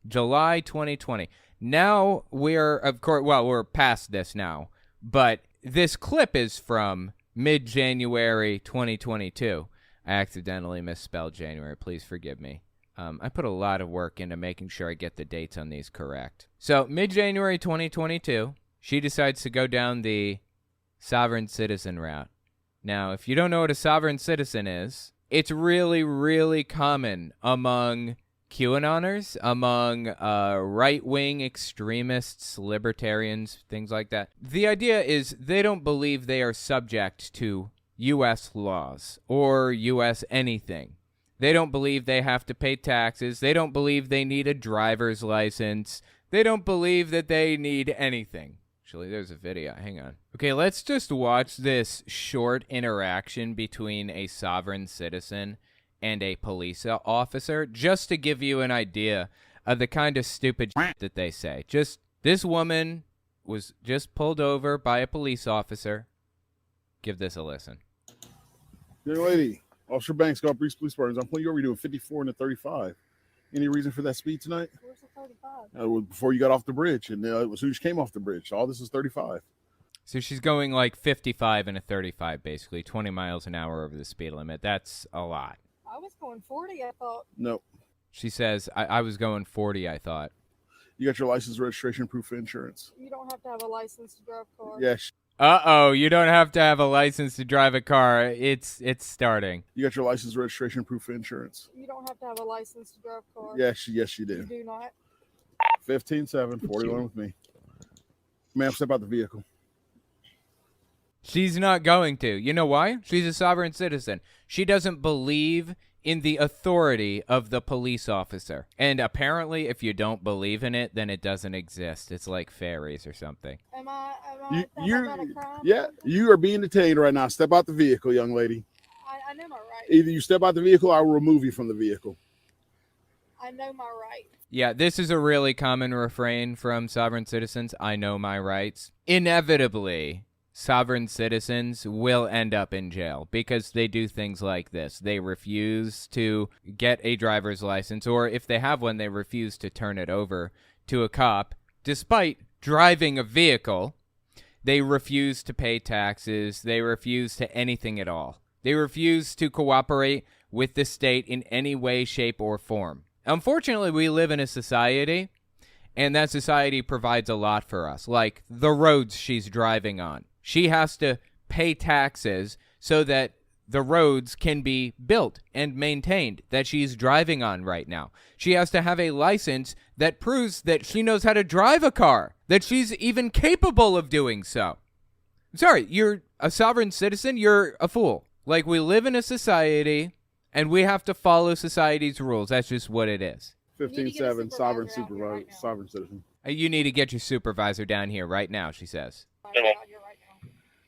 July 2020. Now we're past this now, but this clip is from mid-January 2022. I accidentally misspelled January. Please forgive me. I put a lot of work into making sure I get the dates on these correct. So mid-January 2022, she decides to go down the sovereign citizen route. Now, if you don't know what a sovereign citizen is, it's really, really common among Qanonners, among right-wing extremists, libertarians, things like that. The idea is they don't believe they are subject to U.S. laws or U.S. anything. They don't believe they have to pay taxes. They don't believe they need a driver's license. They don't believe that they need anything. Actually, there's a video. Hang on. Okay, let's just watch this short interaction between a sovereign citizen and a police officer, just to give you an idea of the kind of stupid shit that they say. Just, this woman was just pulled over by a police officer. Give this a listen. Young lady, Officer Banks, Golf Breeze Police Department. I'm pulling you over. You're doing 54 and a 35. Any reason for that speed tonight? Where's the 35? Before you got off the bridge, and it was who just came off the bridge. All this is 35. So she's going like 55 and a 35, basically 20 miles an hour over the speed limit. That's a lot. I was going 40, I thought. No. She says, I was going 40, I thought. You got your license, registration, proof of insurance. You don't have to have a license to drive a car. Yes. Uh-oh, you don't have to have a license to drive a car. It's starting. You got your license, registration, proof of insurance. You don't have to have a license to drive a car. Yes, you do. You do not. 15-7, 41 with me. Ma'am, step out the vehicle. She's not going to. You know why? She's a sovereign citizen. She doesn't believe in the authority of the police officer. And apparently, if you don't believe in it, then it doesn't exist. It's like fairies or something. Am I You are being detained right now. Step out the vehicle, young lady. I know my rights. Either you step out the vehicle or I will remove you from the vehicle. I know my rights. Yeah, this is a really common refrain from sovereign citizens. I know my rights. Inevitably, sovereign citizens will end up in jail because they do things like this. They refuse to get a driver's license, or if they have one, they refuse to turn it over to a cop. Despite driving a vehicle, they refuse to pay taxes. They refuse to anything at all. They refuse to cooperate with the state in any way, shape, or form. Unfortunately, we live in a society, and that society provides a lot for us, like the roads she's driving on. She has to pay taxes so that the roads can be built and maintained that she's driving on right now. She has to have a license that proves that she knows how to drive a car, that she's even capable of doing so. Sorry, you're a sovereign citizen, you're a fool. Like, we live in a society, and we have to follow society's rules. That's just what it is. 15-7, sovereign supervisor, sovereign citizen. You need to get your supervisor down here right now, she says.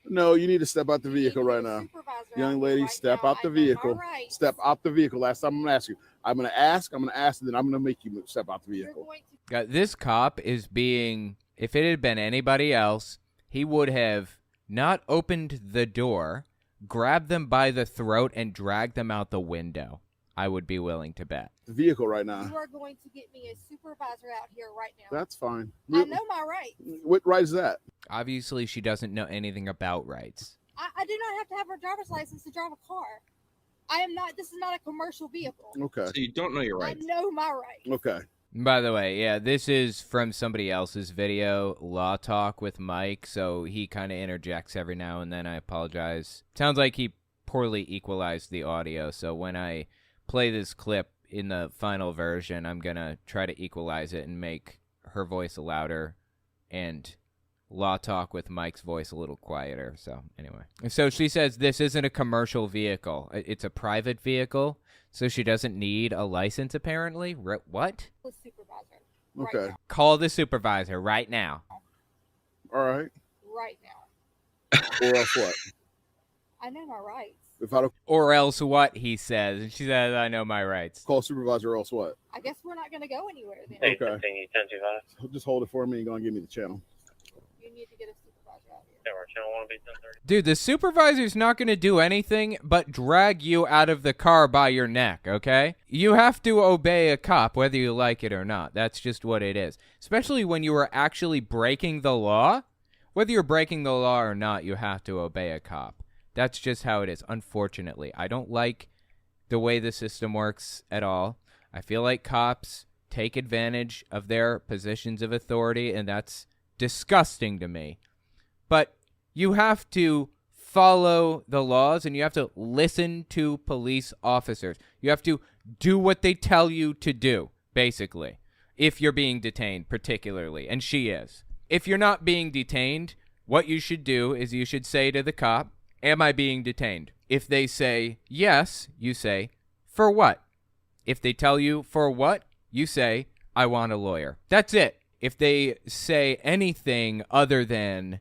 No, you need to step out the vehicle right now. Young lady, step out the vehicle. Step out the vehicle. Last time I'm going to ask you. I'm going to ask, and then I'm going to make you step out the vehicle. This cop is being, if it had been anybody else, he would have not opened the door, grabbed them by the throat, and dragged them out the window. I would be willing to bet. The vehicle right now. You are going to get me a supervisor out here right now. That's fine. I know my rights. What right is that? Obviously, she doesn't know anything about rights. I do not have to have a driver's license to drive a car. I am not. This is not a commercial vehicle. Okay. So you don't know your rights. I know my rights. Okay. By the way, yeah, this is from somebody else's video, Law Talk with Mike, so he kind of interjects every now and then. I apologize. Sounds like he poorly equalized the audio, so when I play this clip in the final version, I'm going to try to equalize it and make her voice louder and Law Talk with Mike's voice a little quieter. So anyway, so she says this isn't a commercial vehicle. It's a private vehicle, so she doesn't need a license apparently. What? The supervisor. Okay. Right Call the supervisor right now. All right. Right now. Or else what? I know my rights. If I don't, or else what, he says. And she says, I know my rights. Call supervisor or else what? I guess we're not going to go anywhere then. Okay. Just hold it for me and go and give me the channel. You need to get a supervisor out here. Yeah, our channel won't be 10:30. Dude, the supervisor's not going to do anything but drag you out of the car by your neck, okay? You have to obey a cop whether you like it or not. That's just what it is. Especially when you are actually breaking the law. Whether you're breaking the law or not, you have to obey a cop. That's just how it is, unfortunately. I don't like the way the system works at all. I feel like cops take advantage of their positions of authority, and that's disgusting to me. But you have to follow the laws, and you have to listen to police officers. You have to do what they tell you to do. basically, if you're being detained particularly, and she is. If you're not being detained, what you should do is you should say to the cop, am I being detained? If they say yes, you say, for what? If they tell you for what, you say, I want a lawyer. That's it. If they say anything other than,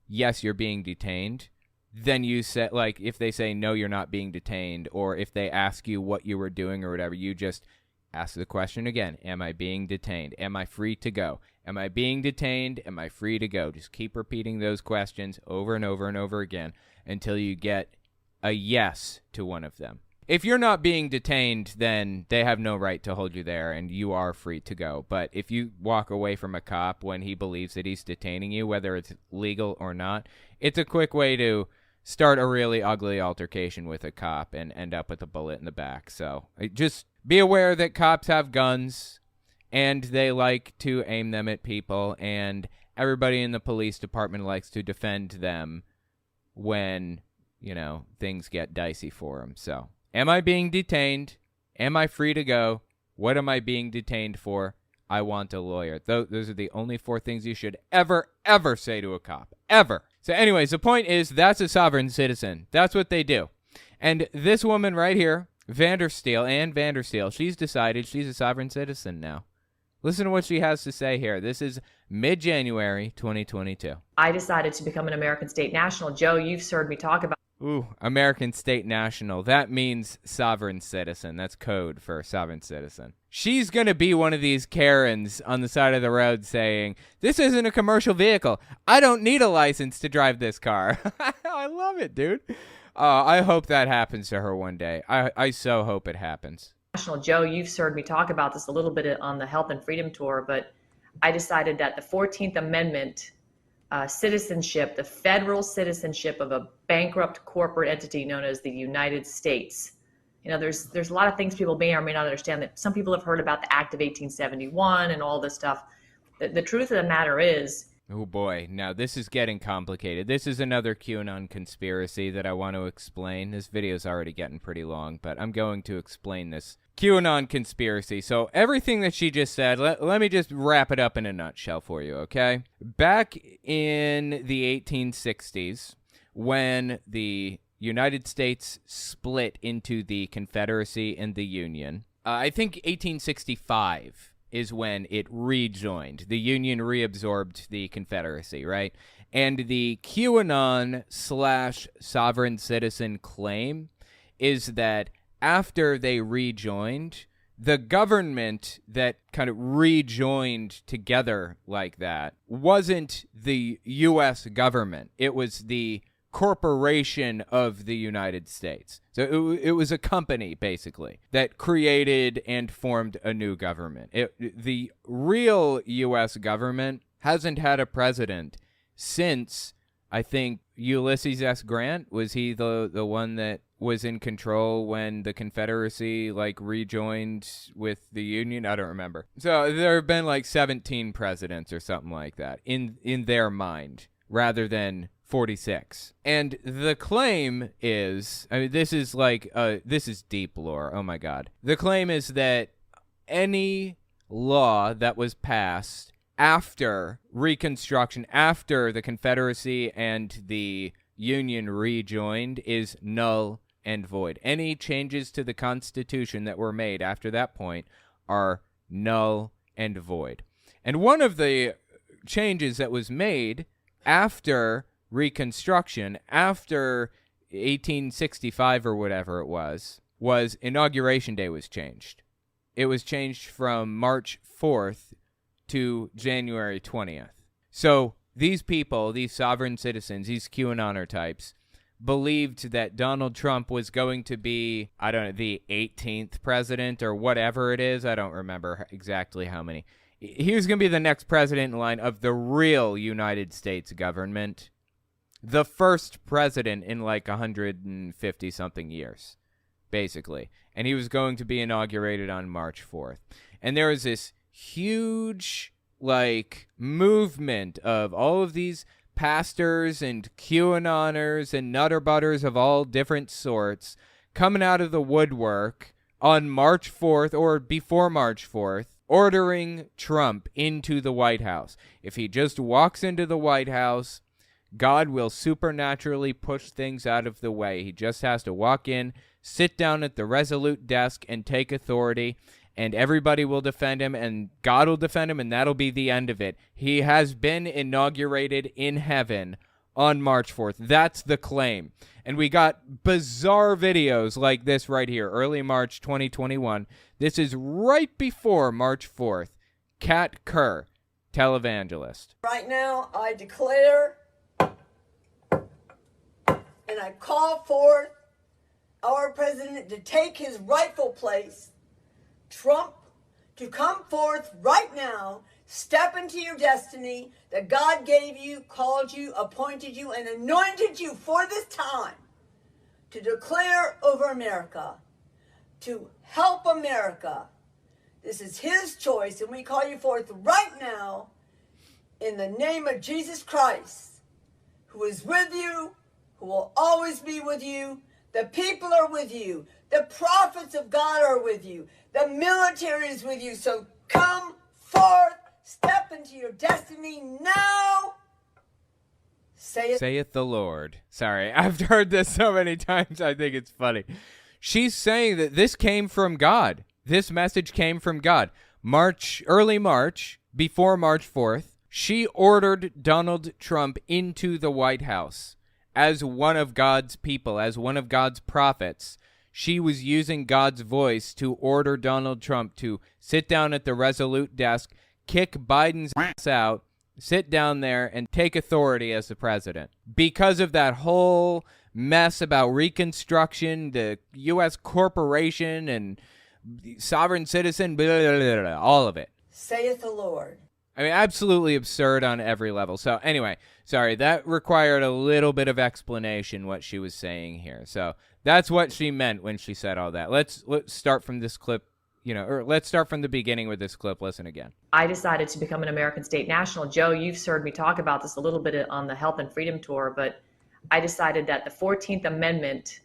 yes, you're being detained, then you say, like, if they say, no, you're not being detained, or if they ask you what you were doing or whatever, you just ask the question again. Am I being detained? Am I free to go? Am I being detained? Am I free to go? Just keep repeating those questions over and over and over again until you get a yes to one of them. If you're not being detained, then they have no right to hold you there and you are free to go. But if you walk away from a cop when he believes that he's detaining you, whether it's legal or not, it's a quick way to start a really ugly altercation with a cop and end up with a bullet in the back. So just be aware that cops have guns and they like to aim them at people, and everybody in the police department likes to defend them when, you know, things get dicey for them. So, am I being detained? Am I free to go? What am I being detained for? I want a lawyer. Those are the only 4 things you should ever say to a cop. Ever. So anyways, the point is that's a sovereign citizen. That's what they do. And this woman right here, Vandersteel, she's decided she's a sovereign citizen now. Listen to what she has to say here. This is mid-January 2022. I decided to become an American state national. Joe, you've heard me talk about. Ooh, American state national. That means sovereign citizen. That's code for sovereign citizen. She's going to be one of these Karens on the side of the road saying, this isn't a commercial vehicle. I don't need a license to drive this car. I love it, dude. I hope that happens to her one day. I so hope it happens. Joe, you've heard me talk about this a little bit on the Health and Freedom Tour, but I decided that the 14th Amendment citizenship, the federal citizenship of a bankrupt corporate entity known as the United States. You know, there's a lot of things people may or may not understand. That some people have heard about the Act of 1871 and all this stuff. The truth of the matter is, oh boy, now this is getting complicated. This is another QAnon conspiracy that I want to explain. This video's already getting pretty long, but I'm going to explain this QAnon conspiracy. So everything that she just said, let me just wrap it up in a nutshell for you, okay? Back in the 1860s, when the United States split into the Confederacy and the Union, I think 1865 is when it rejoined. The Union reabsorbed the Confederacy, right? And the QAnon/sovereign citizen claim is that after they rejoined, the government that kind of rejoined together like that wasn't the U.S. government. It was the corporation of the United States. So it was a company, basically, that created and formed a new government. The real U.S. government hasn't had a president since, I think, Ulysses S. Grant. Was he the one that was in control when the Confederacy, like, rejoined with the Union? I don't remember. So there have been, like, 17 presidents or something like that in their mind, rather than 46. And the claim is, I mean, this is deep lore. Oh my God. The claim is that any law that was passed after Reconstruction, after the Confederacy and the Union rejoined, is null and void. Any changes to the Constitution that were made after that point are null and void. And one of the changes that was made after Reconstruction, after 1865 or whatever it was Inauguration Day was changed. It was changed from March 4th to January 20th. So these people, these sovereign citizens, these QAnonner types, believed that Donald Trump was going to be, I don't know, the 18th president or whatever it is. I don't remember exactly how many. He was going to be the next president in line of the real United States government. The first president in like 150-something years, basically. And he was going to be inaugurated on March 4th. And there was this huge, like, movement of all of these pastors and QAnonners and nutterbutters of all different sorts coming out of the woodwork on March 4th or before March 4th, ordering Trump into the White House. If he just walks into the White House, God will supernaturally push things out of the way. He just has to walk in, sit down at the resolute desk, and take authority, and everybody will defend him, and God will defend him, and that'll be the end of it. He has been inaugurated in heaven on March 4th. That's the claim. And we got bizarre videos like this right here, early March 2021. This is right before March 4th. Kat Kerr, televangelist. Right now, I declare and I call forth our president to take his rightful place, Trump, to come forth right now, step into your destiny that God gave you, called you, appointed you, and anointed you for this time to declare over America, to help America. This is his choice, and we call you forth right now in the name of Jesus Christ, who is with you, who will always be with you. The people are with you. The prophets of God are with you. The military is with you. So come forth, step into your destiny now. Saith the Lord. Sorry, I've heard this so many times, I think it's funny. She's saying that this came from God. This message came from God. Early March, before March 4th, she ordered Donald Trump into the White House as one of God's people, as one of God's prophets. She was using God's voice to order Donald Trump to sit down at the resolute desk, kick Biden's ass out, sit down there, and take authority as the president. Because of that whole mess about Reconstruction, the U.S. corporation, and sovereign citizen, blah, blah, blah, blah, all of it. Saith the Lord. I mean, absolutely absurd on every level. So anyway, sorry, that required a little bit of explanation what she was saying here. So that's what she meant when she said all that. Let's start from this clip, or let's start from the beginning with this clip. Listen again. I decided to become an American state national. Joe, you've heard me talk about this a little bit on the Health and Freedom Tour, but I decided that the 14th Amendment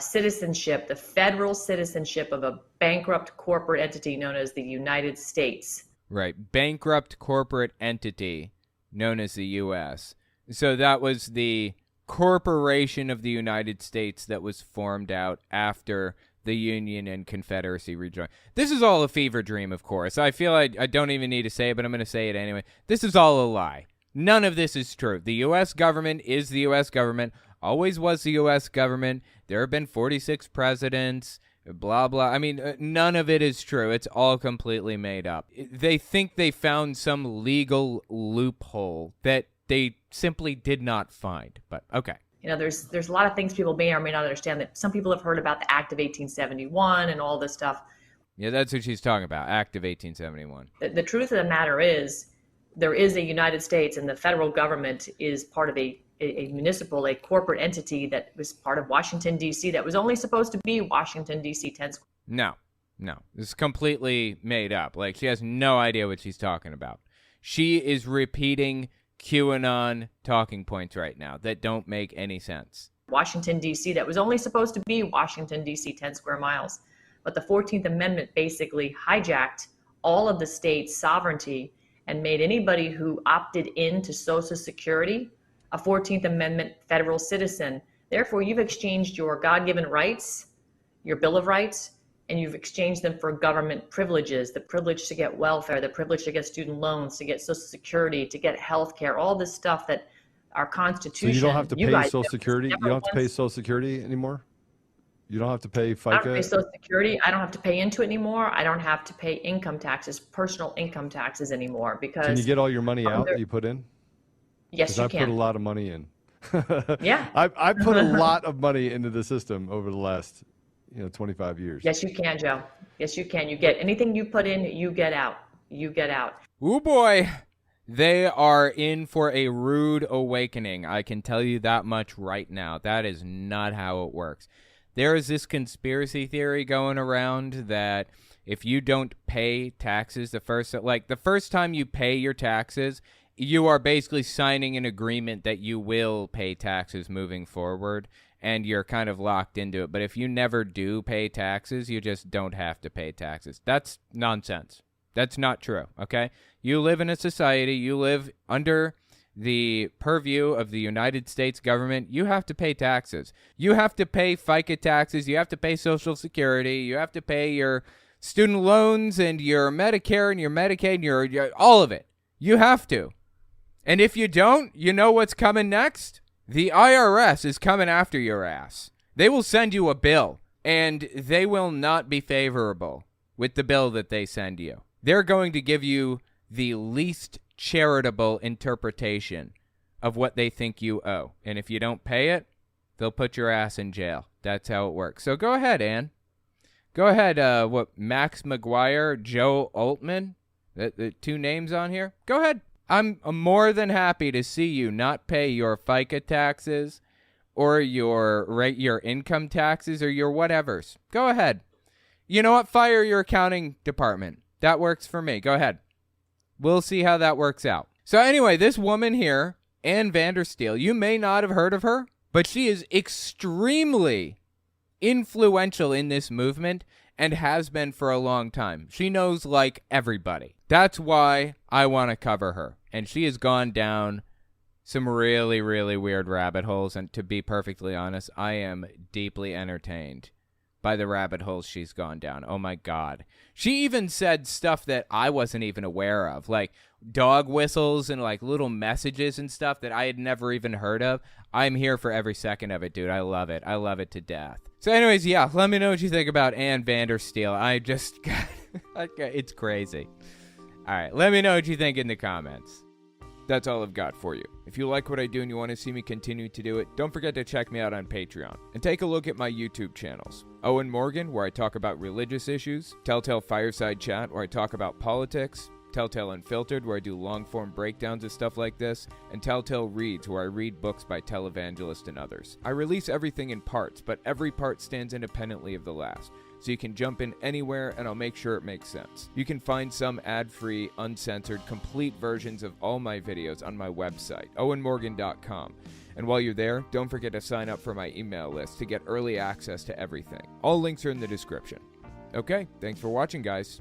citizenship, the federal citizenship of a bankrupt corporate entity known as the United States. Right. Bankrupt corporate entity known as the U.S. So that was the corporation of the United States that was formed out after the Union and Confederacy rejoined. This is all a fever dream, of course. I feel I don't even need to say it, but I'm going to say it anyway. This is all a lie. None of this is true. The U.S. government is the U.S. government, always was the U.S. government. There have been 46 presidents. Blah, blah. I mean, none of it is true. It's all completely made up. They think they found some legal loophole that they simply did not find. But, okay. There's a lot of things people may or may not understand. That some people have heard about the Act of 1871 and all this stuff. Yeah, that's what she's talking about, Act of 1871. The truth of the matter is there is a United States, and the federal government is part of a municipal, a corporate entity that was part of Washington, D.C., that was only supposed to be Washington, D.C. 10 square. No. It's completely made up. Like, she has no idea what she's talking about. She is repeating QAnon talking points right now that don't make any sense. Washington, D.C., that was only supposed to be Washington, D.C. 10 square miles. But the 14th Amendment basically hijacked all of the state's sovereignty and made anybody who opted into Social Security a 14th Amendment federal citizen. Therefore, you've exchanged your God-given rights, your Bill of Rights, and you've exchanged them for government privileges, the privilege to get welfare, the privilege to get student loans, to get Social Security, to get health care, all this stuff that our Constitution... So you don't have to pay Social Security? You don't have to pay Social Security anymore? You don't have to pay FICA? I don't pay Social Security. I don't have to pay into it anymore. I don't have to pay income taxes, personal income taxes anymore, because... Can you get all your money out that you put in? Yes, you can. I put a lot of money in. Yeah. I put a lot of money into the system over the last 25 years. Yes, you can, Joe. Yes, you can. You get anything you put in, you get out. You get out. Ooh, boy. They are in for a rude awakening. I can tell you that much right now. That is not how it works. There is this conspiracy theory going around that if you don't pay taxes the first time you pay your taxes, you are basically signing an agreement that you will pay taxes moving forward. and you're kind of locked into it. But if you never do pay taxes, you just don't have to pay taxes. That's nonsense. That's not true, okay? You live in a society, you live under the purview of the United States government. You have to pay taxes. You have to pay FICA taxes. You have to pay Social Security. You have to pay your student loans and your Medicare and your Medicaid and your all of it. You have to. And if you don't, you know what's coming next? The IRS is coming after your ass. They will send you a bill, and they will not be favorable with the bill that they send you. They're going to give you the least charitable interpretation of what they think you owe. And if you don't pay it, they'll put your ass in jail. That's how it works. So go ahead, Ann. Go ahead, Max McGuire, Joe Altman, the two names on here. Go ahead. I'm more than happy to see you not pay your FICA taxes or your income taxes or your whatevers. Go ahead. You know what? Fire your accounting department. That works for me. Go ahead. We'll see how that works out. So anyway, this woman here, Ann Vandersteel, you may not have heard of her, but she is extremely influential in this movement and has been for a long time. She knows like everybody. That's why I want to cover her. And she has gone down some really, really weird rabbit holes. And to be perfectly honest, I am deeply entertained by the rabbit holes she's gone down. Oh my God. She even said stuff that I wasn't even aware of, like dog whistles and like little messages and stuff that I had never even heard of. I'm here for every second of it, dude. I love it. I love it to death. So anyways, yeah, let me know what you think about Ann Vandersteel. I just got, it's crazy. All right, let me know what you think in the comments. That's all I've got for you. If you like what I do and you want to see me continue to do it, don't forget to check me out on Patreon. And take a look at my YouTube channels. Owen Morgan, where I talk about religious issues. Telltale Fireside Chat, where I talk about politics. Telltale Unfiltered, where I do long-form breakdowns of stuff like this. And Telltale Reads, where I read books by televangelists and others. I release everything in parts, but every part stands independently of the last. So you can jump in anywhere and I'll make sure it makes sense. You can find some ad-free, uncensored, complete versions of all my videos on my website, owenmorgan.com. And while you're there, don't forget to sign up for my email list to get early access to everything. All links are in the description. Okay, thanks for watching, guys.